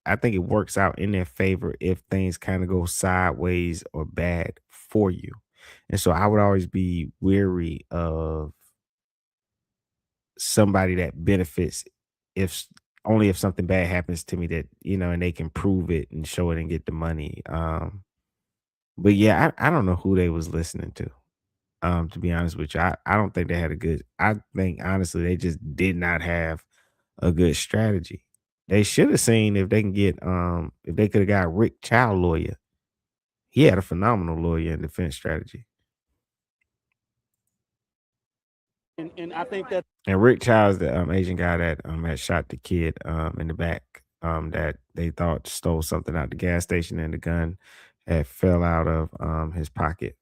I think it works out in their favor if things kind of go sideways or bad for you. And so I would always be weary of somebody that benefits if only if something bad happens to me that, and they can prove it and show it and get the money. But yeah, I don't know who they was listening to be honest with you. I don't think they had a good I think honestly they just did not have a good strategy. They should have seen if they can get if they could have got Rick Child lawyer. He had a phenomenal lawyer and defense strategy. And I think that And Rick Child's the Asian guy that had shot the kid in the back that they thought stole something out the gas station and the gun had fell out of his pocket.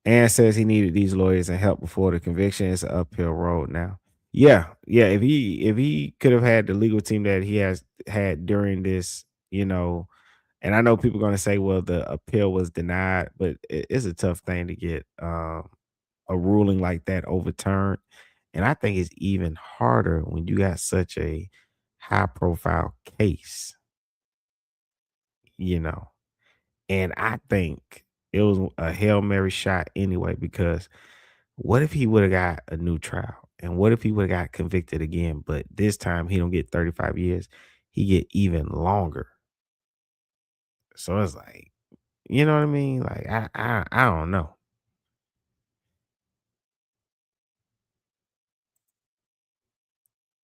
And says he needed these lawyers and help before the conviction. It's an uphill road now. Yeah. If he could have had the legal team that he has had during this, and I know people are going to say, well, the appeal was denied, but it's a tough thing to get a ruling like that overturned. And I think it's even harder when you got such a high profile case, you know. And I think it was a Hail Mary shot anyway, because what if he would have got a new trial? And what if he would have got convicted again? But this time he don't get 35 years. He get even longer. So it's like, you know what I mean? Like I don't know.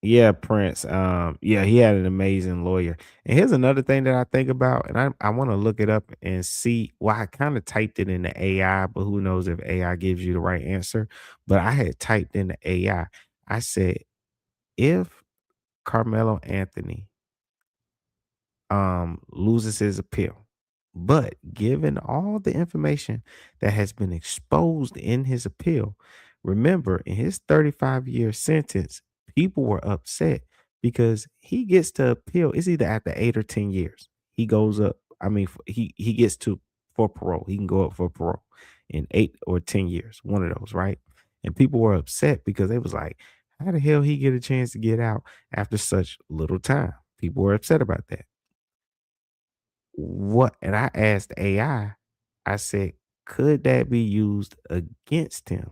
Yeah, Prince. Yeah, he had an amazing lawyer. And here's another thing that I think about, and I want to look it up and see. Well, I kind of typed it in the AI, but who knows if AI gives you the right answer. But I had typed in the AI. I said, if Carmelo Anthony loses his appeal, but given all the information that has been exposed in his appeal, remember in his 35-year sentence, people were upset because he gets to appeal. It's either after 8 or 10 years. He goes up. I mean, he gets to for parole. He can go up for parole in 8 or 10 years. One of those, right? And people were upset because they was like, how the hell he get a chance to get out after such little time? People were upset about that. What and I asked I said, could that be used against him?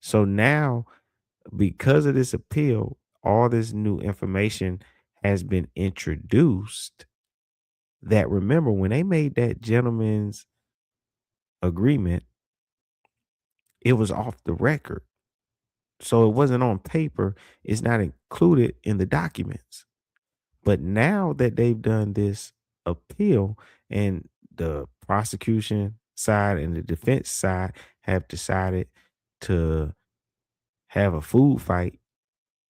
So now, because of this appeal, all this new information has been introduced that remember when they made that gentleman's agreement, it was off the record. So it wasn't on paper, it's not included in the documents. But now that they've done this appeal and the prosecution side and the defense side have decided to have a food fight,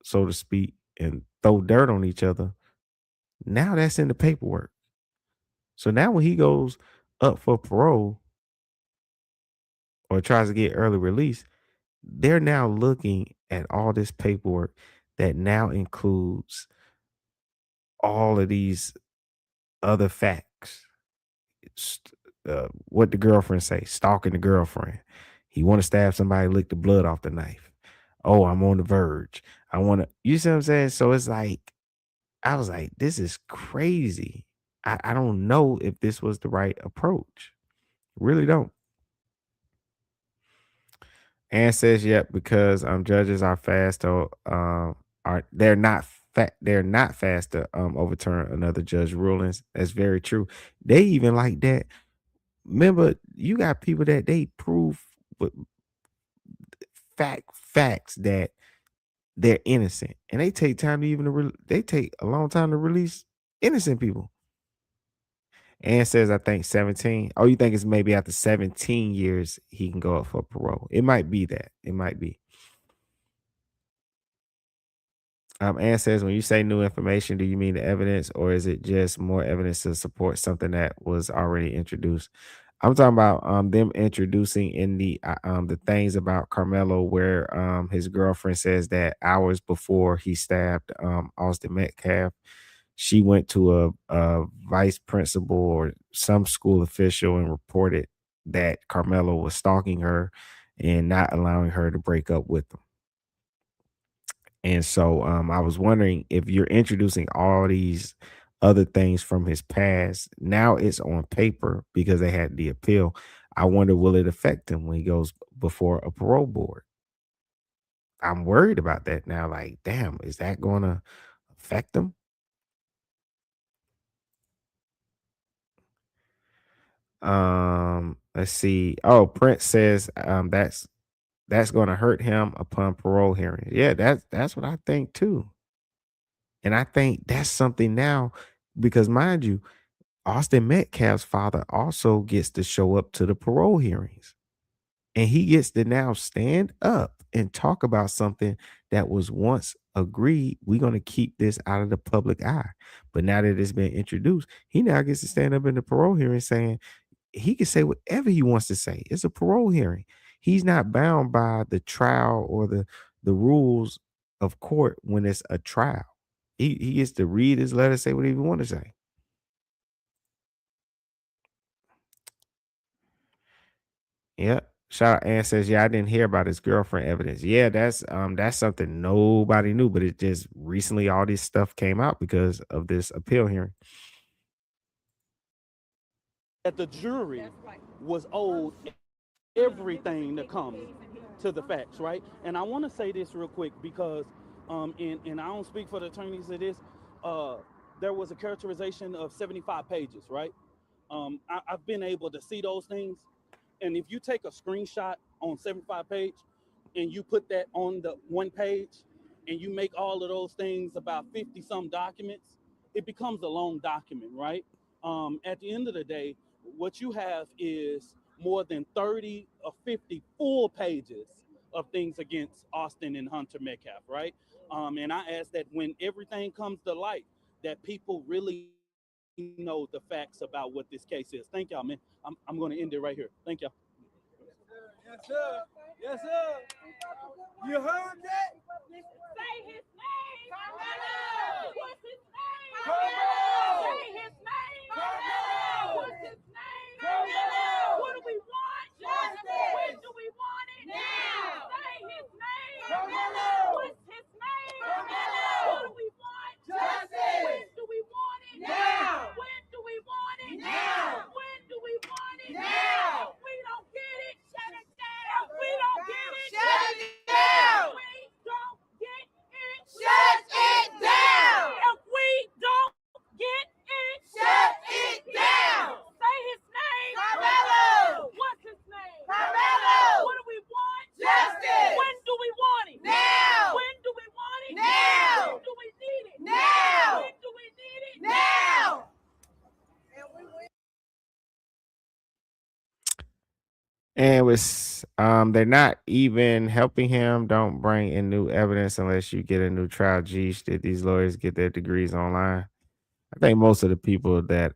so to speak, and throw dirt on each other, now that's in the paperwork. So now when he goes up for parole or tries to get early release, they're now looking at all this paperwork that now includes all of these other facts. What the girlfriend say, stalking the girlfriend. He want to stab somebody, lick the blood off the knife. Oh, I'm on the verge. I want to, you see what I'm saying? So it's like, I was like, this is crazy. I don't know if this was the right approach. Really don't. And says, yep, because judges are fast to they're not fast to overturn another judge rulings. That's very true. They even like that. Remember, you got people that they prove with facts that they're innocent, and they take time to even they take a long time to release innocent people. And says, I think 17. Oh, you think it's maybe after 17 years he can go up for parole? It might be that. It might be. Ann says, when you say new information, do you mean the evidence, or is it just more evidence to support something that was already introduced? I'm talking about them introducing in the things about Carmelo where his girlfriend says that hours before he stabbed Austin Metcalf, she went to a vice principal or some school official and reported that Carmelo was stalking her and not allowing her to break up with him. And so I was wondering, if you're introducing all these other things from his past, now it's on paper because they had the appeal. I wonder, will it affect him when he goes before a parole board? I'm worried about that now. Like, damn, is that going to affect him? Let's see. Oh, Prince says that's going to hurt him upon parole hearing. Yeah, that's what I think too. And I think that's something now because, mind you, Austin Metcalf's father also gets to show up to the parole hearings. And he gets to now stand up and talk about something that was once agreed. We're going to keep this out of the public eye. But now that it's been introduced, he now gets to stand up in the parole hearing saying he can say whatever he wants to say. It's a parole hearing. He's not bound by the trial or the rules of court when it's a trial. He gets to read his letter, say whatever he want to say. Yeah. Shout out Ann says, yeah, I didn't hear about his girlfriend evidence. Yeah, that's something nobody knew, but it just recently all this stuff came out because of this appeal hearing. That the jury was owed everything to come to the facts, right? And I want to say this real quick because, and I don't speak for the attorneys of this, there was a characterization of 75 pages, right? I've been able to see those things. And if you take a screenshot on 75 page and you put that on the one page and you make all of those things about 50 some documents, it becomes a long document, right? At the end of the day, what you have is more than 30 or 50 full pages of things against Austin and Hunter Metcalf, right? And I ask that when everything comes to light, that people really know the facts about what this case is. Thank y'all, man. I'm going to end it right here. Thank y'all. Yes, sir. Yes, sir. You heard that? Say his name. Karmelo. What's his name? Karmelo. Say his name. Karmelo. What's his name? Karmelo. What do we want? Justice. When do we want it? Now. Say his name. Karmelo. What's his name? Karmelo. What do we want? Justice. When do we want it? Now. When do we want it? Now. When do we want it? Now. We don't get it. Shut it down. We don't get it. Shut it down. We don't get it. Shut it down. If we don't get it, shut it down. Say his name. Karmelo. What's his name? Karmelo. What do we want? Justice. When do we want it? Now. When do we want it? Now. When do we need it? Now. When do we need it? Now. And with they're not even helping him. Don't bring in new evidence unless you get a new trial. Geez, did these lawyers get their degrees online? I think most of the people that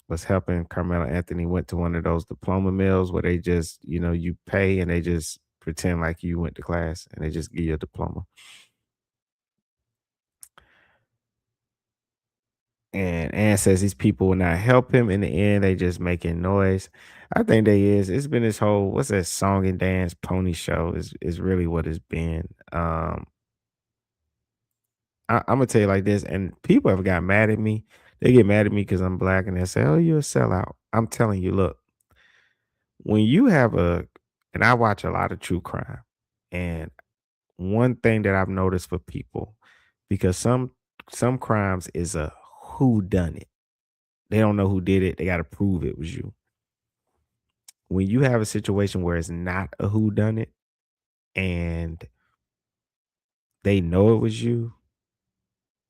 was helping Carmelo Anthony went to one of those diploma mills where they just, you pay and they just pretend like you went to class and they just give you a diploma. And Ann says these people will not help him. In the end, they just making noise. I think they is. It's been this whole, what's that, song and dance pony show is really what it's been. I'm gonna tell you like this, and people have got mad at me. They get mad at me because I'm black and they say, oh, you're a sellout. I'm telling you, look, when you have and I watch a lot of true crime, and one thing that I've noticed for people, because some crimes is a who done it. They don't know who did it. They got to prove it was you. When you have a situation where it's not a who done it and they know it was you,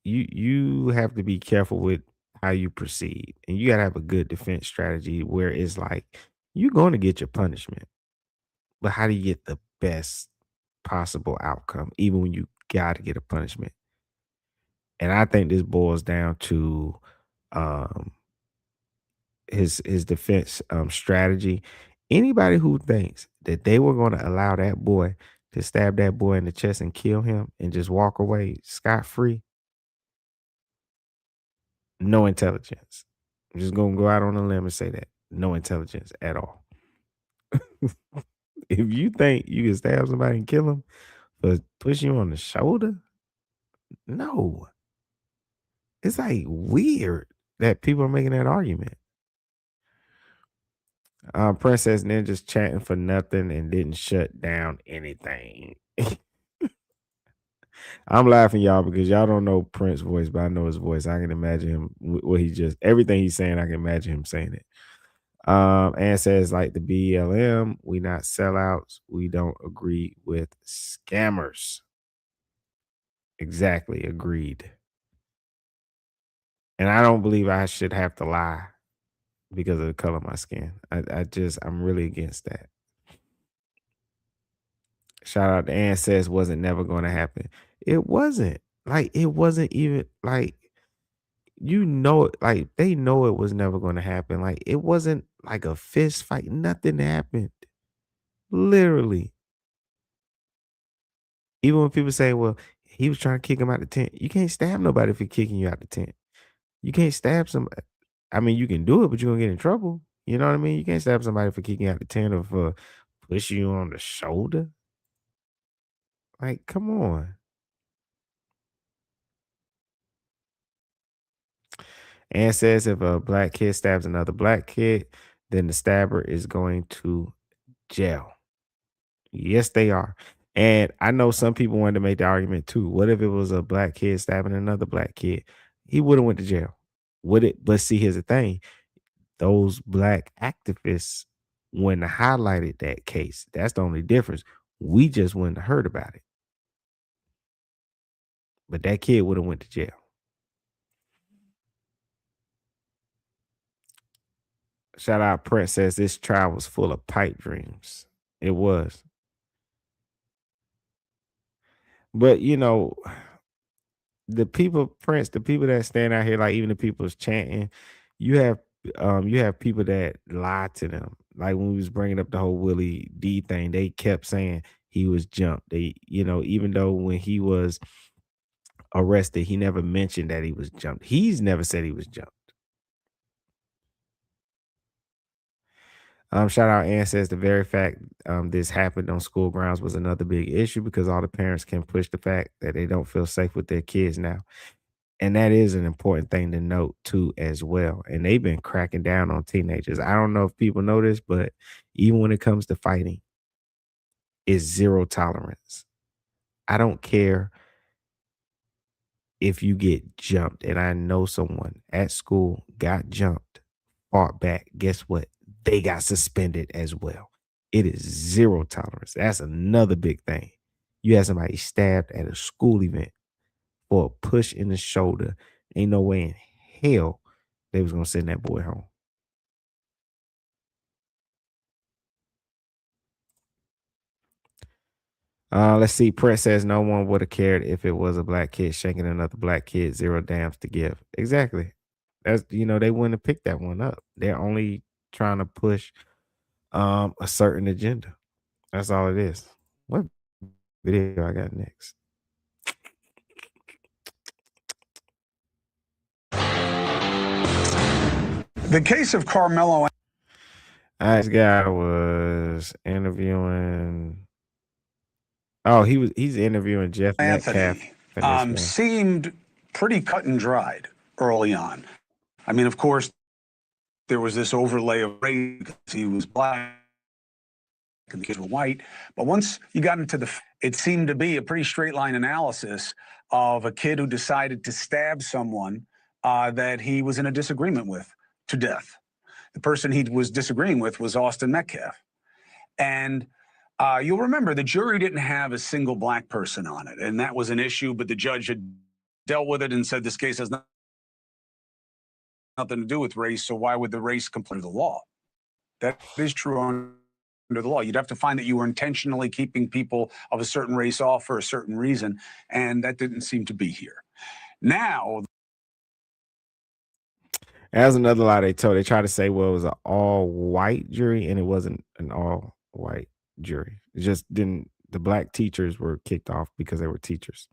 you have to be careful with how you proceed. And you gotta have a good defense strategy where it's like you're going to get your punishment, but how do you get the best possible outcome, even when you gotta get a punishment? And I think this boils down to um his defense strategy. Anybody who thinks that they were going to allow that boy to stab that boy in the chest and kill him and just walk away scot free, no intelligence. I'm just gonna go out on a limb and say that no intelligence at all. If you think you can stab somebody and kill them for pushing you on the shoulder, no. It's like weird that people are making that argument. Princess Ninja's chatting for nothing and didn't shut down anything. I'm laughing, y'all, because y'all don't know Prince's voice, but I know his voice. I can imagine him what he just everything he's saying. I can imagine him saying it. And says like the BLM, we not sellouts. We don't agree with scammers. Exactly, agreed. And I don't believe I should have to lie because of the color of my skin. I'm really against that. Shout out to Ann says wasn't never going to happen. It wasn't. Like it wasn't even like like they know it was never going to happen. Like it wasn't like a fist fight. Nothing happened. Literally. Even when people say, well, he was trying to kick him out the tent. You can't stab nobody for kicking you out the tent. You can't stab somebody. I mean, you can do it, but you're gonna get in trouble. You know what I mean? You can't stab somebody for kicking out the tent or for pushing you on the shoulder. Like, come on. And says if a black kid stabs another black kid, then the stabber is going to jail. Yes, they are. And I know some people wanted to make the argument too. What if it was a black kid stabbing another black kid? He would have went to jail. Would it? But see, here's the thing. Those black activists wouldn't have highlighted that case. That's the only difference. We just wouldn't have heard about it. But that kid would have went to jail. Shout out Prince says this trial was full of pipe dreams. It was. But you know, the people, Prince, the people that stand out here, like even the people's chanting, you have people that lie to them. Like when we was bringing up the whole Willie D thing, they kept saying he was jumped. They, even though when he was arrested, he never mentioned that he was jumped. He's never said he was jumped. Shout out Ann says the very fact this happened on school grounds was another big issue because all the parents can push the fact that they don't feel safe with their kids now. And that is an important thing to note too as well. And they've been cracking down on teenagers. I don't know if people know this, but even when it comes to fighting, it's zero tolerance. I don't care if you get jumped. And I know someone at school got jumped, fought back. Guess what? They got suspended as well. It is zero tolerance. That's another big thing. You had somebody stabbed at a school event for a push in the shoulder. Ain't no way in hell they was gonna send that boy home. Let's see. Press says no one would have cared if it was a black kid shanking another black kid, zero damns to give. Exactly. That's they wouldn't have picked that one up. They're only trying to push a certain agenda. That's all it is. What video I got next? The case of Karmelo. This guy was interviewing. Oh, he's interviewing Jeff Metcalf. Seemed pretty cut and dried early on. I mean, of course, there was this overlay of race because he was black and the kids were white. But once you got into it seemed to be a pretty straight line analysis of a kid who decided to stab someone that he was in a disagreement with to death. The person he was disagreeing with was Austin Metcalf. And you'll remember the jury didn't have a single black person on it. And that was an issue, but the judge had dealt with it and said this case has nothing to do with race, so why would the race comply to the law? That is true under the law. You'd have to find that you were intentionally keeping people of a certain race off for a certain reason, and that didn't seem to be here. Now, As another lie they told, they tried to say, well, it was an all-white jury, and it wasn't an all-white jury. It just didn't. The black teachers were kicked off because they were teachers.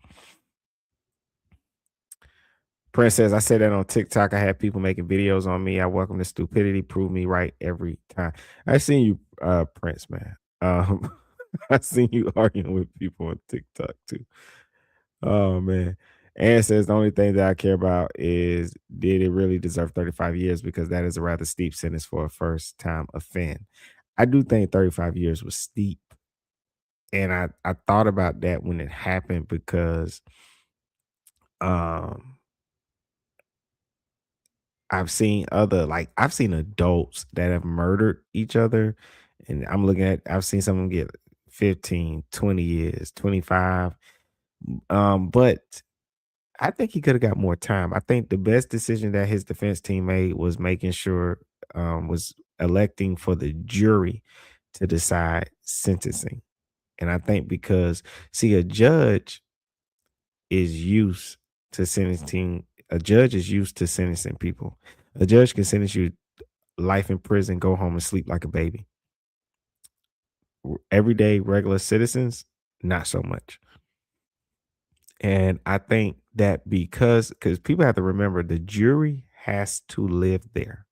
Prince says, I said that on TikTok. I had people making videos on me. I welcome the stupidity. Prove me right every time. I seen you, Prince, man. I seen you arguing with people on TikTok too. Oh man. Ann says the only thing that I care about is did it really deserve 35 years? Because that is a rather steep sentence for a first time offend. I do think 35 years was steep. And I thought about that when it happened because I've seen adults that have murdered each other. And I've seen some of them get 15, 20 years, 25. But I think he could have got more time. I think the best decision that his defense team made was was electing for the jury to decide sentencing. And I think because, see, a judge is used to sentencing people. A judge can sentence you life in prison, go home and sleep like a baby. Everyday regular citizens, not so much. And I think that because people have to remember the jury has to live there.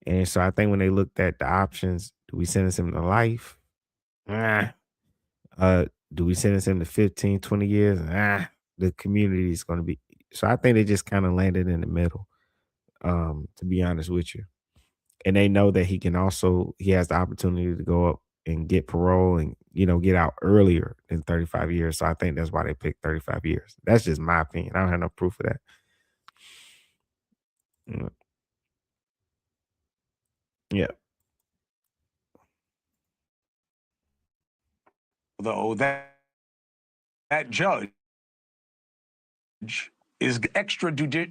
And so I think when they looked at the options, do we sentence him to life? Do we sentence him to 15, 20 years? The community is going to be. So I think they just kind of landed in the middle, to be honest with you. And they know that he has the opportunity to go up and get parole and, get out earlier than 35 years. So I think that's why they picked 35 years. That's just my opinion. I don't have no proof of that. Yeah. though, that judge is extrajudicial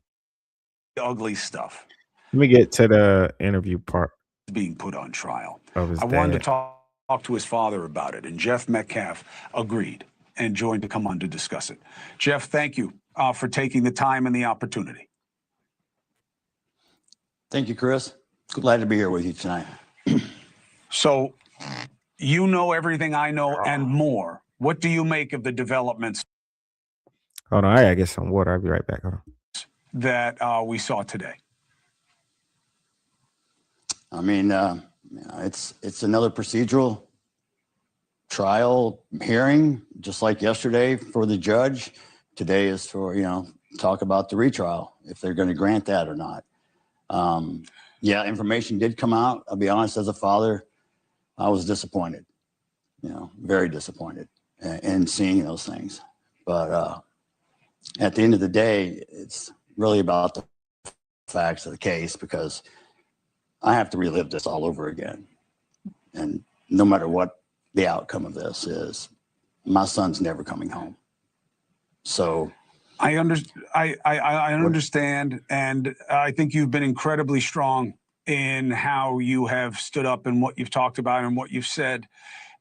ugly stuff. Let me get to the interview part. Being put on trial. Of his I wanted to dad. talk to his father about it, and Jeff Metcalf agreed and joined to come on to discuss it. Jeff, thank you for taking the time and the opportunity. Thank you, Chris. Glad to be here with you tonight. So, you know everything I know and more. What do you make of the developments? Hold on, I gotta get some water. I'll be right back. Hold on. That we saw today. I mean, it's another procedural trial hearing, just like yesterday for the judge. Today is for, talk about the retrial, if they're going to grant that or not. Yeah, information did come out. I'll be honest, as a father, I was disappointed, very disappointed in seeing those things. But at the end of the day, it's really about the facts of the case, because I have to relive this all over again. And no matter what the outcome of this is, my son's never coming home. So I understand, and I think you've been incredibly strong in how you have stood up and what you've talked about and what you've said.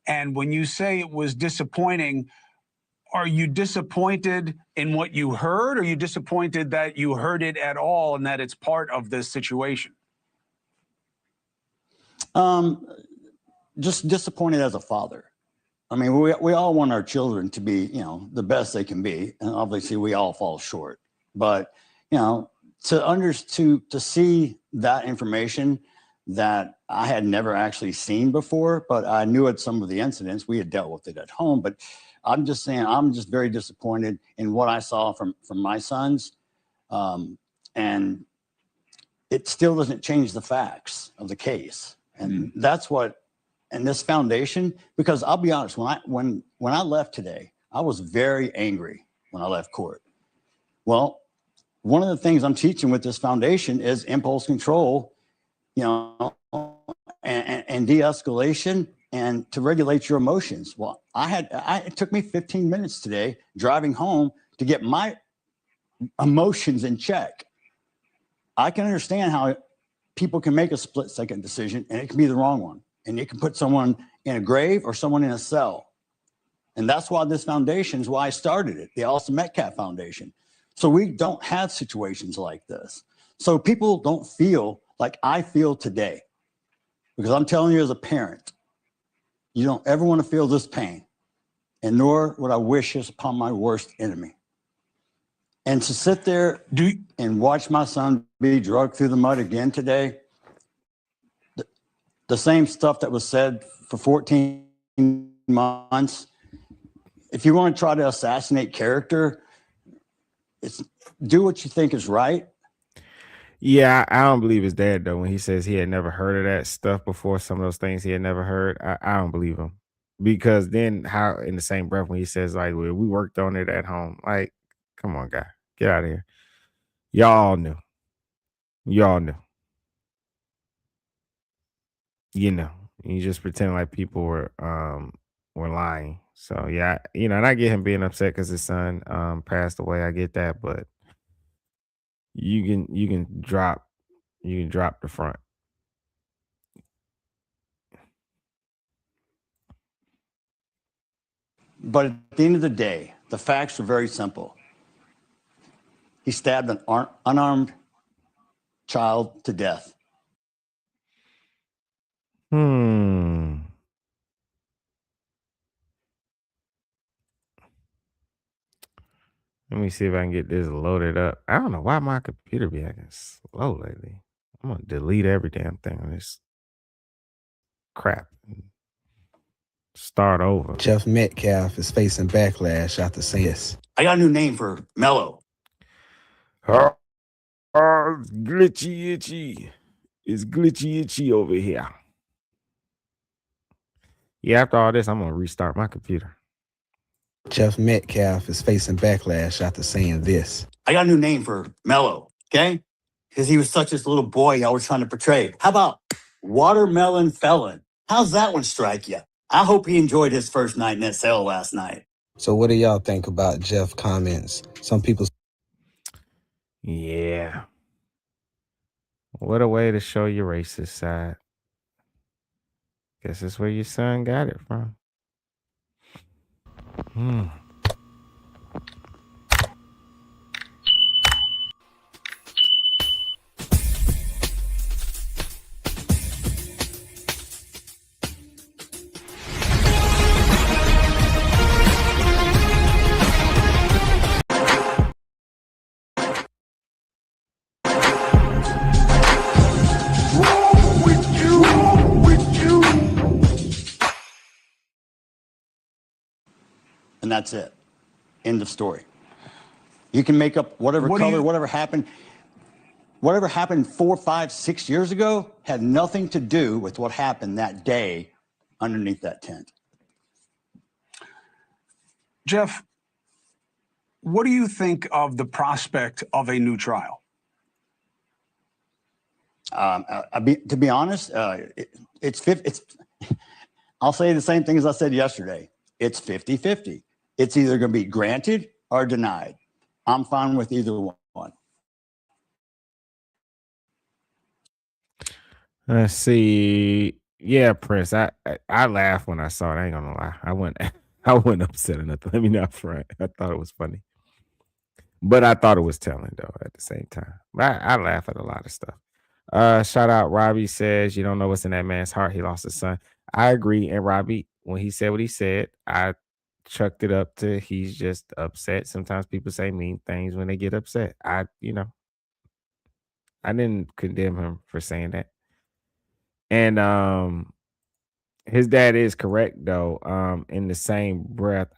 And when you say it was disappointing, are you disappointed in what you heard, or are you disappointed that you heard it at all and that it's part of this situation? Just disappointed as a father. I mean, we all want our children to be, the best they can be, and obviously we all fall short. But to see that information that I had never actually seen before, but I knew at some of the incidents we had dealt with it at home. But I'm just saying, I'm just very disappointed in what I saw from my sons, and it still doesn't change the facts of the case. And that's what. And this foundation, because I'll be honest, when I left today, I was very angry when I left court. Well, one of the things I'm teaching with this foundation is impulse control, and de-escalation, and to regulate your emotions. Well, it took me 15 minutes today driving home to get my emotions in check. I can understand how people can make a split-second decision, and it can be the wrong one. And it can put someone in a grave or someone in a cell. And that's why this foundation is why I started it, the Austin Metcalf Foundation. So we don't have situations like this. So people don't feel like I feel today. Because I'm telling you as a parent, you don't ever want to feel this pain, and nor would I wish this upon my worst enemy. And to sit there and watch my son be dragged through the mud again today, the same stuff that was said for 14 months, if you want to try to assassinate character, it's do what you think is right. Yeah, I don't believe his dad though when he says he had never heard of that stuff before. Some of those things he had never heard. I don't believe him, because then how in the same breath when he says like, well, we worked on it at home. Like, come on, guy, get out of here. Y'all knew. Y'all knew. You know, you just pretend like people were lying. So yeah, and I get him being upset because his son passed away. I get that, but you can drop the front. But at the end of the day, the facts are very simple. He stabbed an unarmed child to death. Let me see if I can get this loaded up. I don't know why my computer be acting slow lately. I'm gonna delete every damn thing on this crap. Start over. Jeff Metcalf is facing backlash after saying this. I got a new name for Mello. It's glitchy itchy. It's glitchy itchy over here. Yeah, after all this, I'm gonna restart my computer. Jeff Metcalf is facing backlash after saying this. I got a new name for Mello, okay? Because he was such this little boy I was trying to portray. How about Watermelon Felon? How's that one strike you? I hope he enjoyed his first night in that cell last night. So what do y'all think about Jeff comments? Some people. Yeah. What a way to show your racist side. Guess that's where your son got it from. And that's it. End of story. You can make up whatever color, whatever happened. Whatever happened 4, 5, 6 years ago had nothing to do with what happened that day underneath that tent. Jeff, what do you think of the prospect of a new trial? To be honest, it's I'll say the same thing as I said yesterday. It's 50-50. It's either going to be granted or denied. I'm fine with either one. Let's see. Yeah, Prince. I laughed when I saw it. I ain't gonna lie. I wasn't upset or nothing. Let me not front. I thought it was funny. But I thought it was telling though at the same time. I laugh at a lot of stuff. Shout out Robbie says, you don't know what's in that man's heart. He lost his son. I agree. And Robbie, when he said what he said, I chucked it up to he's just upset. Sometimes people say mean things when they get upset. I didn't condemn him for saying that. And his dad is correct though. In the same breath,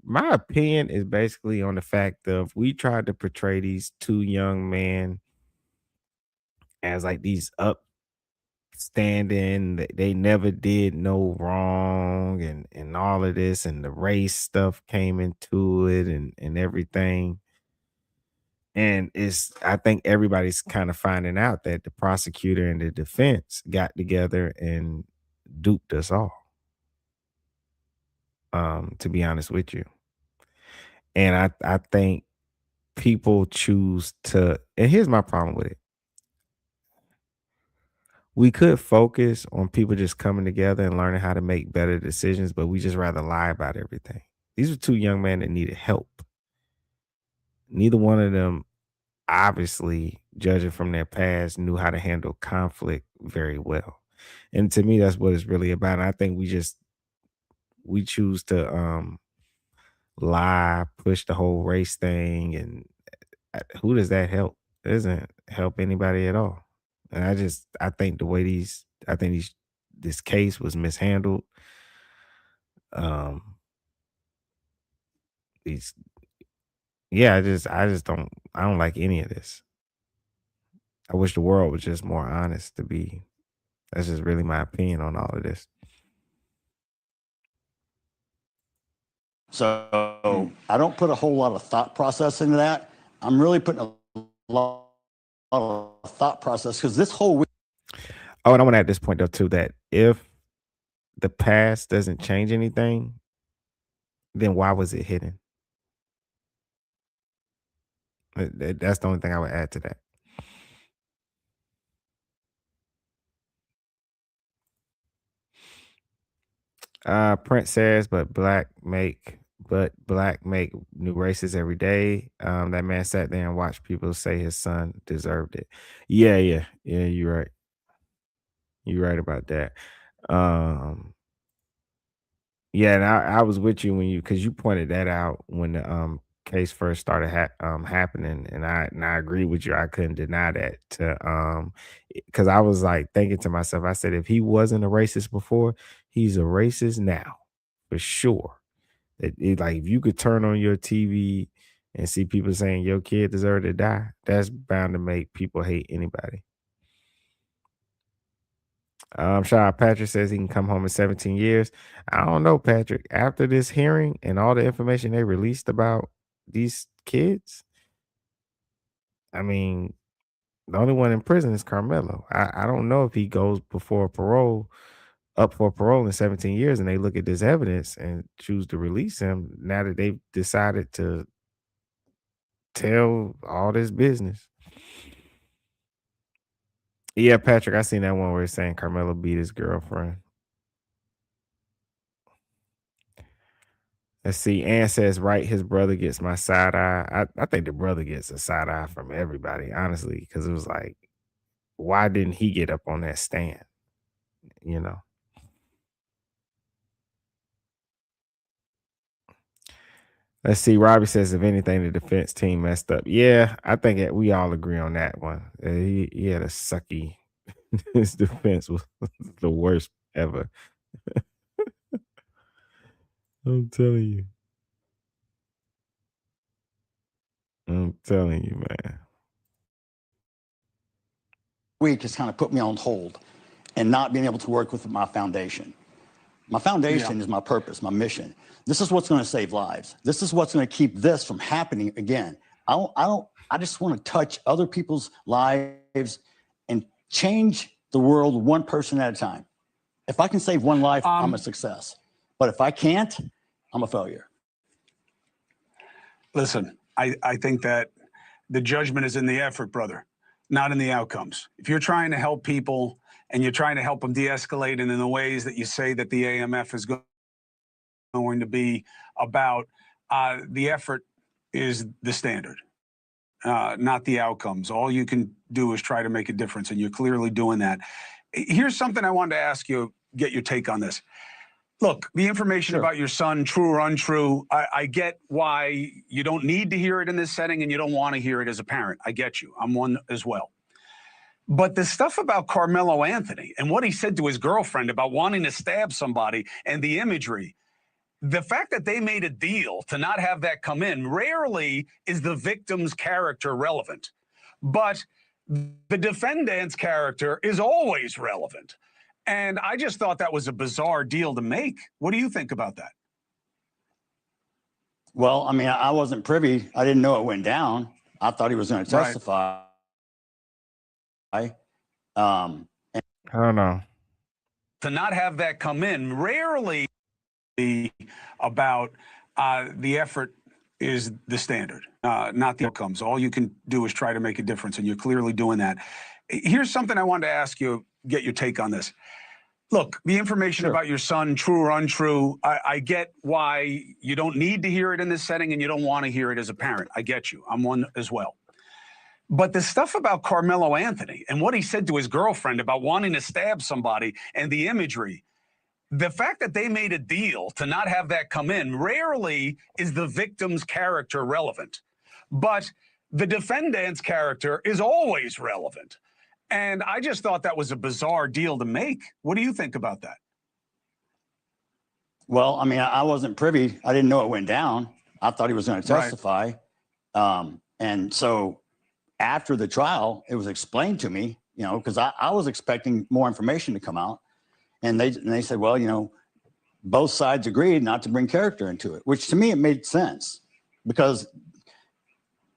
my opinion is basically on the fact of we tried to portray these two young men as like these upstanding, they never did no wrong, and all of this, and the race stuff came into it, and everything. And I think everybody's kind of finding out that the prosecutor and the defense got together and duped us all. To be honest with you. And I think people choose to, and here's my problem with it. We could focus on people just coming together and learning how to make better decisions, but we just rather lie about everything. These are two young men that needed help. Neither one of them, obviously, judging from their past, knew how to handle conflict very well. And to me, that's what it's really about. And I think we choose to lie, push the whole race thing, and who does that help? It doesn't help anybody at all. And I think this case was mishandled. Um, these, yeah, I don't like any of this. I wish the world was just more honest to be. That's just really my opinion on all of this. So I don't put a whole lot of thought process into that. I'm really putting a lot of thought process because this whole week. Oh, and I want to add this point though too, that if the past doesn't change anything, then why was it hidden? That's the only thing I would add to that. Prince says, but black make new races every day. That man sat there and watched people say his son deserved it. Yeah, you're right. You're right about that. Yeah, and I was with you because you pointed that out when the case first started happening, and I agree with you. I couldn't deny that because I was like thinking to myself, I said, if he wasn't a racist before, he's a racist now for sure. Like if you could turn on your TV and see people saying your kid deserved to die, that's bound to make people hate anybody. Shout out Patrick says he can come home in 17 years. I don't know, Patrick. After this hearing and all the information they released about these kids, I mean, the only one in prison is Karmelo. I don't know if he goes up for parole in 17 years and they look at this evidence and choose to release him now that they've decided to tell all this business. Yeah, Patrick, I seen that one where it's saying Karmelo beat his girlfriend. Let's see. Ann says, right, his brother gets my side eye. I think the brother gets a side eye from everybody, honestly, because it was like, why didn't he get up on that stand? You know? Let's see. Robbie says, if anything, the defense team messed up. Yeah, I think we all agree on that one. He had a sucky. His defense was the worst ever. I'm telling you. I'm telling you, man. Week has kind of put me on hold and not being able to work with my foundation. My foundation is my purpose, my mission. This is what's going to save lives. This is what's going to keep this from happening again. I just want to touch other people's lives and change the world one person at a time. If I can save one life, I'm a success. But if I can't, I'm a failure. Listen, I think that the judgment is in the effort, brother, not in the outcomes. If you're trying to help people and you're trying to help them de-escalate and in the ways that you say that the AMF is going to be about, the effort is the standard, not the outcomes. All you can do is try to make a difference, and you're clearly doing that. Here's something I wanted to ask you, get your take on this. Look, the information about your son, true or untrue, I get why you don't need to hear it in this setting and you don't want to hear it as a parent. I get you. I'm one as well. But the stuff about Karmelo Anthony and what he said to his girlfriend about wanting to stab somebody and the imagery, the fact that they made a deal to not have that come in, rarely is the victim's character relevant. But the defendant's character is always relevant. And I just thought that was a bizarre deal to make. What do you think about that? Well, I mean, I wasn't privy. I didn't know it went down. I thought he was going to testify. I don't know. To not have that come in, rarely about the effort is the standard, not the outcomes. All you can do is try to make a difference, and you're clearly doing that. Here's something I wanted to ask you, get your take on this. Look, the information about your son, true or untrue, I get why you don't need to hear it in this setting and you don't want to hear it as a parent. I get you. I'm one as well. But the stuff about Carmelo Anthony and what he said to his girlfriend about wanting to stab somebody and the imagery, the fact that they made a deal to not have that come in, rarely is the victim's character relevant. But the defendant's character is always relevant. And I just thought that was a bizarre deal to make. What do you think about that? Well, I mean, I wasn't privy. I didn't know it went down. I thought he was going to Right. testify. And so after the trial, it was explained to me, you know, because I was expecting more information to come out. And they said, well, you know, both sides agreed not to bring character into it, which to me, it made sense. Because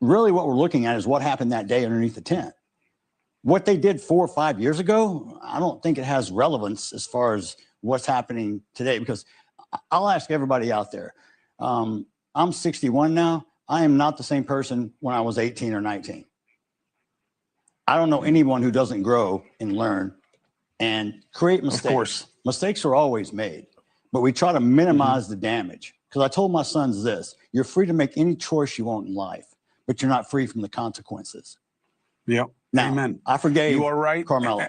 really what we're looking at is what happened that day underneath the tent. What they did 4 or 5 years ago, I don't think it has relevance as far as what's happening today, because I'll ask everybody out there. I'm 61 now. I am not the same person when I was 18 or 19. I don't know anyone who doesn't grow and learn and create mistakes. Of course. Mistakes are always made, but we try to minimize the damage. Because I told my sons this: you're free to make any choice you want in life, but you're not free from the consequences. Yep. Now, Amen. I forgave You are right. Carmelo.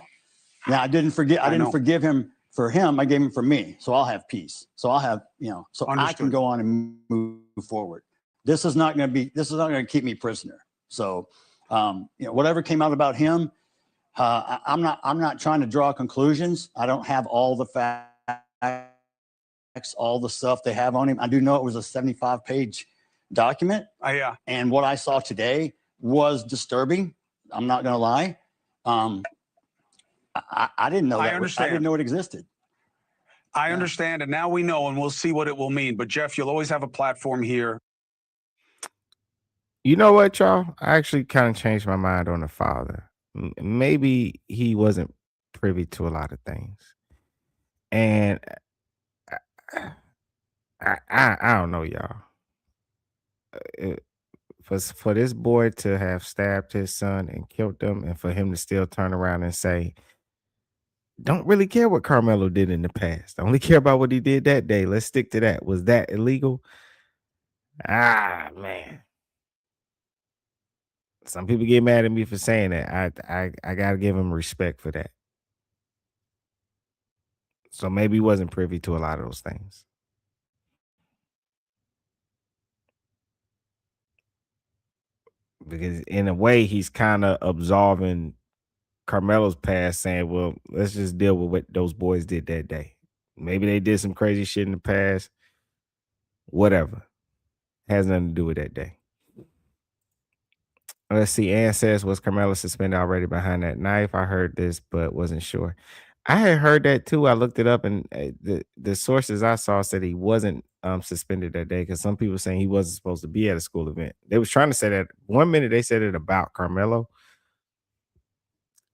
Now I didn't forgive him for him. I gave him for me. So I'll have peace. So I'll have, you know, so I can Understood. go on and move forward. This is not going to keep me prisoner. So, you know, whatever came out about him, I'm not trying to draw conclusions. I don't have all the facts, all the stuff they have on him. I do know it was a 75-page document. Yeah. And what I saw today was disturbing. I'm not going to lie. I didn't know that. I didn't know it existed. I understand, and now we know, and we'll see what it will mean. But Jeff, you'll always have a platform here. You know what, y'all? I actually kind of changed my mind on the father. Maybe he wasn't privy to a lot of things, and I don't know, y'all. For this boy to have stabbed his son and killed him, and for him to still turn around and say, "Don't really care what Carmelo did in the past. I only care about what he did that day. Let's stick to that." Was that illegal? Man. Some people get mad at me for saying that. I gotta give him respect for that. So maybe he wasn't privy to a lot of those things. Because in a way, he's kind of absolving Carmelo's past, saying, well, let's just deal with what those boys did that day. Maybe they did some crazy shit in the past. Whatever. Has nothing to do with that day. Let's see. Ann says, was Carmelo suspended already behind that knife? I heard this, but wasn't sure. I had heard that too. I looked it up, and the sources I saw said he wasn't suspended that day, because some people saying he wasn't supposed to be at a school event. They was trying to say that 1 minute they said it about Carmelo,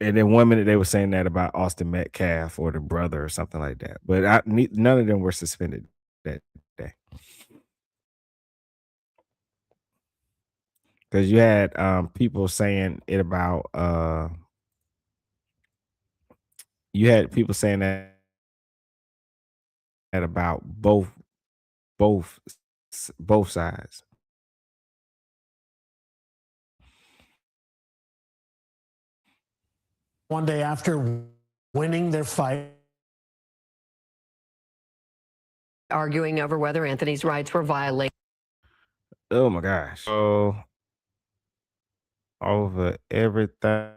and then 1 minute they were saying that about Austin Metcalf or the brother or something like that. But none of them were suspended that day. Because you had people saying it about you had people saying that about both sides. One day after winning their fight, arguing over whether Anthony's rights were violated. Oh my gosh. So over everything.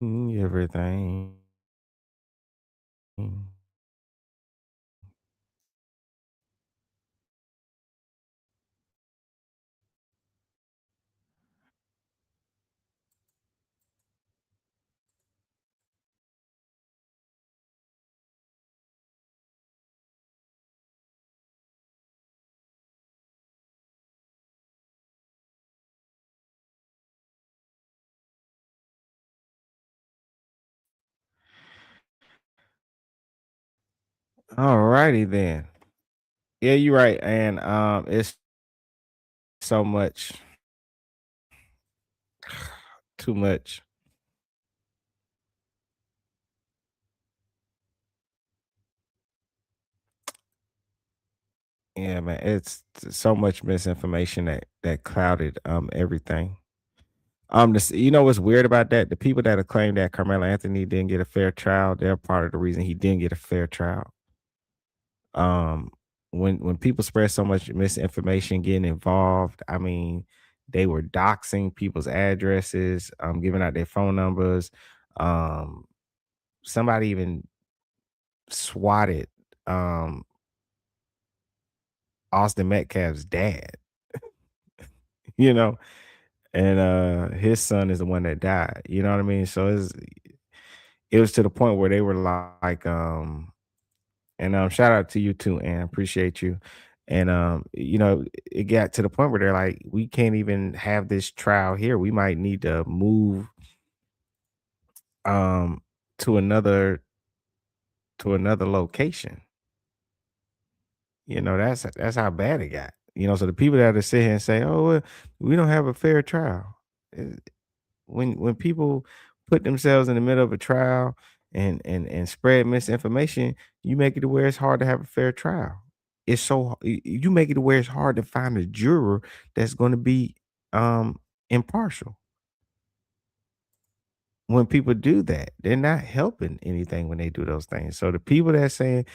Everything. All righty then. Yeah, you're right. And it's so much, too much. Yeah, man, it's so much misinformation that clouded everything. You know what's weird about that? The people that have claimed that Carmelo Anthony didn't get a fair trial, they're part of the reason he didn't get a fair trial. Um, when people spread so much misinformation, getting involved, I mean, they were doxing people's addresses, giving out their phone numbers. Um, Somebody even swatted um Austin Metcalf's dad, you know, and his son is the one that died. You know what I mean? So it was to the point where they were like, and shout out to you too, and appreciate you. And you know, it got to the point where they're like, we can't even have this trial here. We might need to move um to another location. You know, that's how bad it got. You know, so the people that are sit here and say, "Oh, well, we don't have a fair trial," eh, when people put themselves in the middle of a trial and spread misinformation, you make it to where it's hard to have a fair trial. It's you make it to where it's hard to find a juror that's going to be impartial. When people do that, they're not helping anything when they do those things. So the people that saying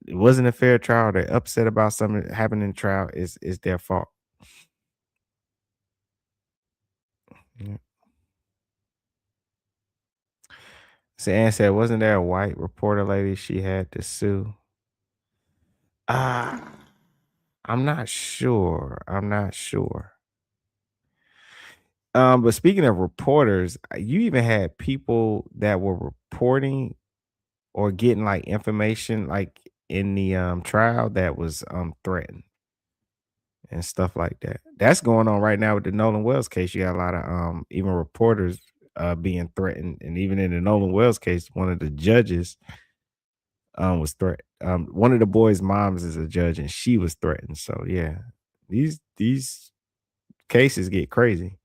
it wasn't a fair trial, they're upset about something that happened in the trial, is their fault. Yeah. So Ann said, wasn't there a white reporter lady she had to sue? Ah, I'm not sure. I'm not sure. But speaking of reporters, you even had people that were reporting or getting like information like in the trial that was threatened and stuff like that. That's going on right now with the Nolan Wells case. You got a lot of even reporters being threatened, and even in the Nolan Wells case, one of the judges was threatened. One of the boys' moms is a judge, and she was threatened. So yeah, these cases get crazy.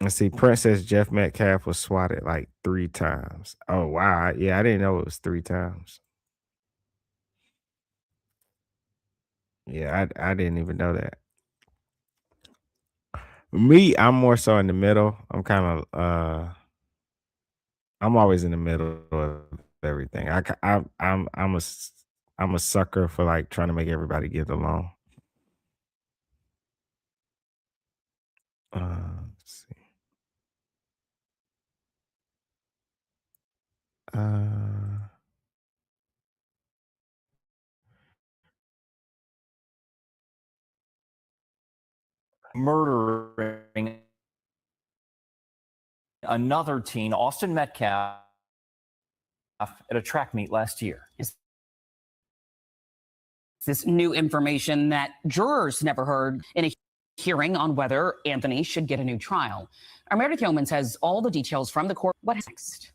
Let's see, Princess Jeff Metcalf was swatted like 3 times. Oh wow, yeah, I didn't know it was 3 times. Yeah, I didn't even know that. Me, I'm more so in the middle. I'm always in the middle of everything. I'm a sucker for like trying to make everybody get along. Let's see. Uh, Murdering another teen, Austin Metcalf, at a track meet last year. This new information that jurors never heard in a hearing on whether Anthony should get a new trial. Our Meredith Yeomans has all the details from the court. What's next?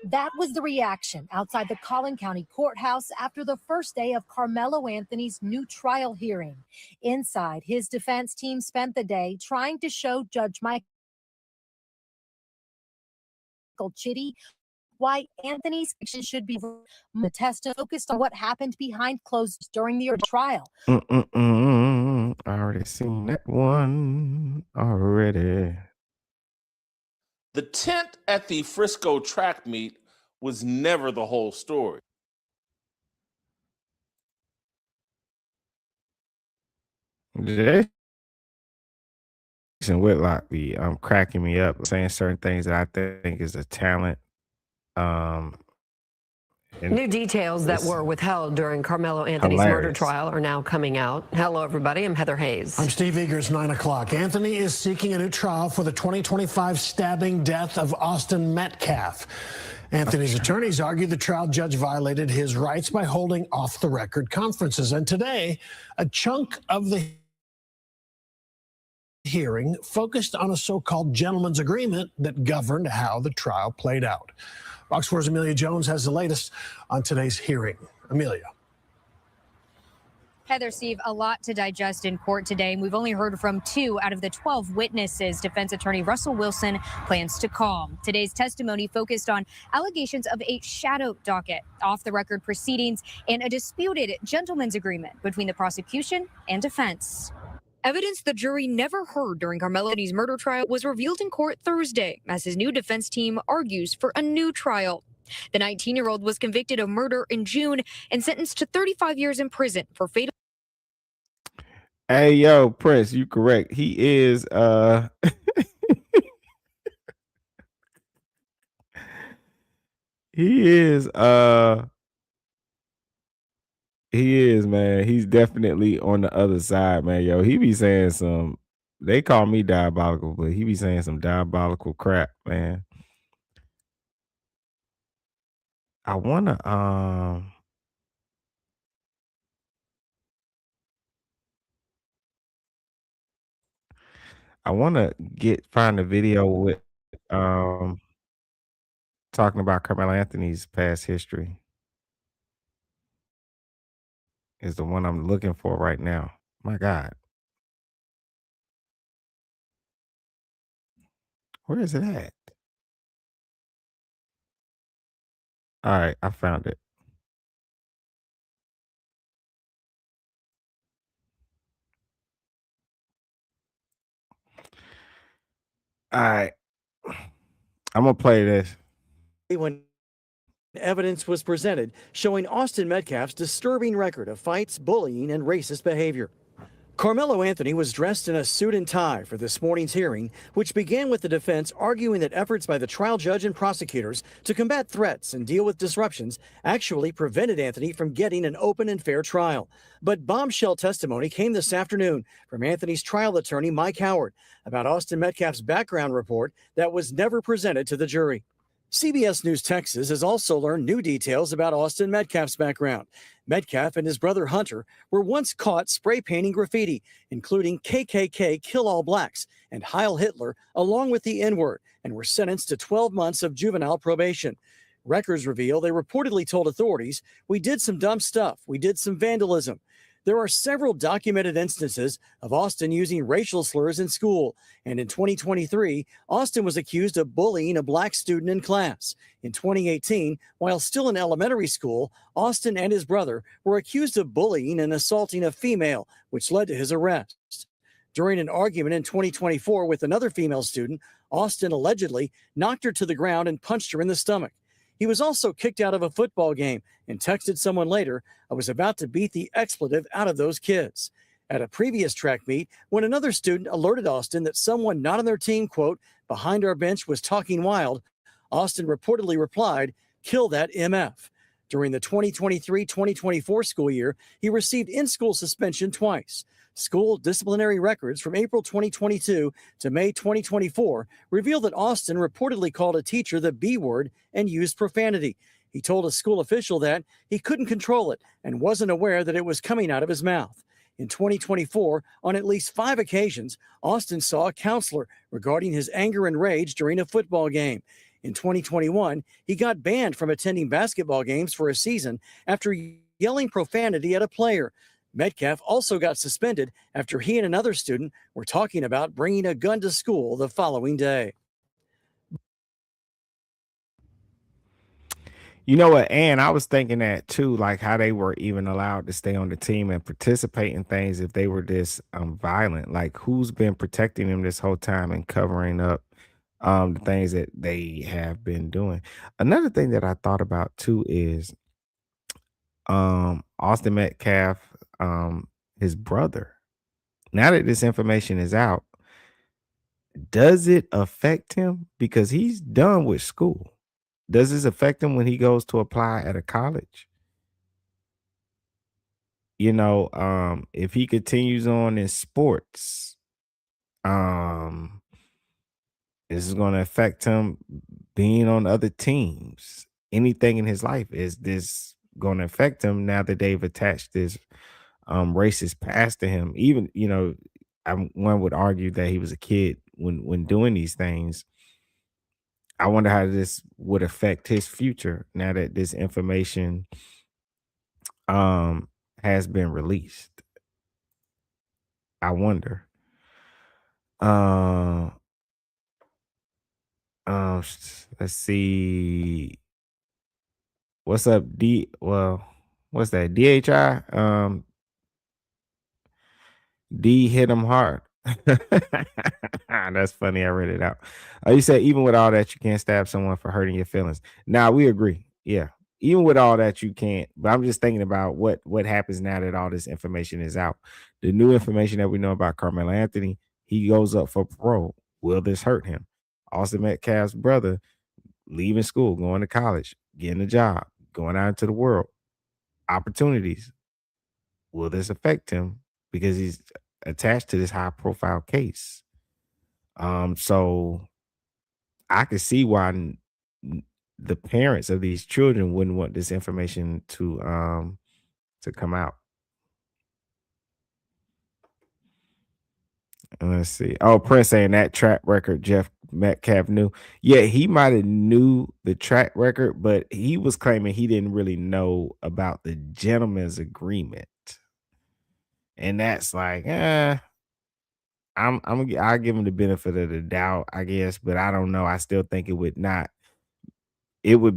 That was the reaction outside the Collin County Courthouse after the first day of Carmelo Anthony's new trial hearing. Inside, his defense team spent the day trying to show Judge Michael Chitty why Anthony's action should be. The test focused on what happened behind closed during the trial. I already seen that one already. The tent at the Frisco track meet was never the whole story. Jason Whitlock be cracking me up, saying certain things that I think is a talent. New details that were withheld during Carmelo Anthony's murder trial are now coming out. Hello, everybody. I'm Heather Hayes. I'm Steve Eagers, 9 o'clock. Anthony is seeking a new trial for the 2025 stabbing death of Austin Metcalf. Anthony's attorneys argue the trial judge violated his rights by holding off-the-record conferences. And today, a chunk of the hearing focused on a so-called gentleman's agreement that governed how the trial played out. Fox 4's Amelia Jones has the latest on today's hearing. Amelia. Heather, Steve, a lot to digest in court today. We've only heard from 2 out of the 12 witnesses defense attorney Russell Wilson plans to call. Today's testimony focused on allegations of a shadow docket, off-the-record proceedings, and a disputed gentleman's agreement between the prosecution and defense. Evidence the jury never heard during Karmelo Anthony's murder trial was revealed in court Thursday as his new defense team argues for a new trial. The 19-year-old was convicted of murder in June and sentenced to 35 years in prison for fatal. Hey, yo, Prince, you correct. He is he is man. He's definitely on the other side, man. Yo, he be saying some, they call me diabolical, but he be saying some diabolical crap, man. I wanna find a video with talking about Karmelo Anthony's past history. Is the one I'm looking for right now. My God. Where is it at? All right, I found it. All right. I'm gonna play this. When evidence was presented showing Austin Metcalf's disturbing record of fights, bullying, and racist behavior. Karmelo Anthony was dressed in a suit and tie for this morning's hearing, which began with the defense arguing that efforts by the trial judge and prosecutors to combat threats and deal with disruptions actually prevented Anthony from getting an open and fair trial. But bombshell testimony came this afternoon from Anthony's trial attorney, Mike Howard, about Austin Metcalf's background report that was never presented to the jury. CBS News Texas has also learned new details about Austin Metcalf's background. Metcalf and his brother Hunter were once caught spray painting graffiti, including KKK Kill All Blacks and Heil Hitler, along with the N-word, and were sentenced to 12 months of juvenile probation. Records reveal they reportedly told authorities, "We did some dumb stuff. We did some vandalism." There are several documented instances of Austin using racial slurs in school, and in 2023, Austin was accused of bullying a black student in class. In 2018, while still in elementary school, Austin and his brother were accused of bullying and assaulting a female, which led to his arrest. During an argument in 2024 with another female student, Austin allegedly knocked her to the ground and punched her in the stomach. He was also kicked out of a football game and texted someone later, "I was about to beat the expletive out of those kids." At a previous track meet, when another student alerted Austin that someone not on their team, quote, "behind our bench was talking wild," Austin reportedly replied, "Kill that MF." During the 2023-2024 school year, he received in-school suspension twice. School disciplinary records from April 2022 to May 2024 reveal that Austin reportedly called a teacher the B word and used profanity. He told a school official that he couldn't control it and wasn't aware that it was coming out of his mouth. In 2024, on at least 5 occasions, Austin saw a counselor regarding his anger and rage during a football game. In 2021, he got banned from attending basketball games for a season after yelling profanity at a player. Metcalf also got suspended after he and another student were talking about bringing a gun to school the following day. You know what, and I was thinking that too, like how they were even allowed to stay on the team and participate in things if they were this violent. Like, who's been protecting them this whole time and covering up the things that they have been doing. Another thing that I thought about too is Austin Metcalf, his brother. Now that this information is out, does it affect him? Because he's done with school. Does this affect him when he goes to apply at a college? You know, if he continues on in sports, this is going to affect him being on other teams. Anything in his life, is this going to affect him now that they've attached this racist past to him? Even, you know, one would argue that he was a kid when doing these things. I wonder how this would affect his future now that this information has been released. I wonder. Uh, let's see. What's up, D? Well, what's that? DHI? D hit him hard. That's funny. I read it out. You said even with all that, you can't stab someone for hurting your feelings. Now we agree. Yeah, even with all that, you can't. But I'm just thinking about what happens now that all this information is out. The new information that we know about Karmelo Anthony, he goes up for parole. Will this hurt him? Austin Metcalf's brother leaving school, going to college, getting a job, going out into the world, opportunities. Will this affect him because he's attached to this high profile case? So I could see why the parents of these children wouldn't want this information to come out. Let's see. Oh, Prince saying that track record Jeff Metcalf knew. Yeah, he might have knew the track record, but he was claiming he didn't really know about the gentleman's agreement. And that's like, I'll give him the benefit of the doubt, I guess, but I don't know. I still think it would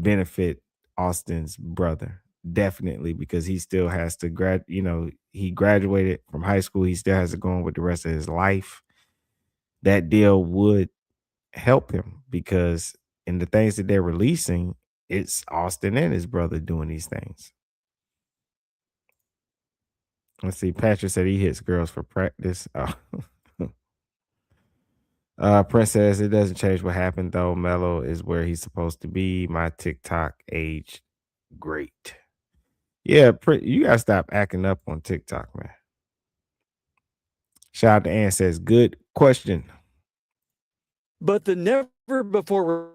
benefit Austin's brother, definitely, because he still has to he graduated from high school. He still has to go on with the rest of his life. That deal would help him because in the things that they're releasing, it's Austin and his brother doing these things. Let's see. Patrick said he hits girls for practice. Prince says it doesn't change what happened though. Mello is where he's supposed to be. My TikTok age great. Yeah, you gotta stop acting up on TikTok, man. Shout out to Ann says, good question. But the never before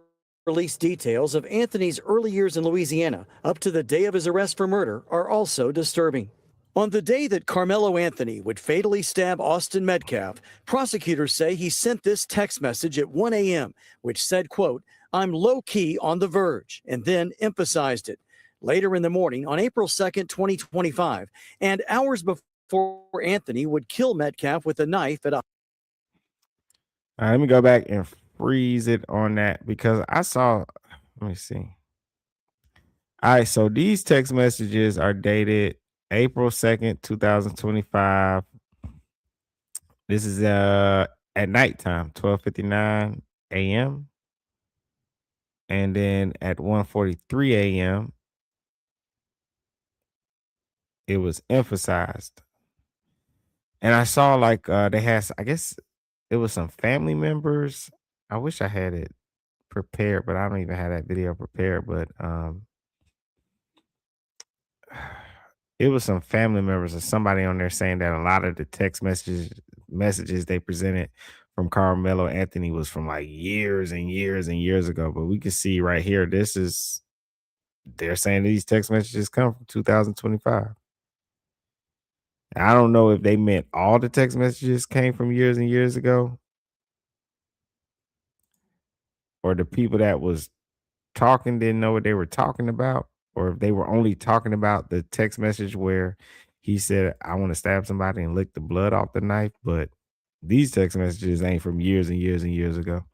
released details of Anthony's early years in Louisiana up to the day of his arrest for murder are also disturbing. On the day that Karmelo Anthony would fatally stab Austin Metcalf, prosecutors say he sent this text message at 1 a.m., which said, quote, "I'm low-key on the verge," and then emphasized it. Later in the morning, on April 2nd, 2025, and hours before Anthony would kill Metcalf with a knife at a... All right, let me go back and freeze it on that because I saw, let me see. All right, so these text messages are dated April 2nd, 2025. This is at nighttime, 12:59 a.m. And then at 1:43 a.m., it was emphasized. And I saw like they had, I guess it was some family members. I wish I had it prepared, but I don't even have that video prepared. But it was some family members or somebody on there saying that a lot of the text messages they presented from Karmelo Anthony was from like years and years and years ago. But we can see right here, they're saying these text messages come from 2025. I don't know if they meant all the text messages came from years and years ago, or the people that was talking didn't know what they were talking about, or if they were only talking about the text message where he said, "I want to stab somebody," and lick the blood off the knife. But these text messages ain't from years and years and years ago.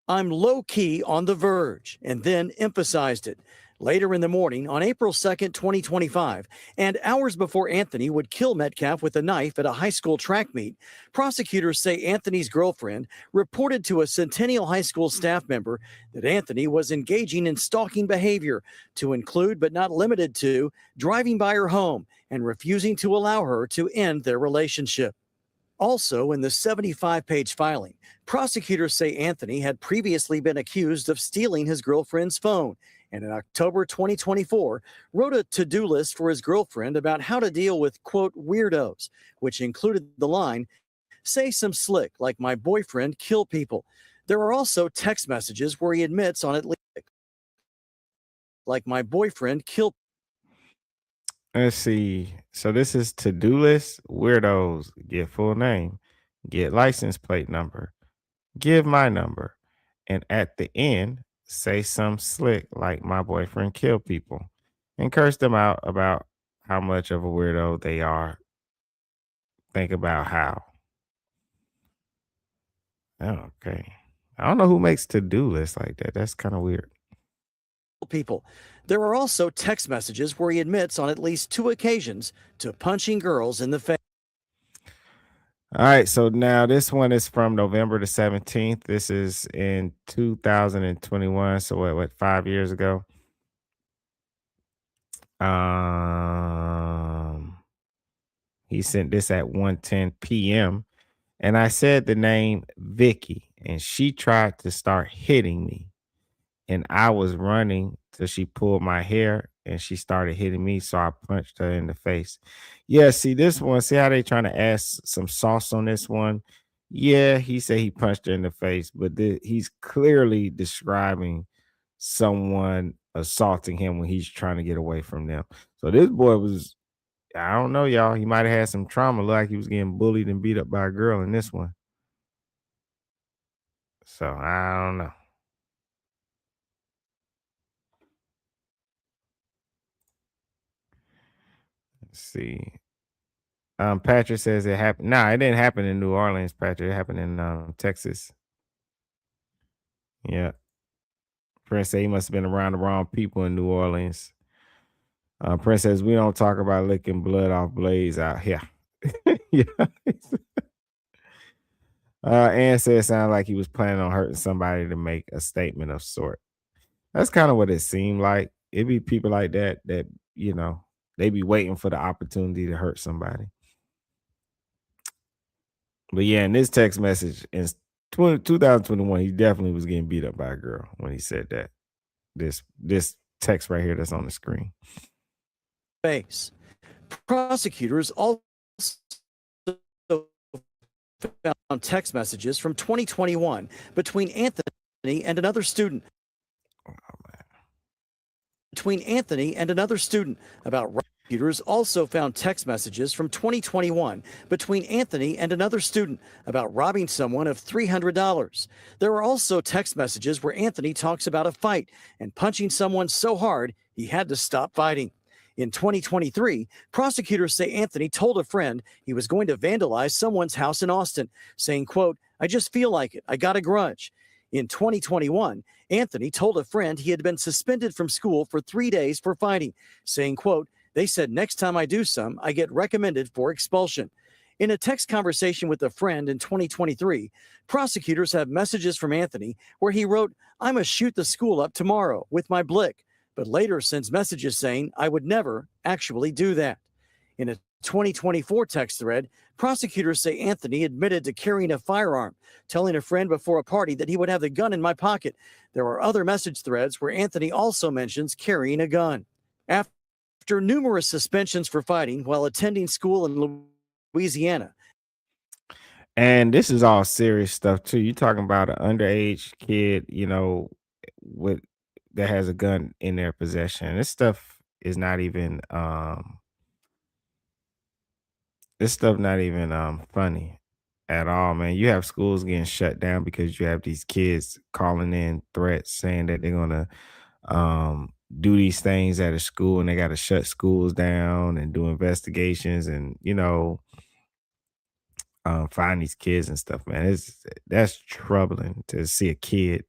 "I'm low-key on the verge," and then emphasized it. Later in the morning, on April 2nd, 2025, and hours before Anthony would kill Metcalf with a knife at a high school track meet, prosecutors say Anthony's girlfriend reported to a Centennial High School staff member that Anthony was engaging in stalking behavior, to include but not limited to driving by her home and refusing to allow her to end their relationship. Also, in the 75-page filing, prosecutors say Anthony had previously been accused of stealing his girlfriend's phone, and in October 2024, wrote a to-do list for his girlfriend about how to deal with, quote, weirdos, which included the line, "Say some slick, like my boyfriend kill people." There are also text messages where he admits on at least, like my boyfriend kill. Let's see. So this is to-do list. Weirdos. Get full name. Get license plate number. Give my number. and at the end say some slick like my boyfriend killed people and curse them out about how much of a weirdo they are. Think about how. Okay. I don't know who makes to-do lists like that. That's kind of weird. People. There are also text messages where he admits on at least 2 occasions to punching girls in the face. All right, so now this one is from November the 17th. This is in 2021. So what 5 years ago? He sent this at 1:10 p.m. and I said the name Vicky and she tried to start hitting me. And I was running till she pulled my hair and she started hitting me. So I punched her in the face. Yeah, see this one, see how they trying to add some sauce on this one? Yeah, he said he punched her in the face, but he's clearly describing someone assaulting him when he's trying to get away from them. So this boy was, I don't know, y'all. He might have had some trauma, like he was getting bullied and beat up by a girl in this one. So I don't know. Let's see. Patrick says it happened. Nah, it didn't happen in New Orleans, Patrick. It happened in Texas. Yeah. Prince said he must have been around the wrong people in New Orleans. Prince says we don't talk about licking blood off blades out here. Yeah. Ann said it sounded like he was planning on hurting somebody to make a statement of sort. That's kind of what it seemed like. It'd be people like that, they be waiting for the opportunity to hurt somebody. But yeah, in this text message in 2021, he definitely was getting beat up by a girl when he said that. This text right here that's on the screen. Face. Prosecutors also found text messages from 2021 between Anthony and another student. Prosecutors also found text messages from 2021 between Anthony and another student about robbing someone of $300. There are also text messages where Anthony talks about a fight and punching someone so hard he had to stop fighting. In 2023, prosecutors say Anthony told a friend he was going to vandalize someone's house in Austin, saying, quote, "I just feel like it. I got a grudge." In 2021, Anthony told a friend he had been suspended from school for 3 days for fighting, saying, quote, "They said next time I do some, I get recommended for expulsion." In a text conversation with a friend in 2023, prosecutors have messages from Anthony where he wrote, "I'm a shoot the school up tomorrow with my blick," but later sends messages saying, "I would never actually do that." In a 2024 text thread, prosecutors say Anthony admitted to carrying a firearm, telling a friend before a party that he would have the gun in my pocket. There are other message threads where Anthony also mentions carrying a gun. After numerous suspensions for fighting while attending school in Louisiana. And this is all serious stuff too. You're talking about an underage kid, with that has a gun in their possession. This stuff is not even funny at all, man. You have schools getting shut down because you have these kids calling in threats saying that they're gonna do these things at a school and they got to shut schools down and do investigations and find these kids and stuff, man. That's troubling to see a kid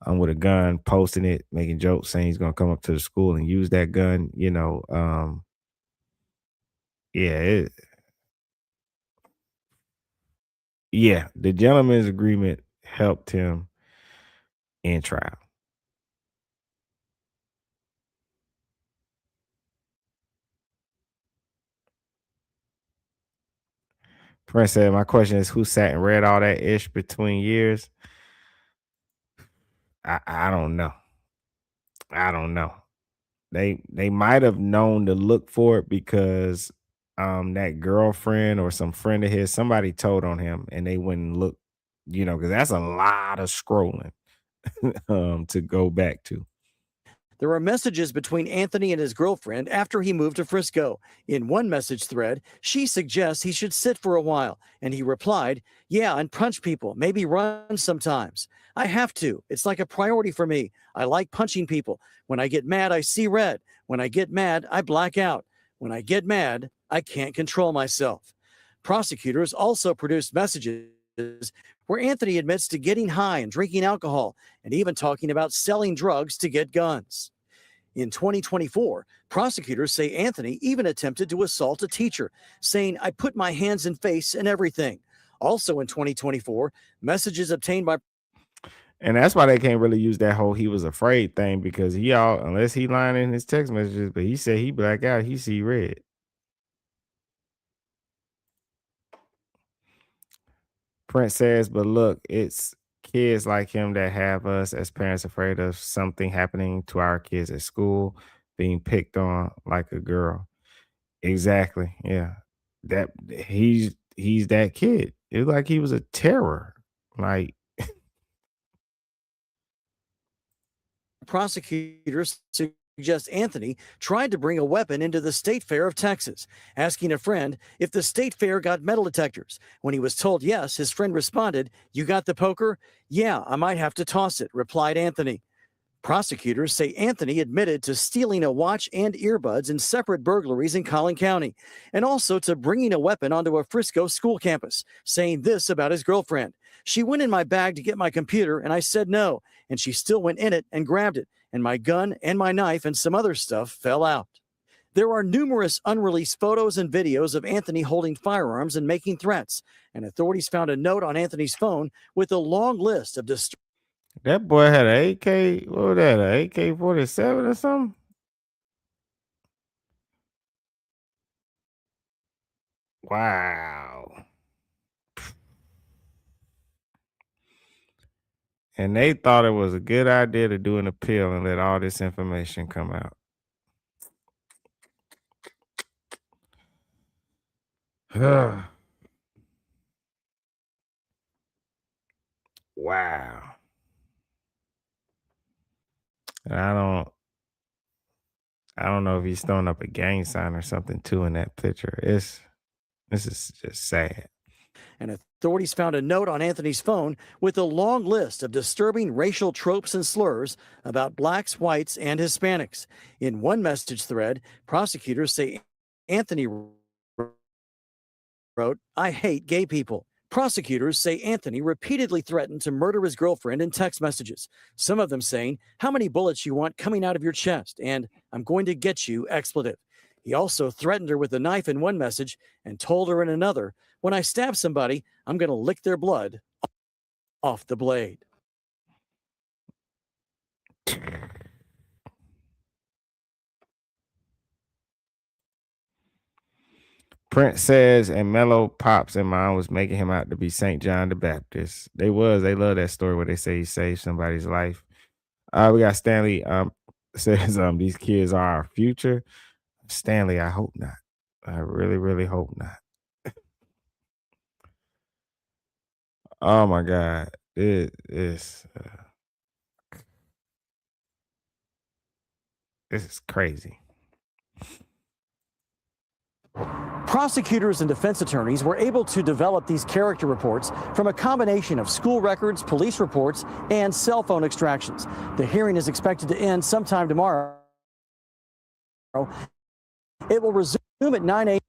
with a gun, posting it, making jokes, saying he's gonna come up to the school and use that gun. Yeah, the gentleman's agreement helped him in trial. Prince said, "My question is, who sat and read all that ish between years?" I don't know. I don't know. They might have known to look for it because that girlfriend or some friend of his, somebody told on him and they wouldn't look, because that's a lot of scrolling to go back to. There are messages between Anthony and his girlfriend after he moved to Frisco. In one message thread, she suggests he should sit for a while, and he replied, "Yeah, and punch people, maybe run sometimes. I have to. It's like a priority for me. I like punching people. When I get mad, I see red. When I get mad, I black out. When I get mad, I can't control myself." Prosecutors also produced messages where Anthony admits to getting high and drinking alcohol and even talking about selling drugs to get guns. In 2024, prosecutors say Anthony even attempted to assault a teacher, saying, "I put my hands and face and everything." Also in 2024, messages obtained by And that's why they can't really use that whole "he was afraid" thing, because unless he lying in his text messages, but he said he black out, he see red. Prince says, but look, it's kids like him that have us as parents afraid of something happening to our kids at school, being picked on like a girl. Exactly. Yeah. That he's that kid. It's like he was a terror. Like, prosecutors suggest Anthony tried to bring a weapon into the State Fair of Texas, asking a friend if the State Fair got metal detectors. When he was told yes, his friend responded, "You got the poker?" "Yeah, I might have to toss it," replied Anthony. Prosecutors say Anthony admitted to stealing a watch and earbuds in separate burglaries in Collin County, and also to bringing a weapon onto a Frisco school campus, saying this about his girlfriend: "She went in my bag to get my computer, and I said no, and she still went in it and grabbed it, and my gun and my knife and some other stuff fell out." There are numerous unreleased photos and videos of Anthony holding firearms and making threats, and authorities found a note on Anthony's phone with a long list of that boy had an AK, what was that, an AK-47 or something? Wow. And they thought it was a good idea to do an appeal and let all this information come out. Wow. And I don't know if he's throwing up a gang sign or something too in that picture. This is just sad. And authorities found a note on Anthony's phone with a long list of disturbing racial tropes and slurs about blacks, whites, and Hispanics. In one message thread, prosecutors say Anthony wrote, "I hate gay people." Prosecutors say Anthony repeatedly threatened to murder his girlfriend in text messages, some of them saying, "How many bullets you want coming out of your chest?" and "I'm going to get you," expletive. He also threatened her with a knife in one message and told her in another, "When I stab somebody, I'm going to lick their blood off the blade." Prince says, and Mello Pops and mine was making him out to be St. John the Baptist. They love that story where they say he saved somebody's life. We got Stanley says these kids are our future. Stanley, I hope not. I really, really hope not. Oh my God. This is crazy. Prosecutors and defense attorneys were able to develop these character reports from a combination of school records, police reports, and cell phone extractions. The hearing is expected to end sometime tomorrow. It will resume at 9 a.m.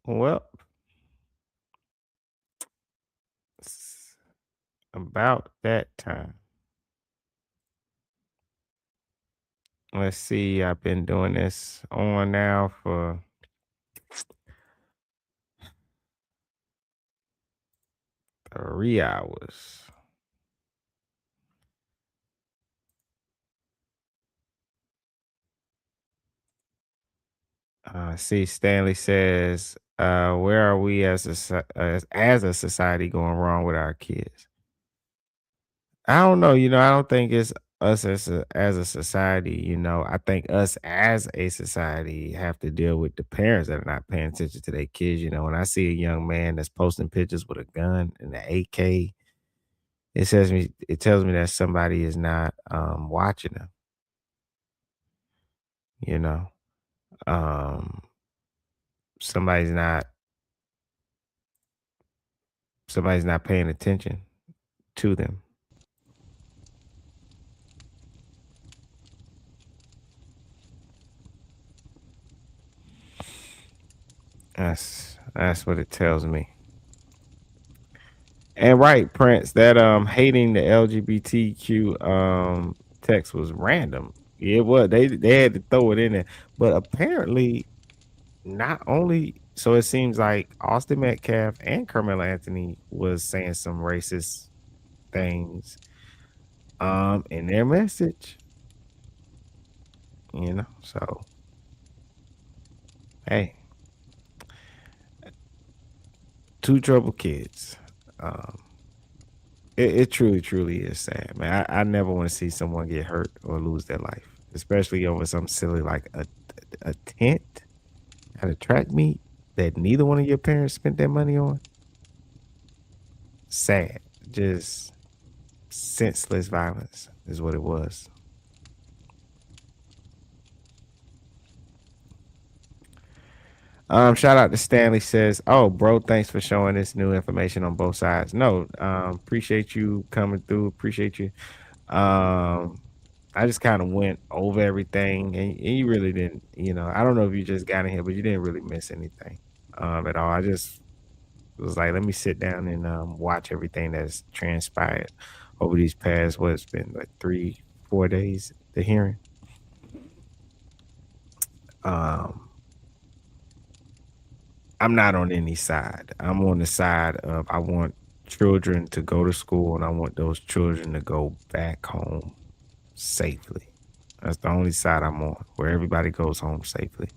Well, it's about that time. Let's see. I've been doing this on now for 3 hours. See, Stanley says, where are we as a society going wrong with our kids? I don't know. I don't think it's us as a society, you know, I think us as a society have to deal with the parents that are not paying attention to their kids. You know, when I see a young man that's posting pictures with a gun and an AK, it tells me that somebody is not watching them, you know. Um somebody's not somebody's not paying attention to them. That's what it tells me. And right, Prince, that hating the LGBTQ text was random. It was they had to throw it in there. But apparently not only so it seems like Austin Metcalf and Carmelo Anthony was saying some racist things in their message. You know, so hey, two troubled kids. Um it truly is sad, man. I never want to see someone get hurt or lose their life, especially over something silly like a tent at a track meet that neither one of your parents spent their money on. Sad. Just senseless violence is what it was. Shout out to Stanley says, "Oh, bro, thanks for showing this new information on both sides." No, appreciate you coming through. Appreciate you. I just kind of went over everything, and you really didn't. You know, I don't know if you just got in here, but you didn't really miss anything at all. I just was like, let me sit down and watch everything that's transpired over these past what's been like 3-4 days. The hearing. I'm not on any side. I'm on the side of I want children to go to school and I want those children to go back home safely. That's the only side I'm on, where everybody goes home safely.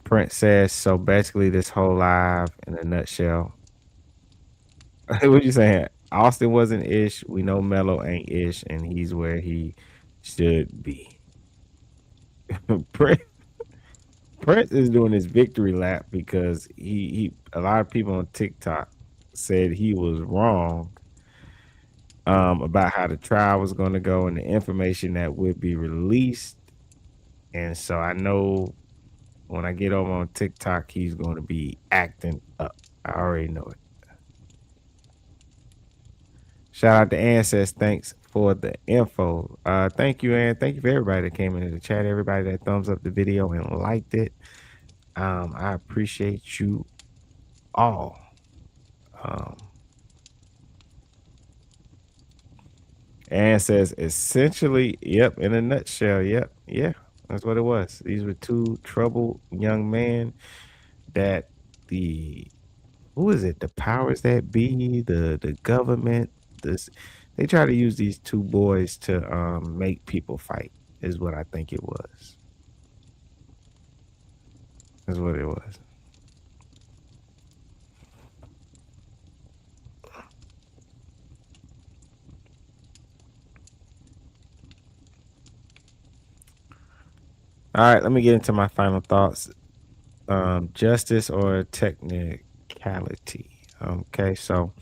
Prince says, so basically this whole live in a nutshell. What you saying? Austin wasn't ish. We know Melo ain't ish, and he's where he should be. Prince is doing his victory lap because he a lot of people on TikTok said he was wrong about how the trial was going to go and the information that would be released. And so I know when I get over on TikTok, he's going to be acting up. I already know it. Shout out to Ann says, thanks for the info. Thank you, Ann. Thank you for everybody that came into the chat, everybody that thumbs up the video and liked it. I appreciate you all. Ann says, essentially, yep, in a nutshell, yep, yeah, that's what it was. These were two troubled young men that the powers that be, the government, they try to use these two boys to make people fight, is what I think it was. That's what it was. All right, let me get into my final thoughts. Justice or technicality. Okay, so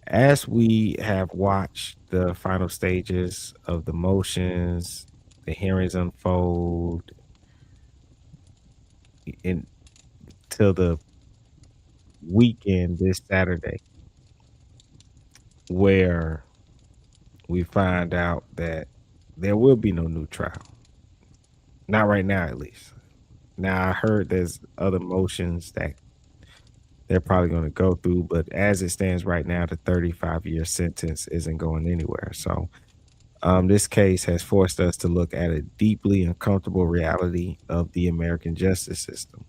as we have watched the final stages of the motions, the hearings unfold until the weekend this Saturday, where we find out that there will be no new trial. Not right now, at least. Now, I heard there's other motions that they're probably going to go through, but as it stands right now, the 35-year sentence isn't going anywhere. So this case has forced us to look at a deeply uncomfortable reality of the American justice system.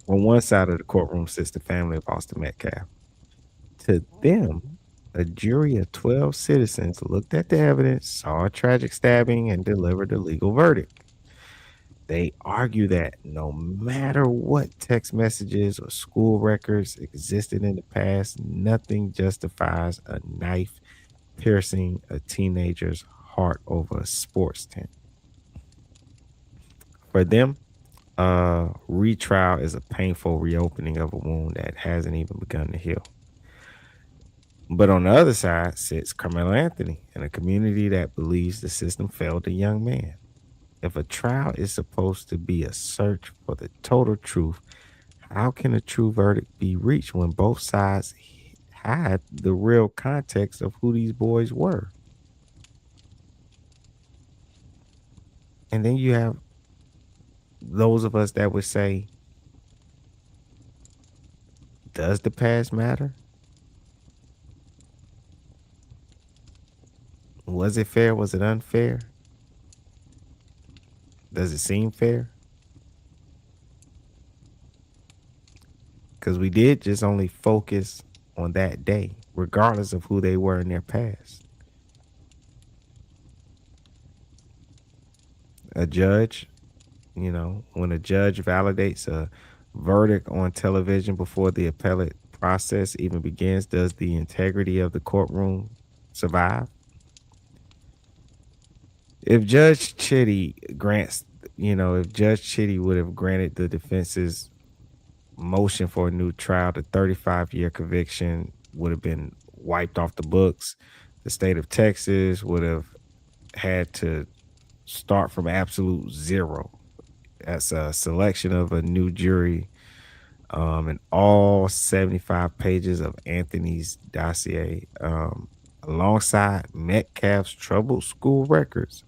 On one side of the courtroom sits the family of Austin Metcalf. To them, a jury of 12 citizens looked at the evidence, saw a tragic stabbing, and delivered a legal verdict. They argue that no matter what text messages or school records existed in the past, nothing justifies a knife piercing a teenager's heart over a sports tent. For them, retrial is a painful reopening of a wound that hasn't even begun to heal. But on the other side sits Karmelo Anthony and a community that believes the system failed a young man. If a trial is supposed to be a search for the total truth, how can a true verdict be reached when both sides hide the real context of who these boys were? And then you have those of us that would say, does the past matter? Was it fair? Was it unfair? Does it seem fair? Because we did just only focus on that day, regardless of who they were in their past. A judge, when a judge validates a verdict on television before the appellate process even begins, does the integrity of the courtroom survive? If Judge Chitty would have granted the defense's motion for a new trial, the 35-year conviction would have been wiped off the books. The state of Texas would have had to start from absolute zero. That's a selection of a new jury and all 75 pages of Anthony's dossier, alongside Metcalf's troubled school records.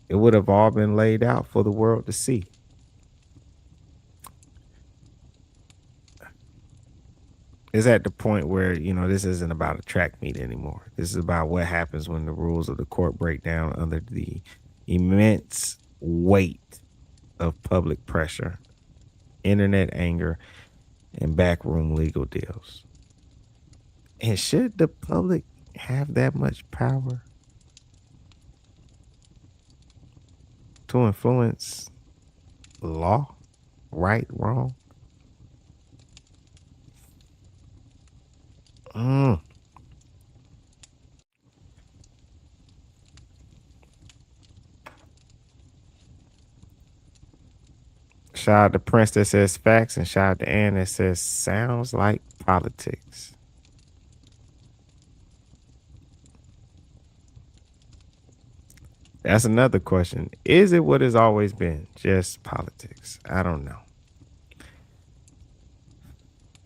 It would have all been laid out for the world to see. It's at the point where, this isn't about a track meet anymore. This is about what happens when the rules of the court break down under the immense weight of public pressure, internet anger, and backroom legal deals. And should the public have that much power to influence law, right, wrong? Shout out to Prince that says facts, and shout out to Ann that says sounds like politics. That's another question. Is it what it's always been? Just politics? I don't know.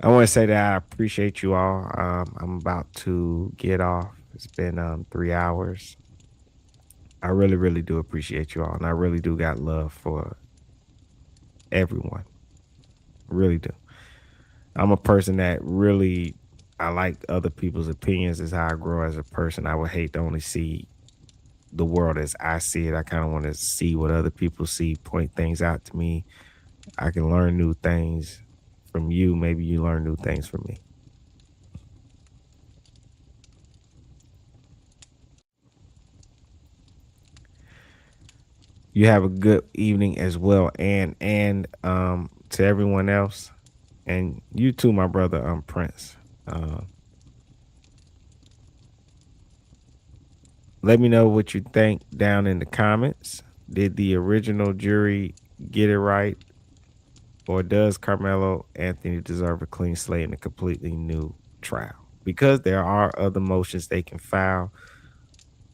I want to say that I appreciate you all. I'm about to get off. It's been 3 hours. I really, really do appreciate you all. And I really do got love for everyone. Really do. I'm a person that really, I like other people's opinions. Is how I grow as a person. I would hate to only see the world as I see it. I kind of want to see what other people see, point things out to me. I can learn new things from you. Maybe you learn new things from me. You have a good evening as well, and to everyone else, and you too, my brother, Prince. Let me know what you think down in the comments. Did the original jury get it right? Or does Karmelo Anthony deserve a clean slate and a completely new trial? Because there are other motions they can file.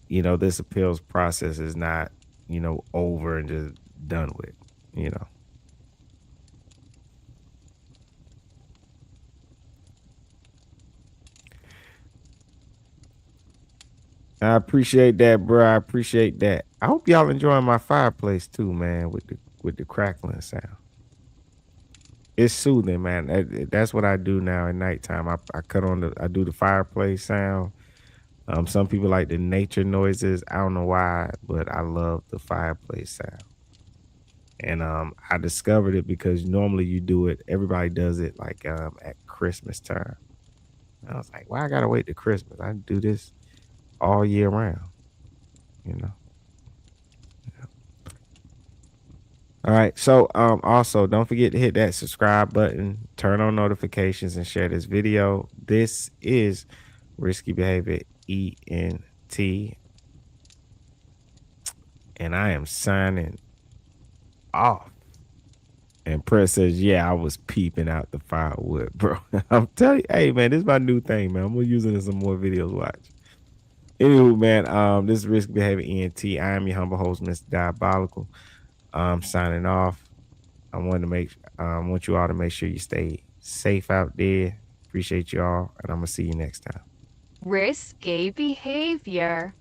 This appeals process is not, over and just done with, I appreciate that, bro. I appreciate that. I hope y'all enjoying my fireplace too, man, with the crackling sound. It's soothing, man. That's what I do now at nighttime. I do the fireplace sound. Some people like the nature noises. I don't know why, but I love the fireplace sound. And I discovered it because normally you do it. Everybody does it like at Christmas time. And I was like, why I gotta wait till Christmas? I do this all year round, All right. So also don't forget to hit that subscribe button, turn on notifications, and share this video. This is Risky Behavior ENT. And I am signing off. And Press says, yeah, I was peeping out the firewood, bro. I'm telling you, hey man, this is my new thing, man. I'm gonna use it in some more videos. Watch. Anywho, man, this is Risky Behavior ENT. I am your humble host, Mr. Diabolical. Signing off. I want you all to make sure you stay safe out there. Appreciate you all, and I'm gonna see you next time. Risky behavior.